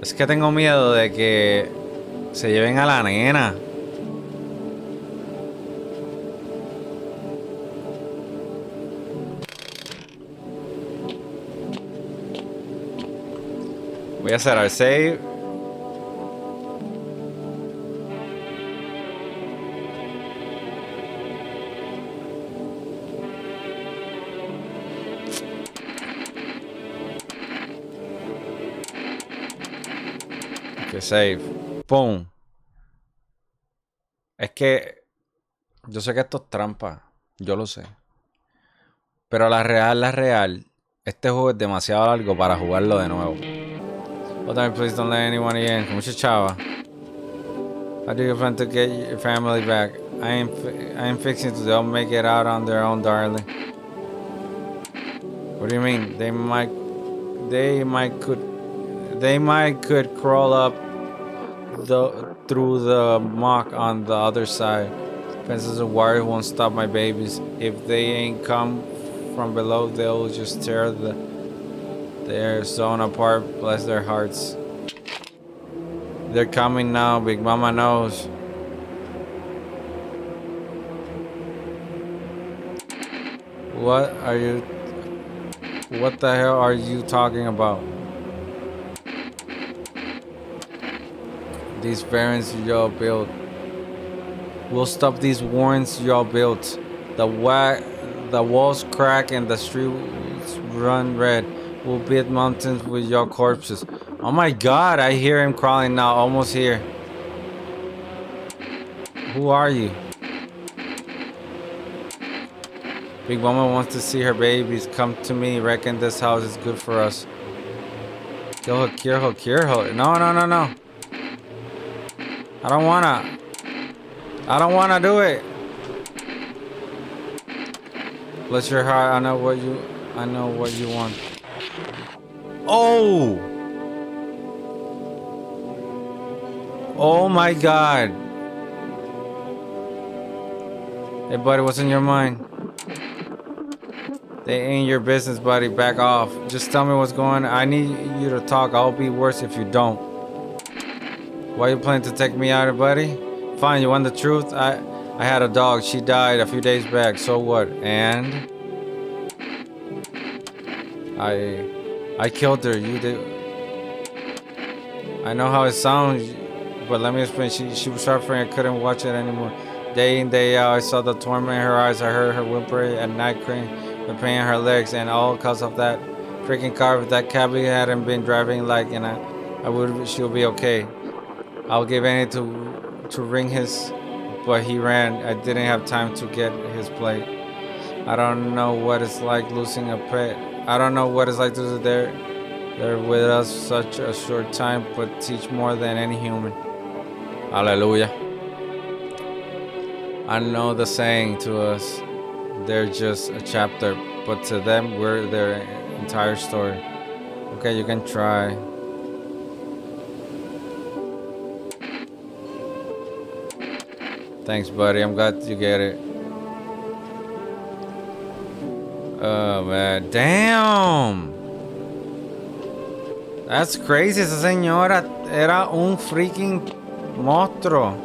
Es que tengo miedo de que se lleven a la nena. Voy a hacer el save. Save. Pum. Es que yo sé que esto es trampa. Yo lo sé. Pero la real, este juego es demasiado largo para jugarlo de nuevo. But please don't let anyone in. Mucha chava. How do you plan to get your family back? I am fixing to they'll make it out on their own, darling. What do you mean? They might could crawl up through the muck on the other side. Fences and wires won't stop my babies. If they ain't come from below, they'll just tear their zone apart. Bless their hearts. They're coming now. Big Mama knows. What the hell are you talking about? these variants y'all built. We'll stop these warrants y'all built. The walls crack and the streets run red. We'll beat mountains with your corpses. Oh my god, I hear him crawling now, almost here. Who are you? Big Mama wants to see her babies. Come to me, reckon this house is good for us. Kill her, cure her, cure her. No. I don't wanna do it. Bless your heart, I know what you want. Oh! Oh my god. Hey buddy, what's in your mind? They ain't your business, buddy. Back off. Just tell me what's going on. I need you to talk. I'll be worse if you don't. Why you planning to take me out, buddy? Fine, you want the truth? I had a dog. She died a few days back. So what? And I killed her. You did. I know how it sounds, but let me explain. She was suffering. I couldn't watch it anymore. Day in, day out, I saw the torment in her eyes. I heard her whimpering at night crying, the pain in her legs, and all because of that freaking car. If that cabby hadn't been driving like, and she'll be okay. I'll give anything to ring his, but he ran. I didn't have time to get his plate. I don't know what it's like losing a pet. I don't know what it's like to do they're with us such a short time, but teach more than any human. Hallelujah. I know the saying to us, they're just a chapter, but to them, we're their entire story. Okay, you can try. Thanks, buddy. I'm glad you get it. Oh, man. Damn! That's crazy. Esa señora era un freaking monstruo.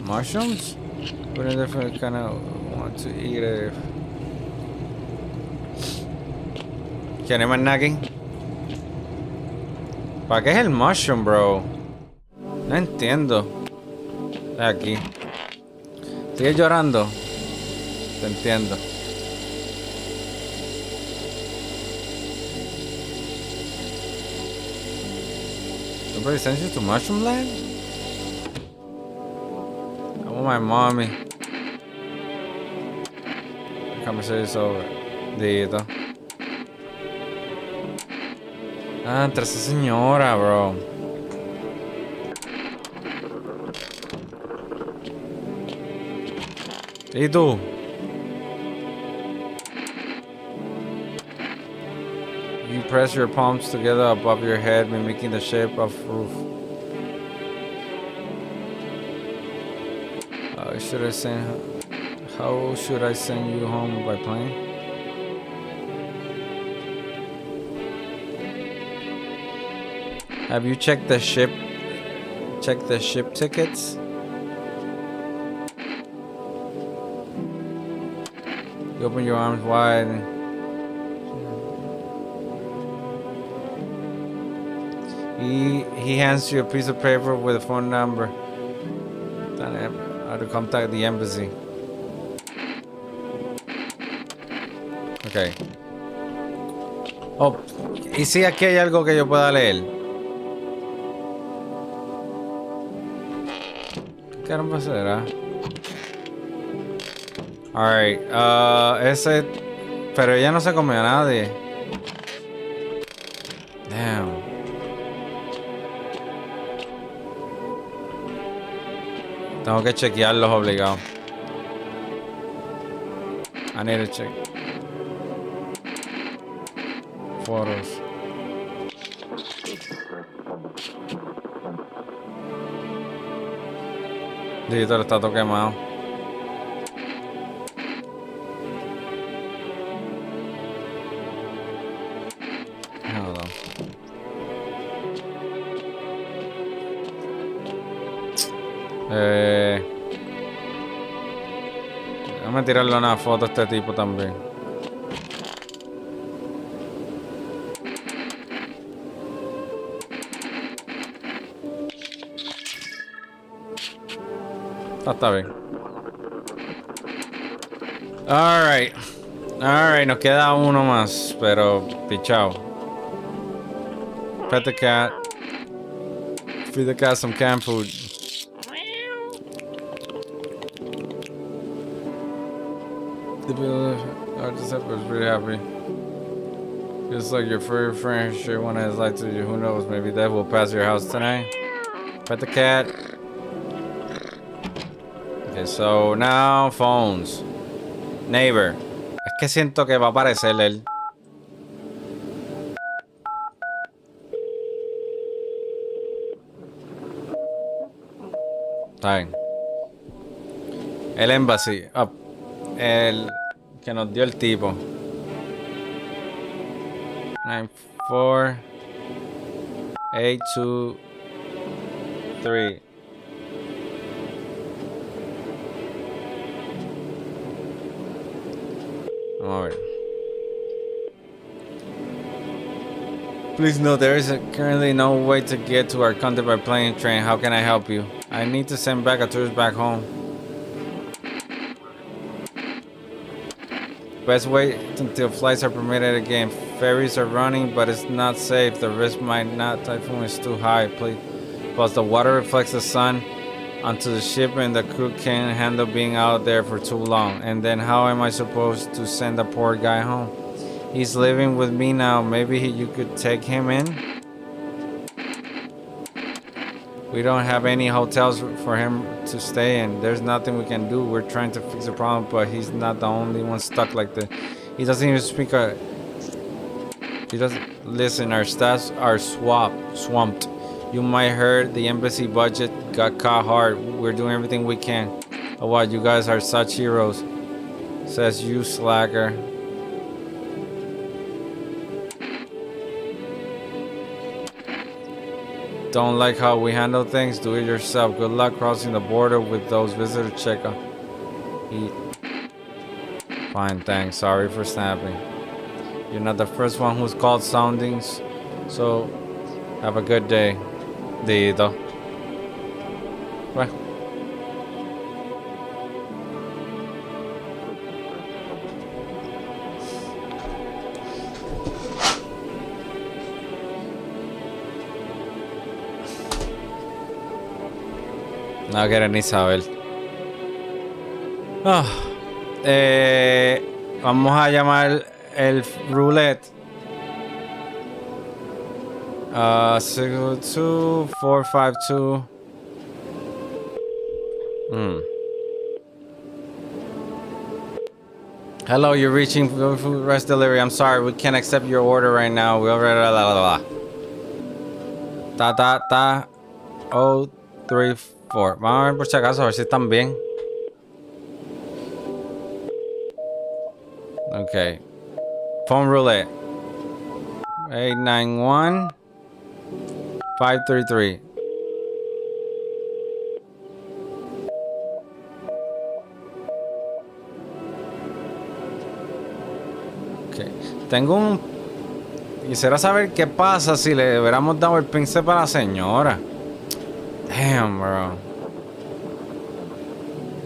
Mushrooms? But I definitely kind of want to eat it. ¿Quiere más nagging? ¿Para qué es el mushroom, bro? No entiendo. Aquí. ¿Sigues llorando? Te entiendo. Somebody sends you to Mushroom Land? I want my mommy. The conversation is over. Dito. Ah, entre esa señora, bro. ¿Y tú? You press your palms together above your head, mimicking the shape of roof. How should I send you home by plane? Have you checked the ship? Check the ship tickets? You open your arms wide. He hands you a piece of paper with a phone number. How to contact the embassy. Okay. Oh, ¿y si aquí hay algo que yo pueda leer? ¿Qué caramba será? Alright, ese... Pero ella no se comió a nadie. Damn. Tengo que chequearlos obligados. I need to check. Fotos. Digital está todo quemado. Hold on. Déjame tirarle una foto a este tipo también. Está bien. Alright. Alright, nos queda uno más, pero pichao. Pet the cat. Feed the cat some canned food. The episode was really happy. Just like your furry friend sure one has lied to you. Who knows? Maybe Death will pass your house tonight. Pet the cat. Okay, so now phones. Neighbor. Es que siento que va a aparecer él. Está bien. El embassy. Up. El que nos dio el tipo. 94823. Vamos a ver. Please note there is currently no way to get to our country by plane and train. How can I help you? I need to send back a tourist back home. Best wait until flights are permitted again. Ferries are running, but it's not safe. The risk might not. Typhoon is too high. Please. Plus, the water reflects the sun onto the ship, and the crew can't handle being out there for too long. And then, how am I supposed to send the poor guy home? He's living with me now. Maybe you could take him in? We don't have any hotels for him to stay in. There's nothing we can do. We're trying to fix the problem, but he's not the only one stuck like this. He doesn't even speak he doesn't listen. Our staffs are swamped. You might heard the embassy budget got caught hard. We're doing everything we can. Oh wow, you guys are such heroes. Says you slacker. Don't like how we handle things? Do it yourself. Good luck crossing the border with those visitor checker. Fine, thanks. Sorry for snapping. You're not the first one who's called soundings, so have a good day. Dito. Well. No quiero ni saber. Vamos a llamar el roulette. 62452. Hello, you're reaching food rest delivery. I'm sorry, we can't accept your order right now. We already ta 034. Vamos a ver por si acaso, a ver si están bien. Okay. Phone roulette. 891 533. Okay. Quisiera saber qué pasa si le hubiéramos dado el pincel para la señora. Damn, bro.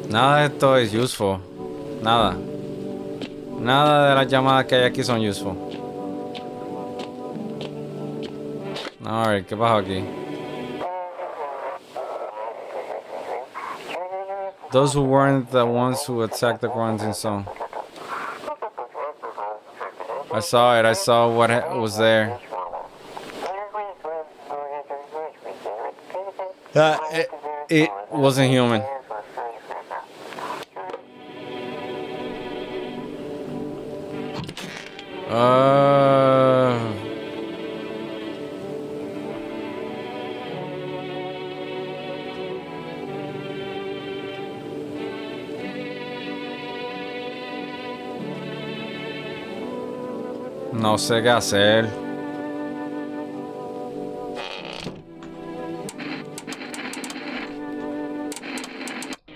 Nada de esto es useful. Nada. Nada de las llamadas que hay aquí son useful. A ver, ¿qué pasó aquí? Those who weren't the ones who attacked the quarantine zone. I saw it. I saw what was there. It wasn't human. No sé qué hacer.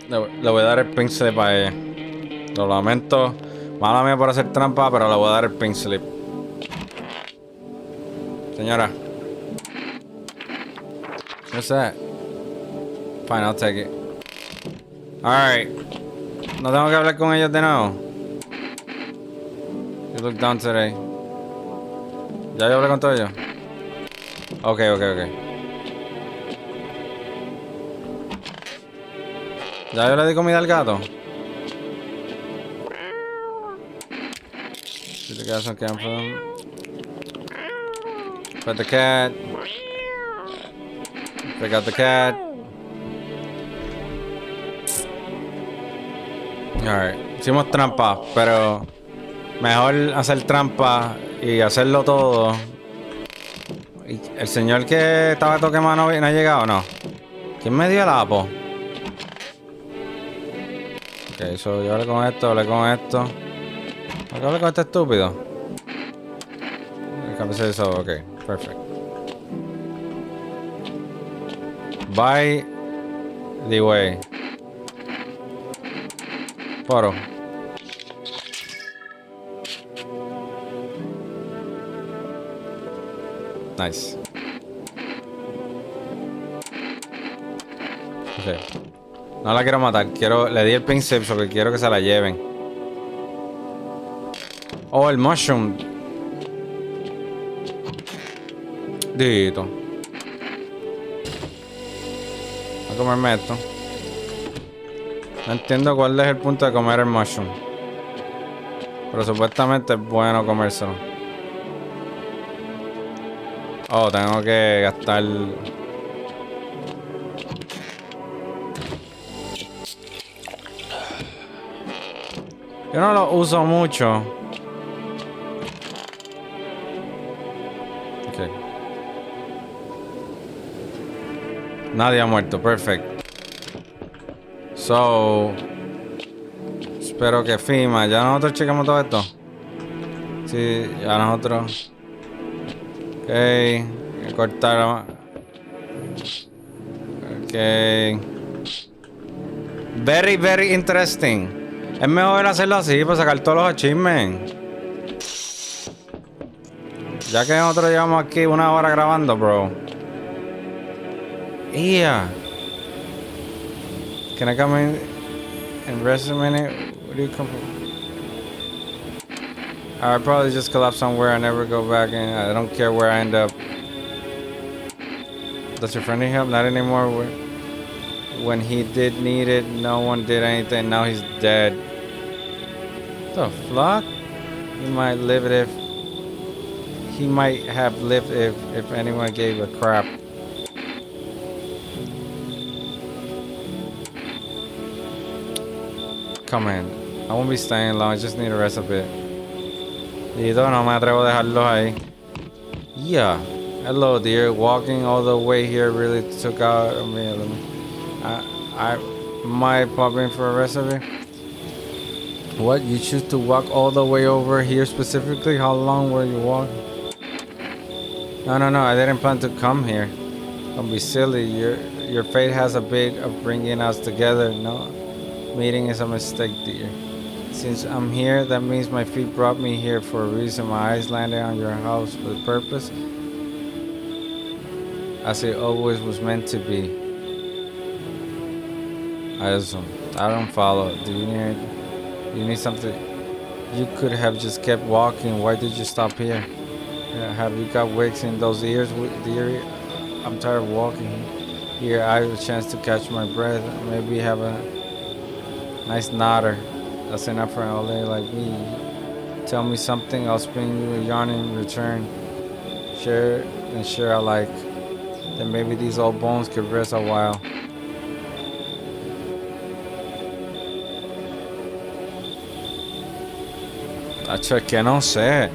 Le voy a dar el pink slip a ella. Lo lamento. Mala mía por hacer trampa, pero le voy a dar el pink slip. Señora. What's that? Fine, I'll take it. Alright. No tengo que hablar con ellos de nuevo. You look down today. ¿Ya yo hablé con todos ellos? Ok. ¿Ya yo le di comida al gato? Did the guys on camp for them? Pet the cat. Pick out the cat. Alright. Hicimos trampa, pero mejor hacer trampa y hacerlo todo. ¿Y el señor que estaba toque mano no ha llegado o no? ¿Quién me dio el apo? Ok, yo hablé con esto. ¿Por qué hablé con este estúpido? Cambié eso, ok, perfect. By the way. Poro. Nice. Okay. No la quiero matar. Le di el pincel porque quiero que se la lleven. Oh, el mushroom. Dito. Voy a comerme esto. No entiendo cuál es el punto de comer el mushroom. Pero supuestamente es bueno comérselo. Oh, tengo que gastar. Yo no lo uso mucho. Ok. Nadie ha muerto, perfecto. So, espero que FEMA. ¿Ya nosotros checamos todo esto? Sí, ya nosotros. Ok, cortar. Ok. Very, very interesting. Es mejor hacerlo así para sacar todos los achievements. Ya que nosotros llevamos aquí 1 hora grabando, bro. Yeah. Can I come in and rest a minute? Where do you come from? I'll probably just collapse somewhere and never go back in. I don't care where I end up. Does your friend need help? Not anymore. When he did need it, no one did anything. Now he's dead. What the fuck? He might have lived if anyone gave a crap. Come in. I won't be staying long. I just need to rest a bit. Listo, no me atrevo a dejarlos ahí. Yeah. Hello, dear. Walking all the way here really took out of me. I might pop in for a rest of it. What? You choose to walk all the way over here specifically? How long were you walking? No. I didn't plan to come here. Don't be silly. Your fate has a bit of bringing us together. No, meeting is a mistake, dear. Since I'm here, that means my feet brought me here for a reason. My eyes landed on your house for the purpose, as it always was meant to be. I don't follow. Do you need something? You could have just kept walking. Why did you stop here? Have you got wicks in those ears, dearie? I'm tired of walking here. I have a chance to catch my breath. Maybe have a nice nodder. That's enough for an old lady like me. Tell me something, I'll spin you a yarn in return. Share alike. Then maybe these old bones could rest a while. Tacho, es que no sé.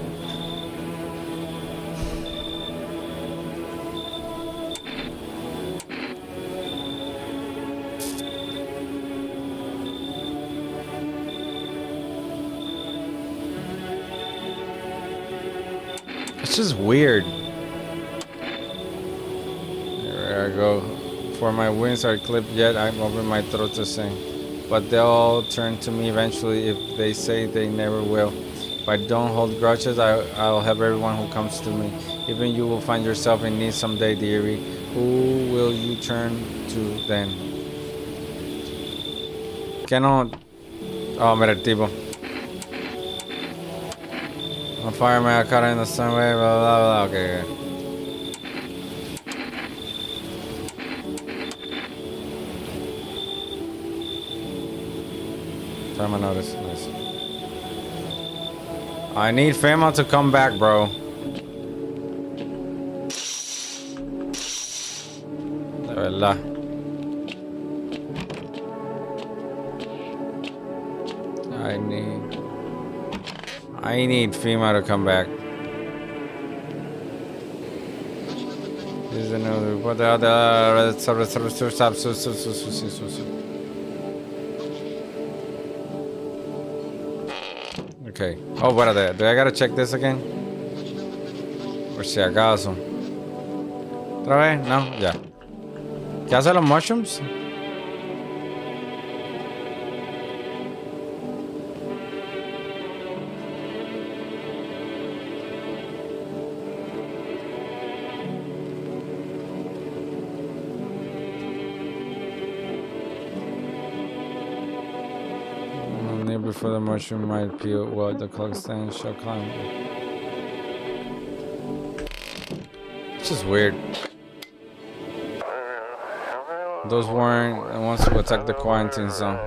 It's just weird. There I go. Before my wings are clipped yet, I'm over my throat to sing. But they'll all turn to me eventually if they say they never will. If I don't hold grudges, I'll help everyone who comes to me. Even you will find yourself in need someday, dearie. Who will you turn to then? qué no? Oh, mira el tipo. A fireman got caught in the same way, blah, blah, blah. Okay. Fireman notice. Nice. I need FEMA to come back, bro. De verdad. I need FEMA to come back. This is another. What the other? Okay. Oh, espérate. Do I gotta check this again? Por si acaso. ¿Otra vez? No, ya. ¿Qué hacen los mushrooms? Before the mushroom might peel, what the clock stand shall climb. It's just weird. Those weren't the ones who attacked the quarantine zone.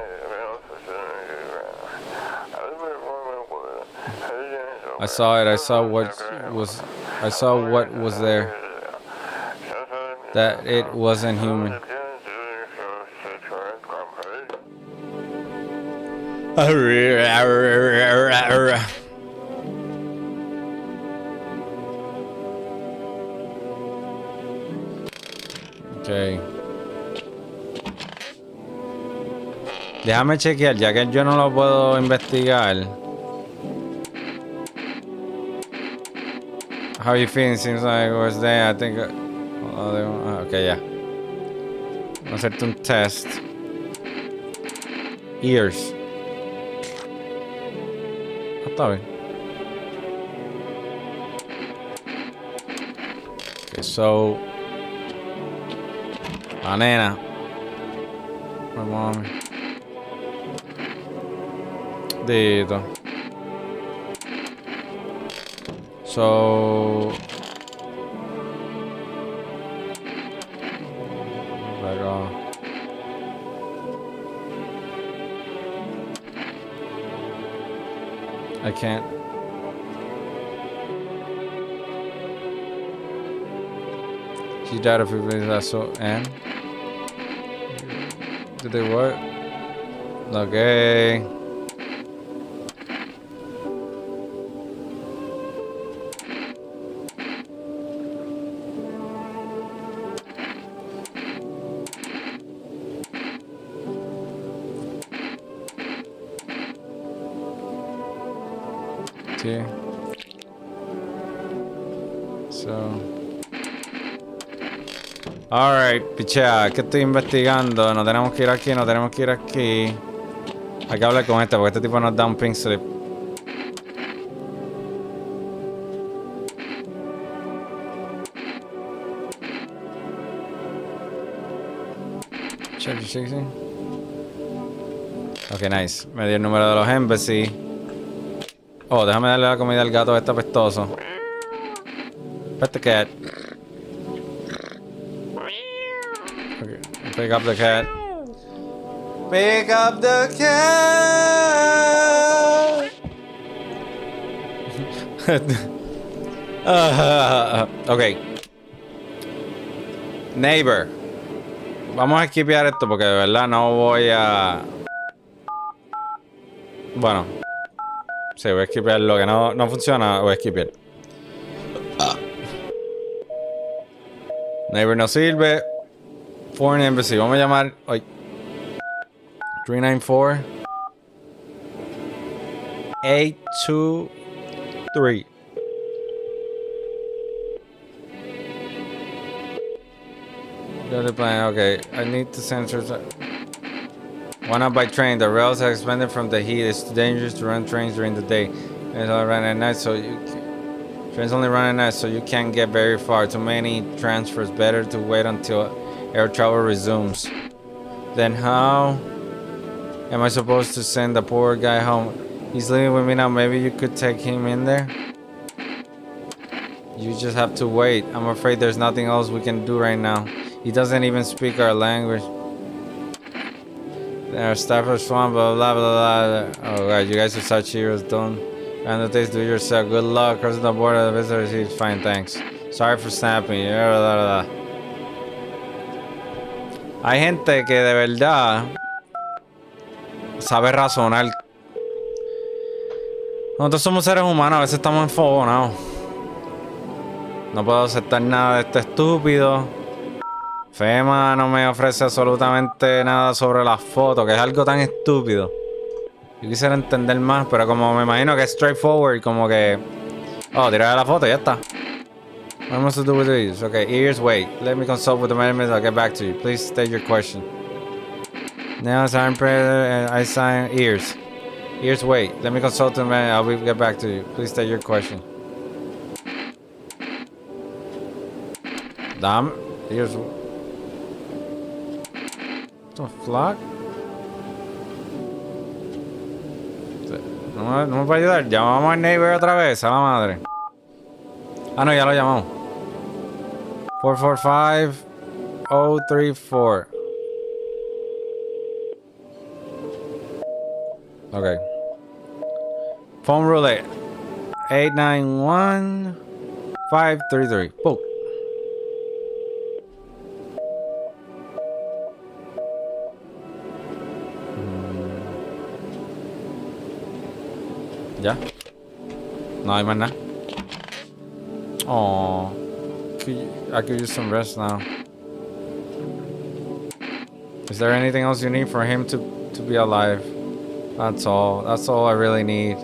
I saw it. I saw what was there. That it wasn't human. Okay. Déjame chequear, ya que yo no lo puedo investigar. How you feeling? Seems like it was there. I think. Okay, yeah. Vamos a hacerte un test. Ears. Está bien. Okay, so. La nena. My mom. Dito. So. Back off. I can't. She died a few days I saw. And? Did they what? Okay. Sí. So. Alright, pichea, que estoy investigando. No tenemos que ir aquí, no tenemos que ir aquí. Hay que hablar con este porque este tipo nos da un pink slip. Check. Ok, nice. Me dio el número de los embassy. Oh, déjame darle la comida al gato este apestoso. Pet the cat. Okay, pick up the cat. Pick up the cat. Ok. Neighbor. Vamos a esquipear esto porque de verdad no voy a... Bueno. Sí, voy a esquipear lo que no funciona, voy a esquipear. Neighbor no sirve. Foreign Embassy. Vamos a llamar... Ay. 394 823. The plan. Okay, I need to sensors. Why not by train? The rails have expanded from the heat. It's too dangerous to run trains during the day. It's only run at night, so trains only run at night, so you can't get very far. Too many transfers. Better to wait until air travel resumes. Then how? Am I supposed to send the poor guy home? He's living with me now. Maybe you could take him in there? You just have to wait. I'm afraid there's nothing else we can do right now. He doesn't even speak our language. Our staff are swamp, blah, blah, blah, blah. Oh, God, you guys are such heroes. Don't annotate, do yourself. Good luck. Crossing the border, the visitors. He's fine, thanks. Sorry for snapping. Blah, blah, blah. Hay gente que de verdad sabe razonar. Nosotros somos seres humanos, a veces estamos enfogonados. No puedo aceptar nada de esto estúpido. FEMA no me ofrece absolutamente nada sobre las fotos, que es algo tan estúpido. Yo quisiera entender más, pero como me imagino que es straightforward, como que... Oh, tirar la foto y ya está. What am I supposed to do with these? Okay, ears, wait. Let me consult with the management, I'll get back to you. Please state your question. Now, siempre, I sign ears. Ears, wait. Let me consult with the manager, I'll get back to you. Please state your question. Damn. Ears... What the fuck? No me puede ayudar. Llamamos al neighbor otra vez, a la madre. Ah, no, ya lo llamamos. 445-034. Okay. Phone roulette. 891-533. Boom. ¿Ya? No hay más nada. Oh, I could use some rest now. Is there anything else you need for him to be alive? That's all. That's all I really need.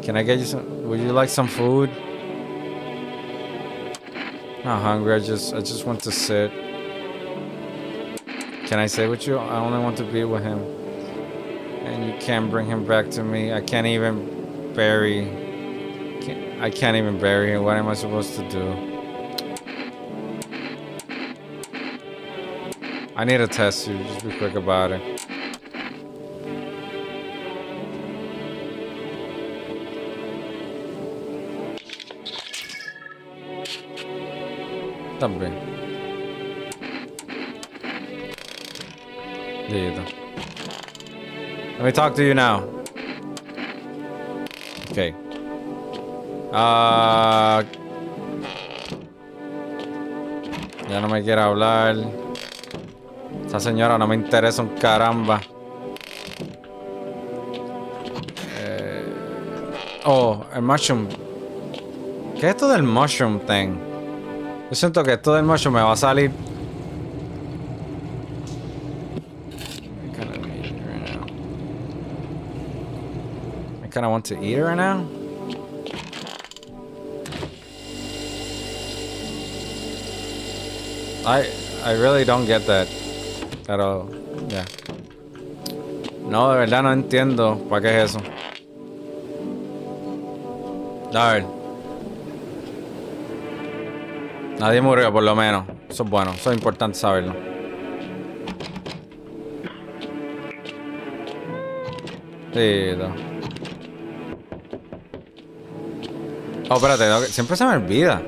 Can I get you some? Would you like some food? Not hungry. I just want to sit. Can I sit with you? I only want to be with him. And you can't bring him back to me. I can't even bury him. What am I supposed to do? I need to test you. Just be quick about it. También. Listo. Let me talk to you now. Okay. Ya no me quiere hablar. Esta señora no me interesa un caramba. Oh, el mushroom. ¿Qué es esto del mushroom thing? Yo siento que esto del mushroom me va a salir. I kind of want to eat it right now. I really don't get that at all. Yeah. No, de verdad no entiendo para qué es eso. A ver. Nadie murió, por lo menos. Eso es bueno, eso es importante saberlo. Sí, no. Oh, espérate, siempre se me olvida.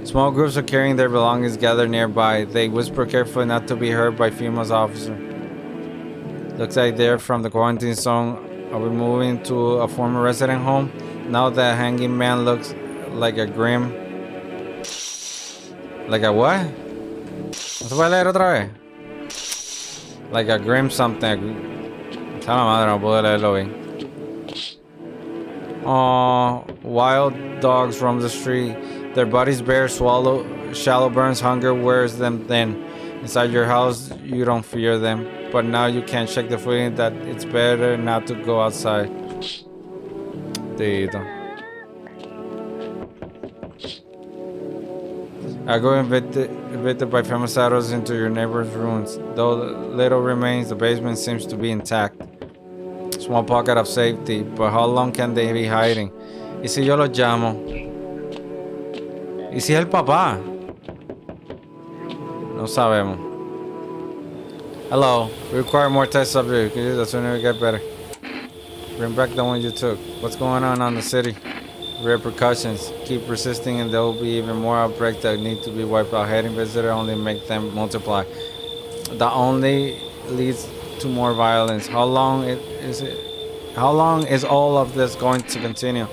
Small groups are carrying their belongings gathered nearby. They whisper carefully not to be heard by female officer. Looks like they're from the quarantine zone. Are we moving to a former resident home? Now the hanging man looks like a grim... Like a what? ¿No se puede leer otra vez? Like a grim something. Esa la madre, no puedo leerlo bien. Oh, wild dogs roam the street. Their bodies bare, shallow burns, hunger wears them thin. Inside your house, you don't fear them. But now you can't shake the feeling that it's better not to go outside. Tito. I go invaded by famous shadows into your neighbor's ruins. Though little remains, the basement seems to be intact. Small pocket of safety, but how long can they be hiding? ¿Y si yo los llamo? ¿Y si es el papá? No sabemos. Hello. We require more test subjects. The sooner we get better. Bring back the one you took. What's going on the city? Repercussions. Keep persisting and there will be even more outbreaks that need to be wiped out. Heading visitor only make them multiply. That only leads to more violence. How long is it? How long is all of this going to continue?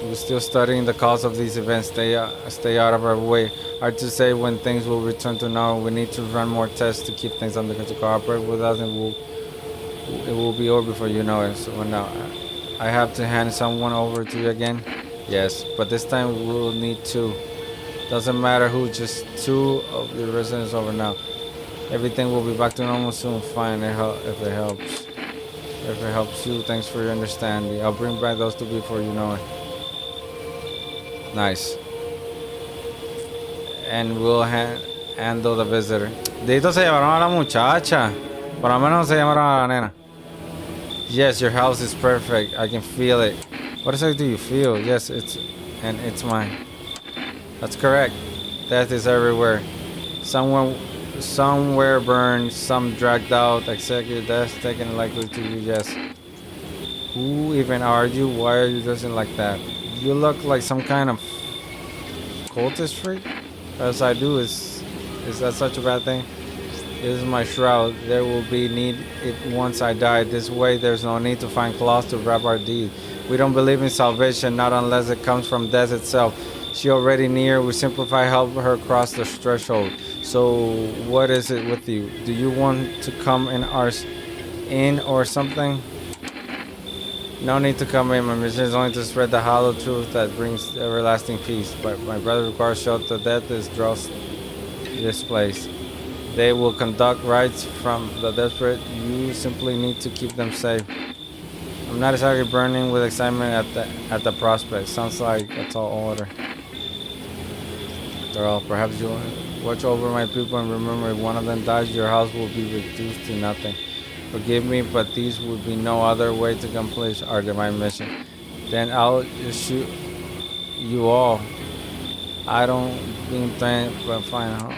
We're still studying the cause of these events. Stay out of our way. Hard to say when things will return to normal. We need to run more tests to keep things under control. Cooperate with us and it will be over before you know it. So now, I have to hand someone over to you again? Yes, but this time we will need two. Doesn't matter who, just two of the residents over now. Everything will be back to normal soon. Fine, if it helps. If it helps you, thanks for your understanding. I'll bring back those two before you know it. Nice. And we'll handle the visitor. Dito se llevaron a la muchacha. Por lo menos se llamaron a la nena. Yes, your house is perfect. I can feel it. What exactly do you feel? Yes, it's mine. That's correct. Death is everywhere. Somewhere burned, some dragged out. Exactly, death taken likely to you. Yes. Who even are you? Why are you dressing like that? You look like some kind of cultist freak. As I do, is that such a bad thing? This is my shroud. There will be need it once I die. This way, there's no need to find cloths to wrap our deed. We don't believe in salvation, not unless it comes from death itself. She already near. We simplify, help her cross the threshold. So, what is it with you? Do you want to come in or something? No need to come in. My mission is only to spread the hollow truth that brings everlasting peace. But my brother requires shelter. Death is draws this place. They will conduct rites from the desperate. You simply need to keep them safe. I'm not exactly burning with excitement at the prospect. Sounds like a tall order. Girl, perhaps you watch over my people and remember if one of them dies, your house will be reduced to nothing. Forgive me, but these would be no other way to accomplish our divine mission. Then I'll just shoot you all. I don't mean thing, but fine, huh?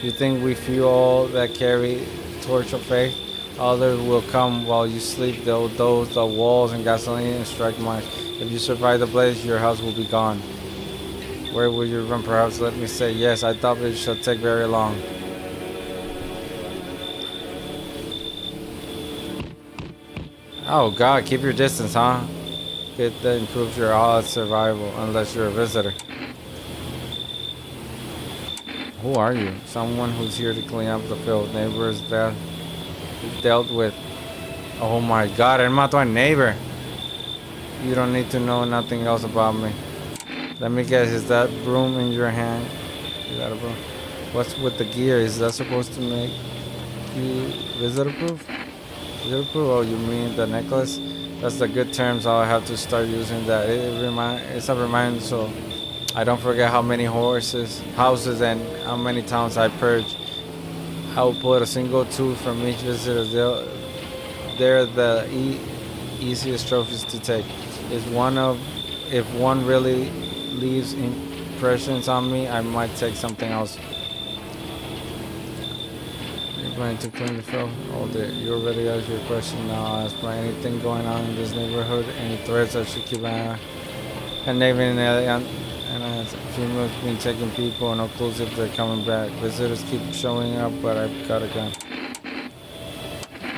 You think we few all that carry torch of faith? Others will come while you sleep. They'll dose the walls and gasoline and strike mines. If you survive the blaze, your house will be gone. Where will you run? Perhaps let me say yes. I doubt it shall take very long. Oh God, keep your distance, huh? That improves your odds survival, unless you're a visitor. Who are you? Someone who's here to clean up the field. Neighbors that dealt with. Oh my God, I mató a neighbor. You don't need to know nothing else about me. Let me guess, is that broom in your hand? Is that a broom? What's with the gear? Is that supposed to make you visitor proof? Visitor proof? Oh, you mean the necklace? That's the good terms. I'll have to start using that. It's a reminder so I don't forget how many houses, and how many towns I purged. I will put a single tooth from each visitor. They're the easiest trophies to take. If one really leaves impressions on me, I might take something else. You're going to clean the filth? Oh, you already asked your question. Now I'll ask about anything going on in this neighborhood. Any threats I should keep an eye on. And even females been taking people, no clues if they're coming back. Visitors keep showing up, but I've got a gun.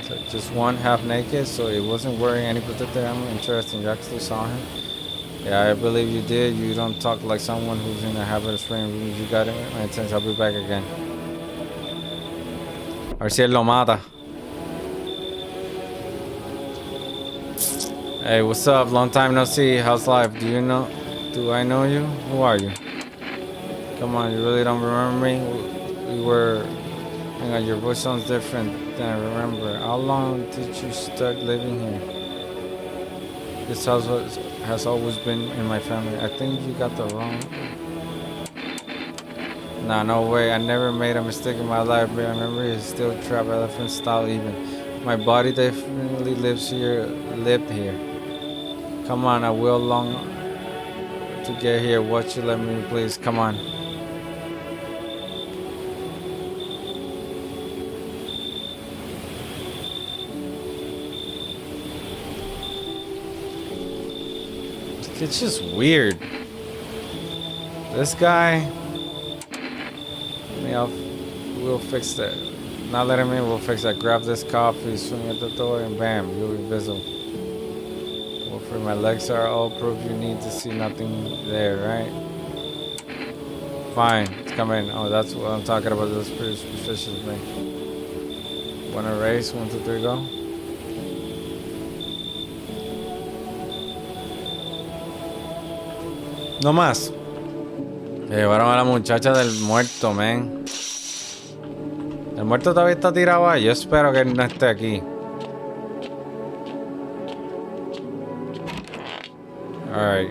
So just one half naked, so he wasn't wearing any protective armor. Interesting. You actually saw him? Yeah, I believe you did. You don't talk like someone who's in the habit of spraying rumors. You got it. My intention. I'll be back again. A ver si él lo mata. Hey, what's up? Long time no see. How's life? Do I know you? Who are you? Come on, you really don't remember me? Hang on, your voice sounds different than I remember. How long did you start living here? This house has always been in my family. I think you got the wrong. Nah, no way. I never made a mistake in my life. My memory is still trapped, elephant style even. My body definitely lived here. Come on, I will long to get here. What you let me, please? Come on. It's just weird. This guy. We'll fix that. Not letting me, we'll fix that. Grab this coffee, swing at the door, and bam, you'll be visible. Well, for my legs are all proof you need to see nothing there, right? Fine, it's coming. Oh, that's what I'm talking about. That's pretty suspicious of me. Wanna race? 1, 2, 3, go. No más. Llevaron a la muchacha del muerto, man. El muerto todavía está tirado ahí. Yo espero que él no esté aquí. Alright.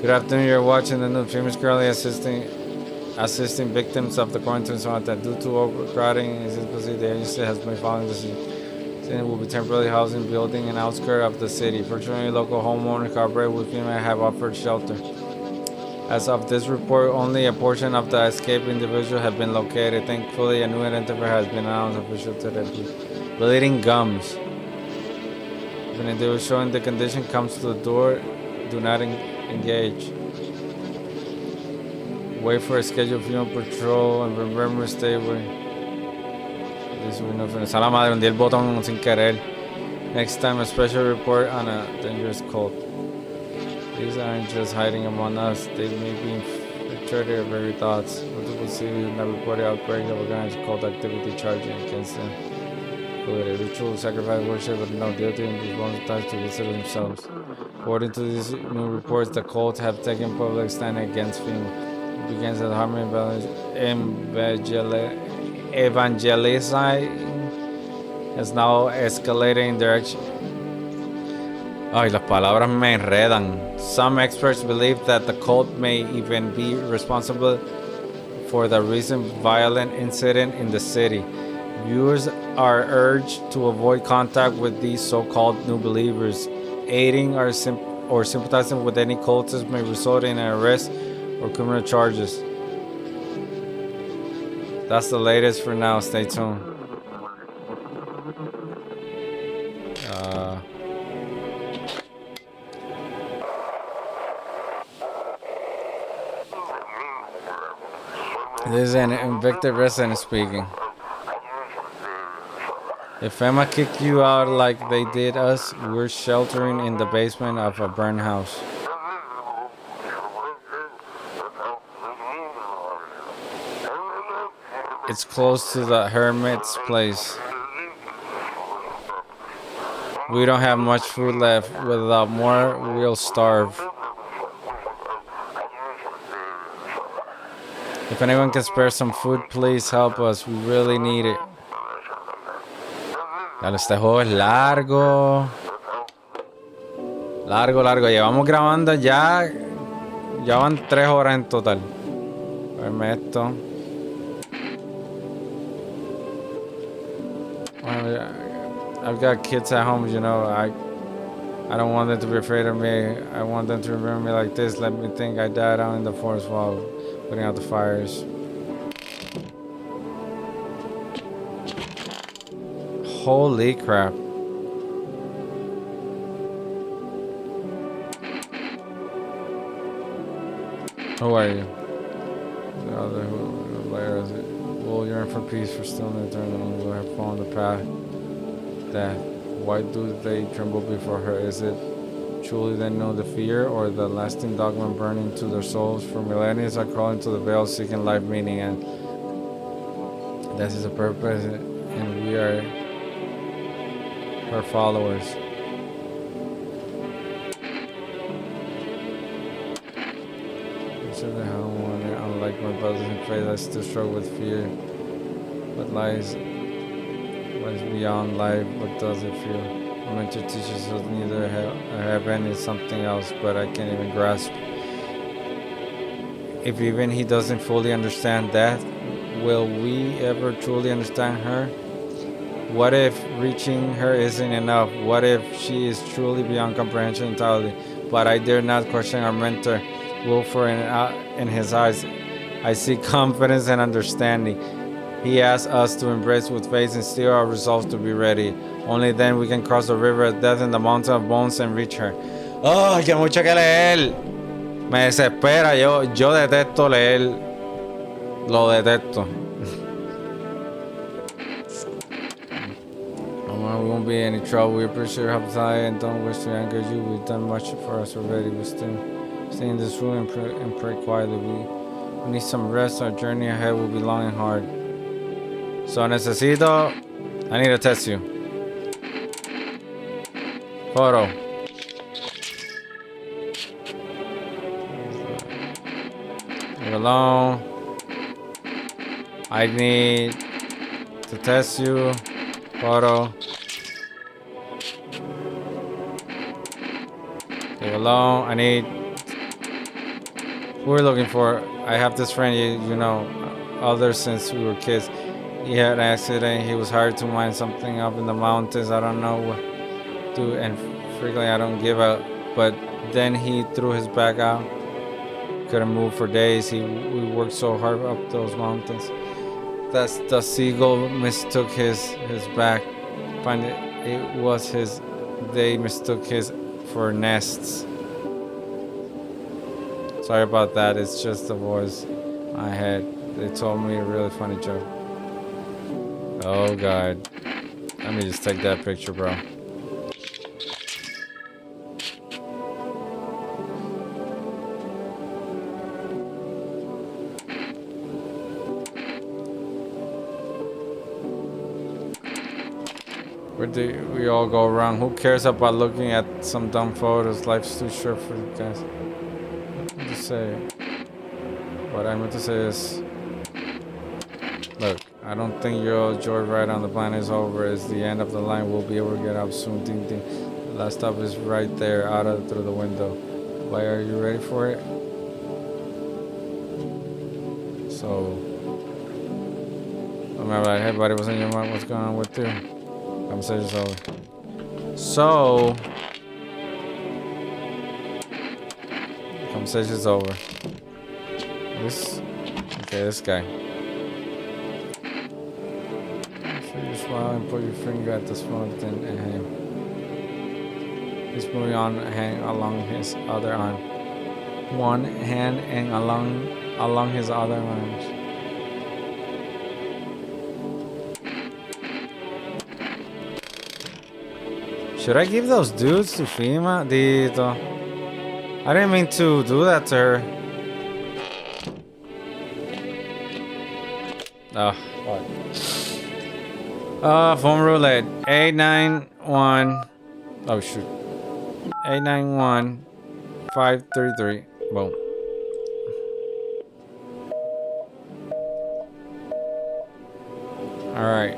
Good afternoon. You're watching the new famous currently assisting victims of the quarantine zone that due to overcrowding the agency has been following the city. It will be temporarily housing building in outskirts of the city. Fortunately, local homeowners cooperated with FEMA have offered shelter. As of this report, only a portion of the escaped individual have been located. Thankfully, a new identifier has been announced official today. Bleeding gums. If an individual showing the condition comes to the door, do not engage. Wait for a scheduled FEMA patrol and remember to stay away. A la madre, hundí el botón sin querer. Next time, a special report on a dangerous cult. These aren't just hiding among us, they may be infiltrated of very thoughts. Multiple cities have reported outbreaks of organized cult activity charging against them. Included ritual sacrifice worship with no guilty and ties to visit themselves. According to these new reports, the cults have taken public stand against FEMA. It begins at harming evangelizing has now escalated in direction. Ay, las palabras me enredan. Some experts believe that the cult may even be responsible for the recent violent incident in the city. Viewers are urged to avoid contact with these so-called new believers. Aiding or sympathizing with any cultist may result in an arrest or criminal charges. That's the latest for now. Stay tuned. This is an evicted resident speaking. If FEMA kicked you out like they did us, we're sheltering in the basement of a burned house. It's close to the hermit's place. We don't have much food left. Without more, we'll starve. If anyone can spare some food, please help us. We really need it. Dale, este juego es largo. Largo. Llevamos grabando ya. Ya van 3 horas en total. Verme esto. I've got kids at home, you know. I don't want them to be afraid of me. I want them to remember me like this. Let me think I died out in the forest while putting out the fires. Holy crap. Who are you? The other layer is it? Will yearn for peace, for stillness, and will have fallen the path. That why do they tremble before her? Is it truly they know the fear, or the lasting dogma burning to their souls? For millennia are crawling to the veil, seeking life meaning, and that is the purpose, and we are her followers. Unlike my brothers in faith, I still struggle with fear. What lies beyond life? What does it feel? The mentor teaches us neither heaven is something else, but I can't even grasp. If even he doesn't fully understand that, will we ever truly understand her? What if reaching her isn't enough? What if she is truly beyond comprehension entirely? But I dare not question our mentor. Willful in his eyes, I see confidence and understanding. He asks us to embrace with faith and steel our resolves to be ready. Only then we can cross the river of death and the mountain of bones and reach her. ¡Oh, qué mucho que leer! Me desespera, yo detesto leer. Lo detesto. We won't be in any trouble. We appreciate your help today and don't wish to anger you. We've done much for us already. We stay in this room and pray quietly. We need some rest. Our journey ahead will be long and hard. So I need to test you. Photo. Leave alone. I need to test you. Photo. Leave alone. I need. Who we're looking for? I have this friend, you know, other since we were kids. He had an accident. He was hired to mine something up in the mountains. I don't know what to do, and frequently I don't give up. But then he threw his back out. Couldn't move for days. We worked so hard up those mountains. That's the seagull mistook his back. Find it was his. They mistook his for nests. Sorry about that. It's just the voice I had. They told me a really funny joke. Oh God. Let me just take that picture, bro. Where do we all go wrong? Who cares about looking at some dumb photos? Life's too short for you guys. What to say? What I meant to say is, look, I don't think your joyride on the planet is over. It's the end of the line. We'll be able to get up soon. Ding ding. The last stop is right there, through the window. Why are you ready for it? So, remember, like, hey buddy, what's in your mind? What's going on with you? Conversation's over. So, conversation's over. This guy. So you smile and put your finger at the small thing and hang. He's moving on, hang along his other arm. One hand and along his other arms. Should I give those dudes to FEMA? Dito. I didn't mean to do that to her. Oh, what? Phone roulette. 891. Oh, shoot. 891 533. Boom. All right.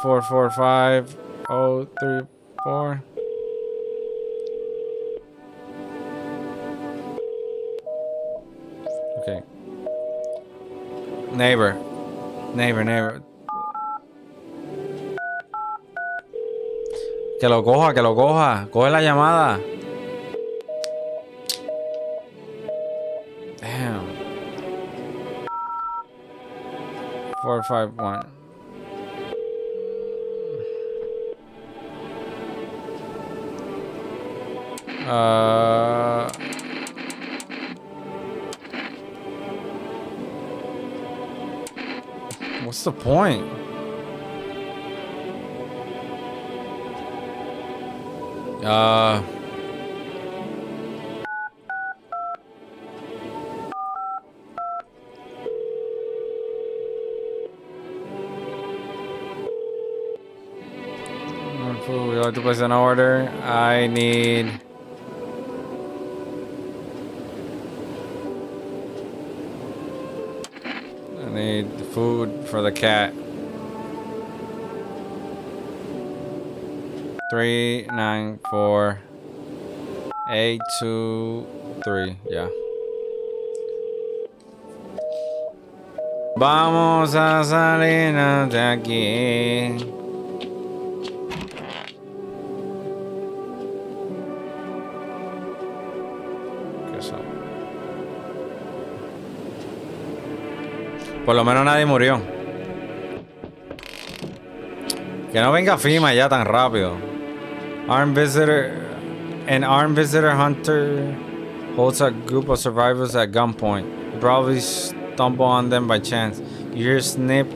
445 034. Okay. Neighbor. Que lo coja. Coge la llamada. Damn. 451. What's the point? Food. We like to place an order. I need the food for the cat. 394 823. Yeah. Vamos a salirnos de aquí. ¿Qué es eso? Por lo menos nadie murió. Que no venga FEMA ya tan rápido. An armed visitor hunter holds a group of survivors at gunpoint. You probably stumble on them by chance. You hear a snip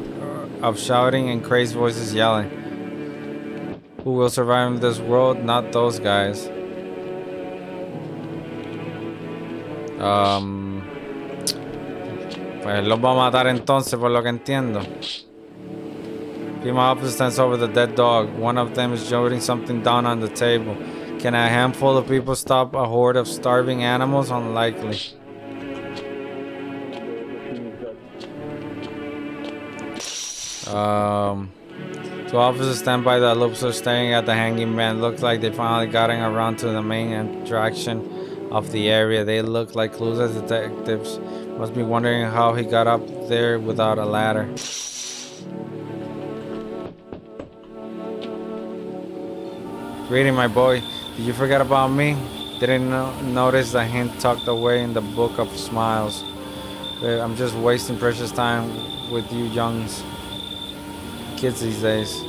of shouting and crazed voices yelling. Who will survive in this world? Not those guys. Pues los va a matar entonces, por lo que entiendo. FEMA officer stands over the dead dog. One of them is jotting something down on the table. Can a handful of people stop a horde of starving animals? Unlikely. Two officers stand by the looper staring at the hanging man. Looks like they finally gotten around to the main attraction of the area. They look like clues as detectives. Must be wondering how he got up there without a ladder. Greeting, my boy. Did you forget about me? Didn't notice the hint tucked away in the book of smiles. I'm just wasting precious time with you youngs. Kids these days.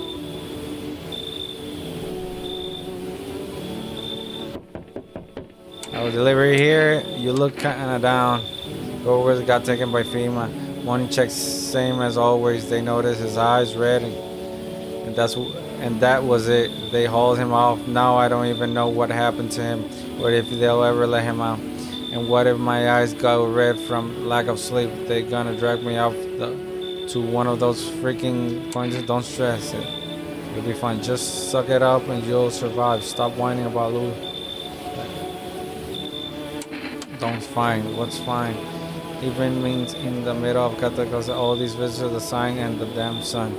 Our delivery here. You look kinda down. Coworkers got taken by FEMA. One checks same as always. They notice his eyes red, and that was it. They hauled him off. Now I don't even know what happened to him, or if they'll ever let him out. And what if my eyes go red from lack of sleep? They gonna drag me off to one of those freaking points. Don't stress it. You'll be fine. Just suck it up and you'll survive. Stop whining about Louis. Don't fine. What's fine? Even means in the middle of because all these visitors, the sign and the damn sun.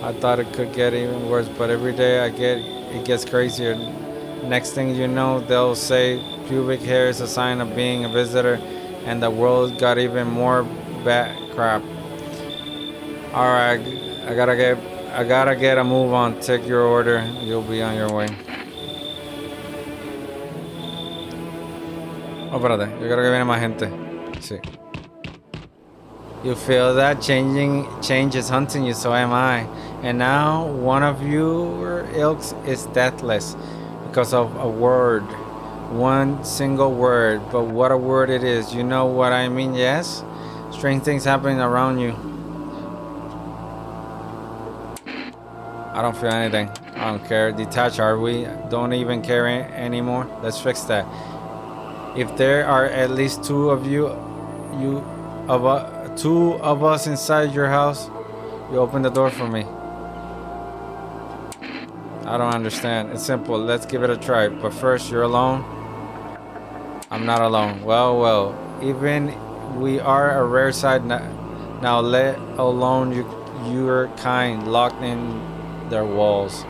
I thought it could get even worse, but every day it gets crazier. Next thing you know, they'll say pubic hair is a sign of being a visitor, and the world got even more bad crap. All right, I gotta get a move on. Take your order. You'll be on your way. Oh, espérate. Yo creo que viene más gente. Sí. You feel that change is hunting you, so am I. And now one of your ilks is deathless because of a word. One single word. But what a word it is. You know what I mean, yes? Strange things happening around you. I don't feel anything. I don't care. Detached, are we? Don't even care anymore. Let's fix that. If there are at least two of two of us inside your house, you open the door for me. I don't understand. It's simple. Let's give it a try. But first, you're alone? I'm not alone. Well. Even we are a rare sight now, let alone your kind locked in their walls.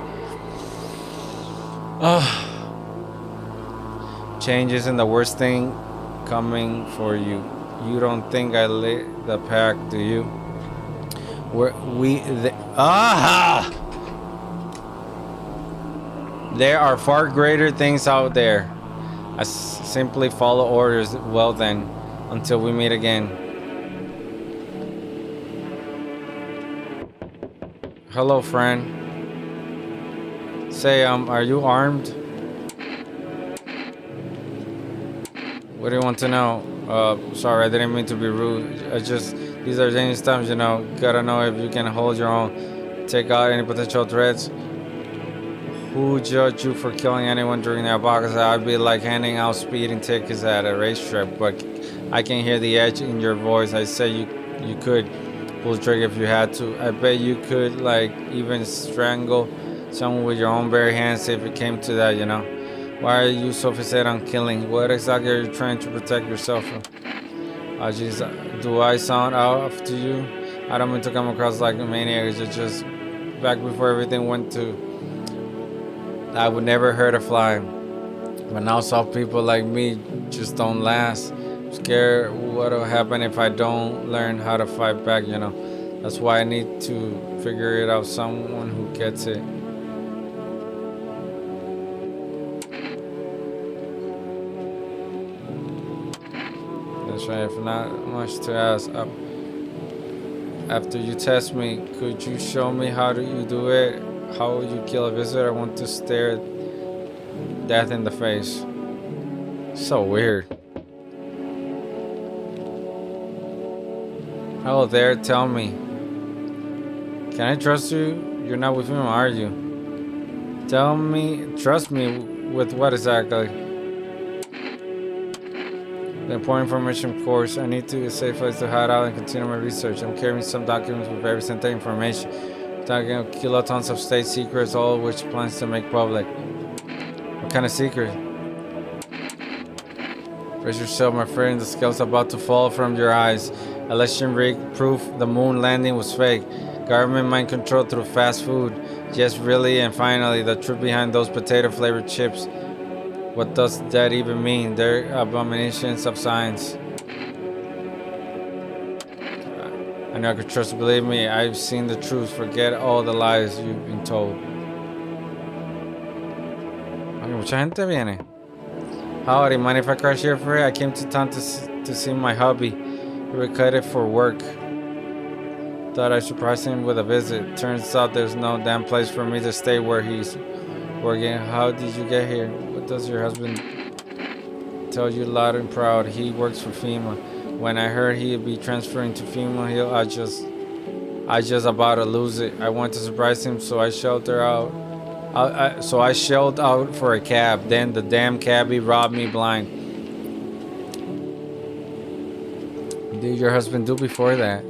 Change isn't the worst thing coming for you. You don't think I lit the pack, do you? There are far greater things out there. I simply follow orders. Well then, until we meet again. Hello, friend. Say, are you armed? What do you want to know? Sorry, I didn't mean to be rude. These are dangerous times, you know. Gotta know if you can hold your own. Take out any potential threats. Who judged you for killing anyone during the apocalypse? I'd be like handing out speeding tickets at a racetrack, but I can hear the edge in your voice. I say you could pull the trigger if you had to. I bet you could, like, even strangle someone with your own bare hands if it came to that, you know. Why are you so fixated on killing? What exactly are you trying to protect yourself from? Oh, jeez, do I sound off to you? I don't mean to come across like a maniac. It's just back before everything went to, I would never hurt a fly. But now soft people like me just don't last. scared what'll happen if I don't learn how to fight back, you know. That's why I need to figure it out, someone who gets it. That's right, if not much to ask. After you test me, could you show me how do you do it? How would you kill a visitor? I want to stare death in the face. So weird. Hello there, tell me. Can I trust you? You're not with him, are you? Tell me, trust me with what exactly? The important information, of course. I need to a safe place to hide out and continue my research. I'm carrying some documents with very sensitive information. Talking kilotons of state secrets, all of which plans to make public. What kind of secret? Brace yourself, my friend. The scales about to fall from your eyes. Election rig proof the moon landing was fake. Government mind control through fast food. Yes, really, and finally, the truth behind those potato-flavored chips. What does that even mean? They're abominations of science. I know I could trust. Believe me, I've seen the truth. Forget all the lies you've been told. Okay, mucha gente viene. Howdy, mind if I crash here for it? I came to town to see my hubby. He recorded for work. Thought I'd surprise him with a visit. Turns out there's no damn place for me to stay where he's working. How did you get here? What does your husband tell you loud and proud? He works for FEMA. When I heard he'd be transferring to FEMA, I just about to lose it. I wanted to surprise him, so I shelled out for a cab. Then the damn cabbie robbed me blind. What did your husband do before that?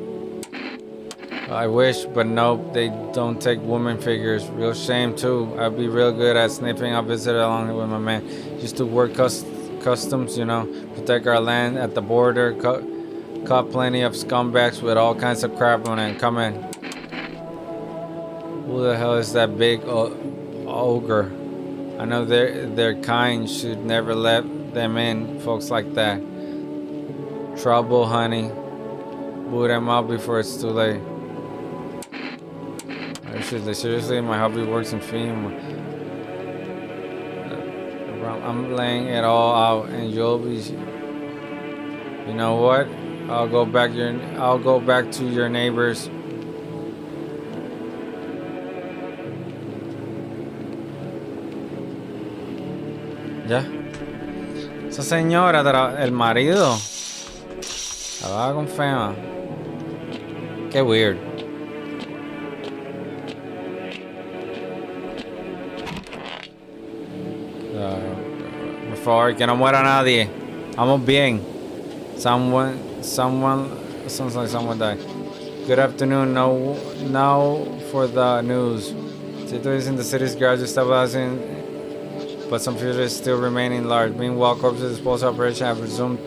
I wish, but nope, they don't take woman figures. Real shame too. I'd be real good at sniffing out visitors along with my man. Used to work customs, you know, protect our land at the border. Caught plenty of scumbags with all kinds of crap on it. Come in. Who the hell is that big ogre? I know their kind should never let them in, folks like that. Trouble, honey. Boot them out before it's too late. Seriously, my hubby works in FEMA. I'm laying it all out, and you'll be. You know what? I'll go back to your neighbors. Ya. Esa señora, el marido, hablaba con FEMA. Qué weird. Por favor, que no muera nadie. Vamos bien. Someone sounds like someone died. Good afternoon. Now for the news. Situations in the city's garage are stabilizing, but some fugitives still remain in large. Meanwhile, corpses disposal operation have resumed,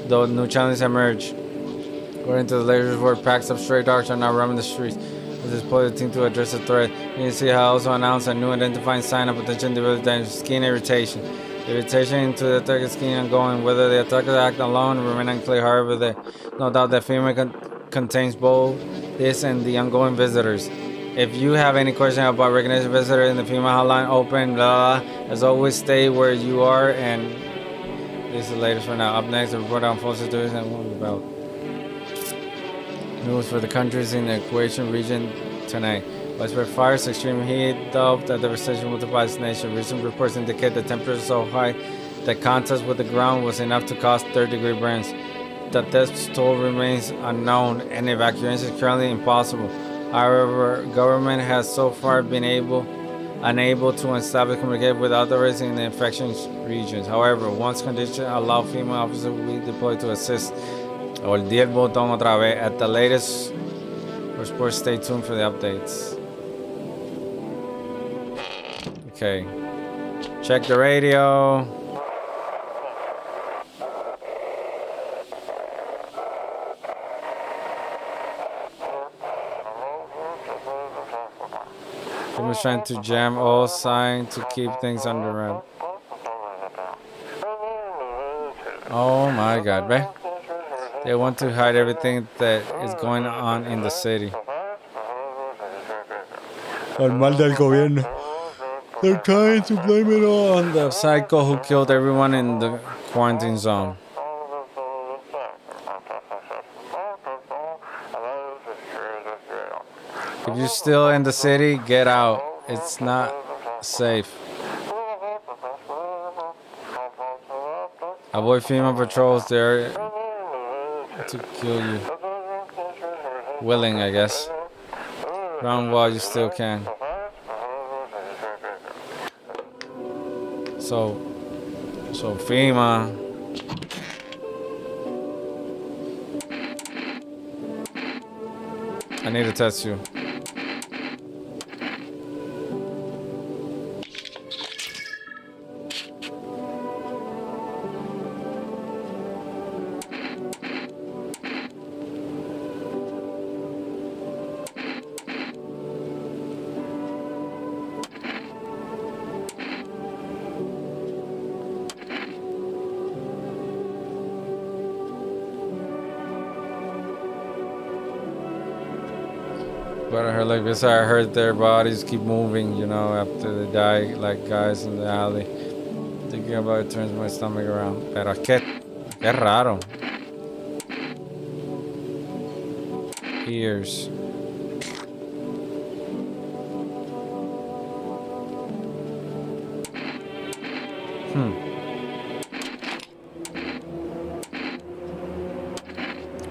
though new challenges emerge. According to the latest report, packs of stray dogs are now roaming the streets. This is deployed a team to address the threat. You can see how also announced a new identifying sign of potential individual danger: skin irritation. Irritation into the attacker skin ongoing. Whether the attackers act alone remain unclear. However, there's no doubt that FEMA contains both this and the ongoing visitors. If you have any question about recognizing visitors in the FEMA hotline, open, blah, blah, as always, stay where you are. And this is the latest for now. Up next, a report on full situation and what about news for the countries in the equation region tonight. Widespread fires, extreme heat, dove that devastation multiplies the nation. Recent reports indicate the temperature is so high that contact with the ground was enough to cause third-degree burns. The death toll remains unknown, and evacuation is currently impossible. However, government has so far been unable to establish communication with authorities in the infection regions. However, once conditions allow, FEMA officers will be deployed to assist. Olvidé el botón otra vez. At the latest for sports, stay tuned for the updates. Okay. Check the radio. He was trying to jam all signs to keep things under wrap. Oh my God, man. They want to hide everything that is going on in the city. Al mal del gobierno. They're trying to blame it all On the psycho who killed everyone in the quarantine zone. If you're still in the city, get out. It's not safe. Avoid female patrols there to kill you. Willing, I guess. Run while you still can. So FEMA. I need to test you. But I heard like this. I heard their bodies keep moving, you know, after they die, like guys in the alley. Thinking about it turns my stomach around. Pero qué raro. Ears.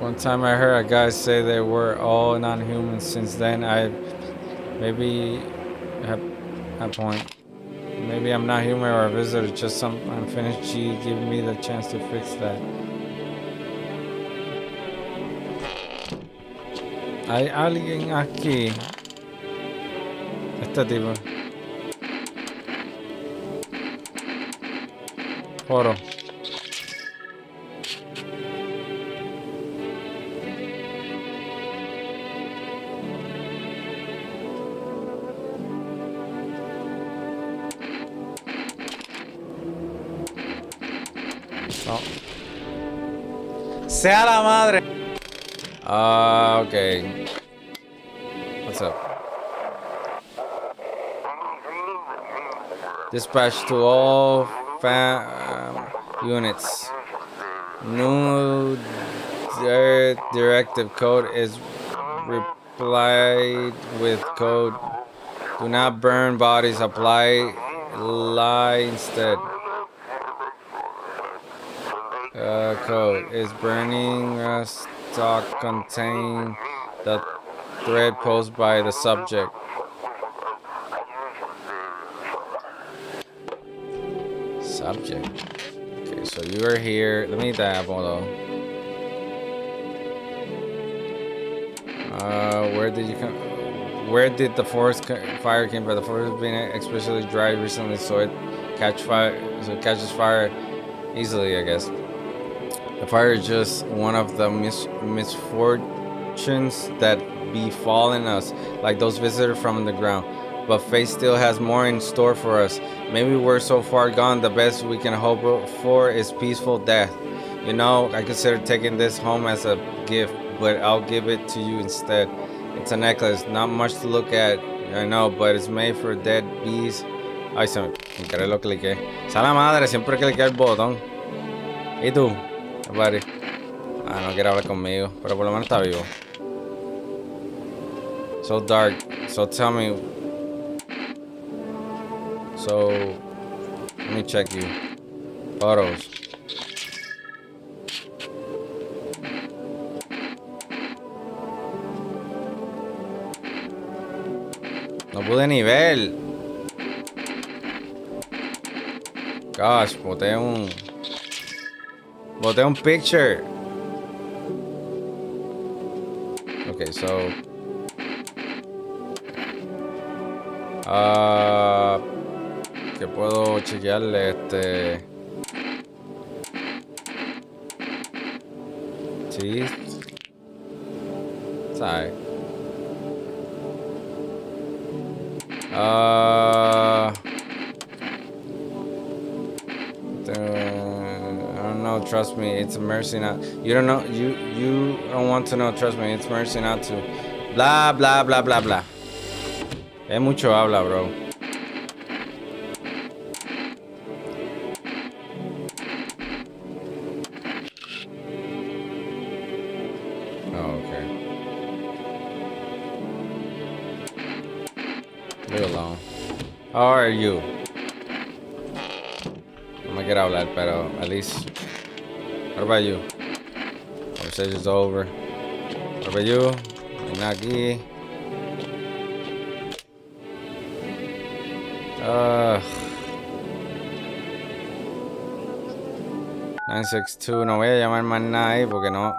One time I heard a guy say they were all non-humans. Since then, I maybe have a point. Maybe I'm not human or a visitor, just some unfinished G giving me the chance to fix that. Hay alguien aquí. Este tipo. Oro. Oh. Sea la madre. Okay. What's up? Dispatch to all units. New directive code is replied with code. Do not burn bodies. Apply lie instead. Code is burning stock contain the thread posed by the subject. Subject. Okay, so you are here. Let me tap though. Where did you come? Where did the forest fire came from? The forest has been especially dry recently, so it catches fire easily, I guess. The fire is just one of the misfortunes that befallen us, like those visitors from the ground. But fate still has more in store for us. Maybe we're so far gone, the best we can hope for is peaceful death. You know, I consider taking this home as a gift, but I'll give it to you instead. It's a necklace, not much to look at, I know, but it's made for dead bees. Ay, se me quedé lo cliqué. Sea la madre, siempre cliqué el botón. ¿Y tú? Buddy. Ah, no quiere hablar conmigo, pero por lo menos está vivo. So dark. So tell me. So let me check you. Photos. No pude ni ver. Gosh, boté un picture. Okay, so que puedo chequearle sí, ¿sabes? I don't know, know. Trust me, it's a mercy not. You don't know. You don't want to know. Trust me, it's mercy not to. Blah blah blah blah blah. Es mucho habla, bro. Oh, okay. Leave it alone. How are you? I'm gonna get out that, pero at least. What about you? Conversation's over. What about you? Aquí. 962. No voy a llamar más nada ahí porque no.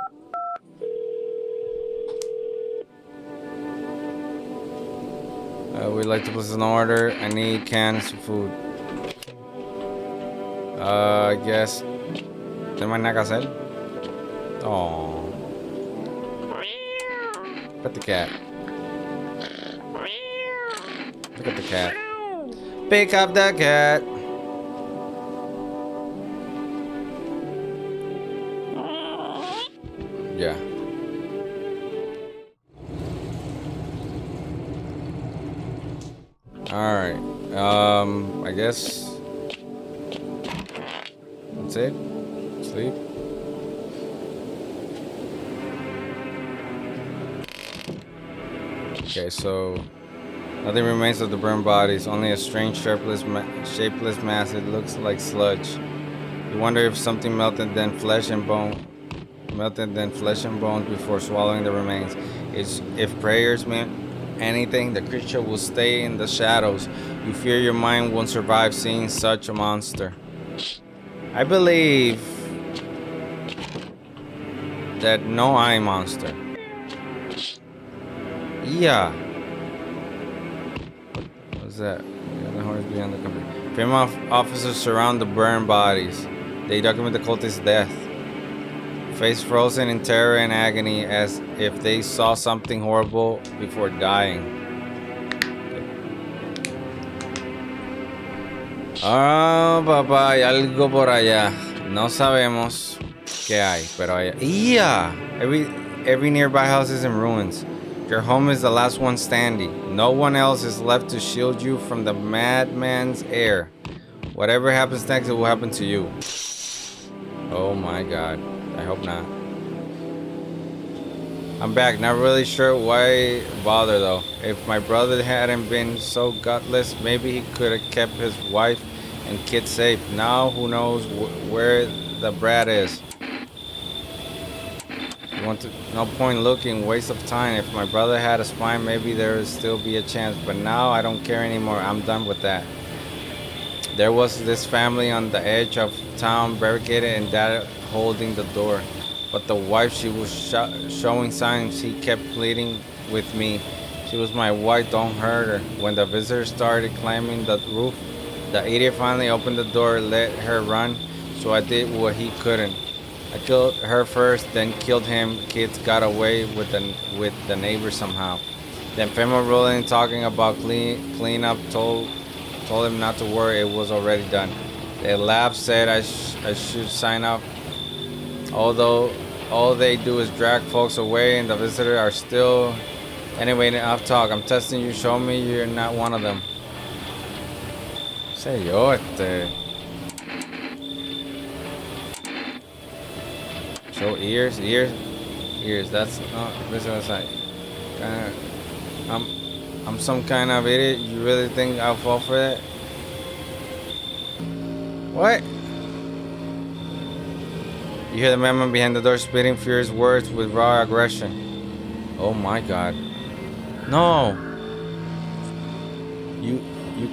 We'd like to place an order. I need cans of food. I guess. ¿No hay más nada que hacer? Oh. Pet the cat. Look at the cat. Pick up the cat. Yeah. Alright. I guess that's it. Sleep. Okay, so nothing remains of the burned bodies, only a strange shapeless mass. It looks like sludge. You wonder if something melted then flesh and bones before swallowing the remains. If prayers meant anything, the creature will stay in the shadows. You fear your mind won't survive seeing such a monster. I believe that no eye monster. Yeah. What's that? Yeah, the horse behind the company. Female officers surround the burned bodies. They document the cultist's death. Face frozen in terror and agony as if they saw something horrible before dying. Ah, papá, hay algo por allá. No sabemos qué hay, pero hay. Yeah! Every nearby house is in ruins. Your home is the last one standing. No one else is left to shield you from the madman's air. Whatever happens next, it will happen to you. Oh my god. I hope not. I'm back. Not really sure why bother though. If my brother hadn't been so gutless, maybe he could have kept his wife and kids safe. Now who knows where the brat is. No point looking, waste of time. If my brother had a spine, maybe there would still be a chance. But now I don't care anymore. I'm done with that. There was this family on the edge of town, barricaded and dad holding the door. But the wife, she was showing signs. He kept pleading with me. She was my wife, don't hurt her. When the visitors started climbing the roof, the idiot finally opened the door, let her run. So I did what he couldn't. I killed her first, then killed him. Kids got away with the neighbors somehow. Then Fema rolling, talking about clean up, told him not to worry, it was already done. They laughed, said I should sign up. Although all they do is drag folks away and the visitors are still... Anyway, enough talk. I'm testing you. Show me you're not one of them. Sé yo, Show ears. That's not visible sight. I'm some kind of idiot. You really think I'll fall for that? What? You hear the man behind the door spitting furious words with raw aggression. Oh my god. No. You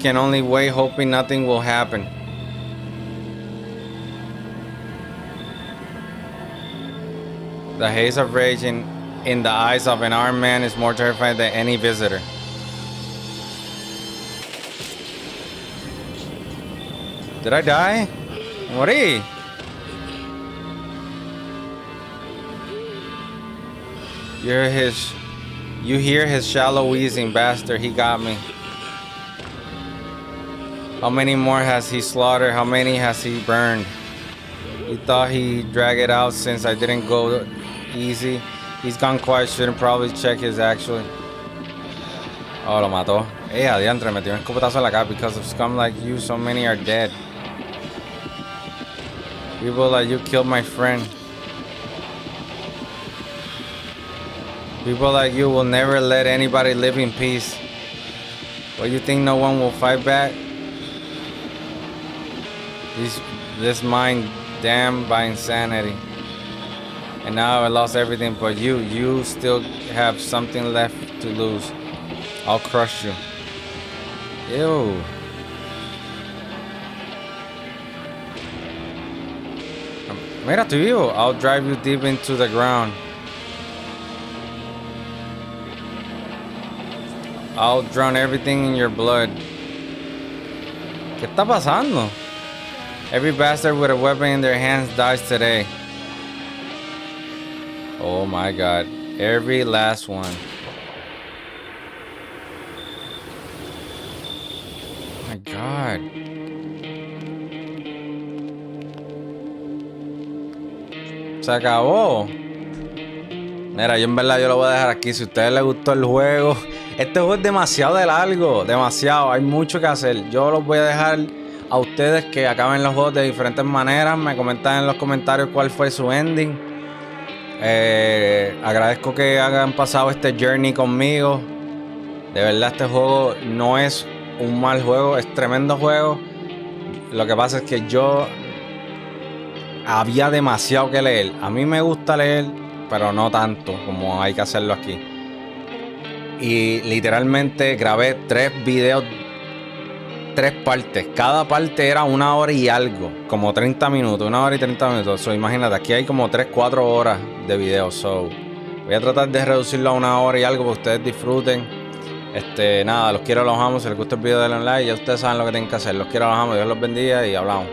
can only wait hoping nothing will happen. The haze of rage in the eyes of an armed man is more terrifying than any visitor. Did I die? Morí. You hear his shallow wheezing, bastard. He got me. How many more has he slaughtered? How many has he burned? He thought he dragged it out since I didn't go easy. He's gone quiet, shouldn't probably check his actually. Oh, lo mató. Adiantre, metió un escopetazo en la cara. Because of scum like you, so many are dead. People like you killed my friend. People like you will never let anybody live in peace. What, you think no one will fight back? This mind damned by insanity. And now I lost everything but you still have something left to lose. I'll crush you. Ew. Mira, estoy vivo. I'll drive you deep into the ground. I'll drown everything in your blood. ¿Qué está pasando? Every bastard with a weapon in their hands dies today. Oh my god. Every last one. Oh my god. Se acabó. Mira, yo en verdad yo lo voy a dejar aquí. Si a ustedes les gustó el juego. Este juego es demasiado de largo. Demasiado. Hay mucho que hacer. Yo los voy a dejar a ustedes que acaben los juegos de diferentes maneras. Me comentan en los comentarios cuál fue su ending. Agradezco que hayan pasado este journey conmigo. De verdad este juego no es un mal juego. Es tremendo juego. Lo que pasa es que yo había demasiado que leer. A mí me gusta leer, pero no tanto como hay que hacerlo aquí. Y literalmente grabé 3 videos, 3 partes. Cada parte era 1 hora y algo, como 30 minutos, 1 hora y 30 minutos. So, imagínate, aquí hay como 3-4 horas de video. So, voy a tratar de reducirlo a 1 hora y algo para que ustedes disfruten. Nada, los quiero, los amo. Si les gusta el video, denle un like. Ya ustedes saben lo que tienen que hacer. Los quiero, los amo. Dios los bendiga y hablamos.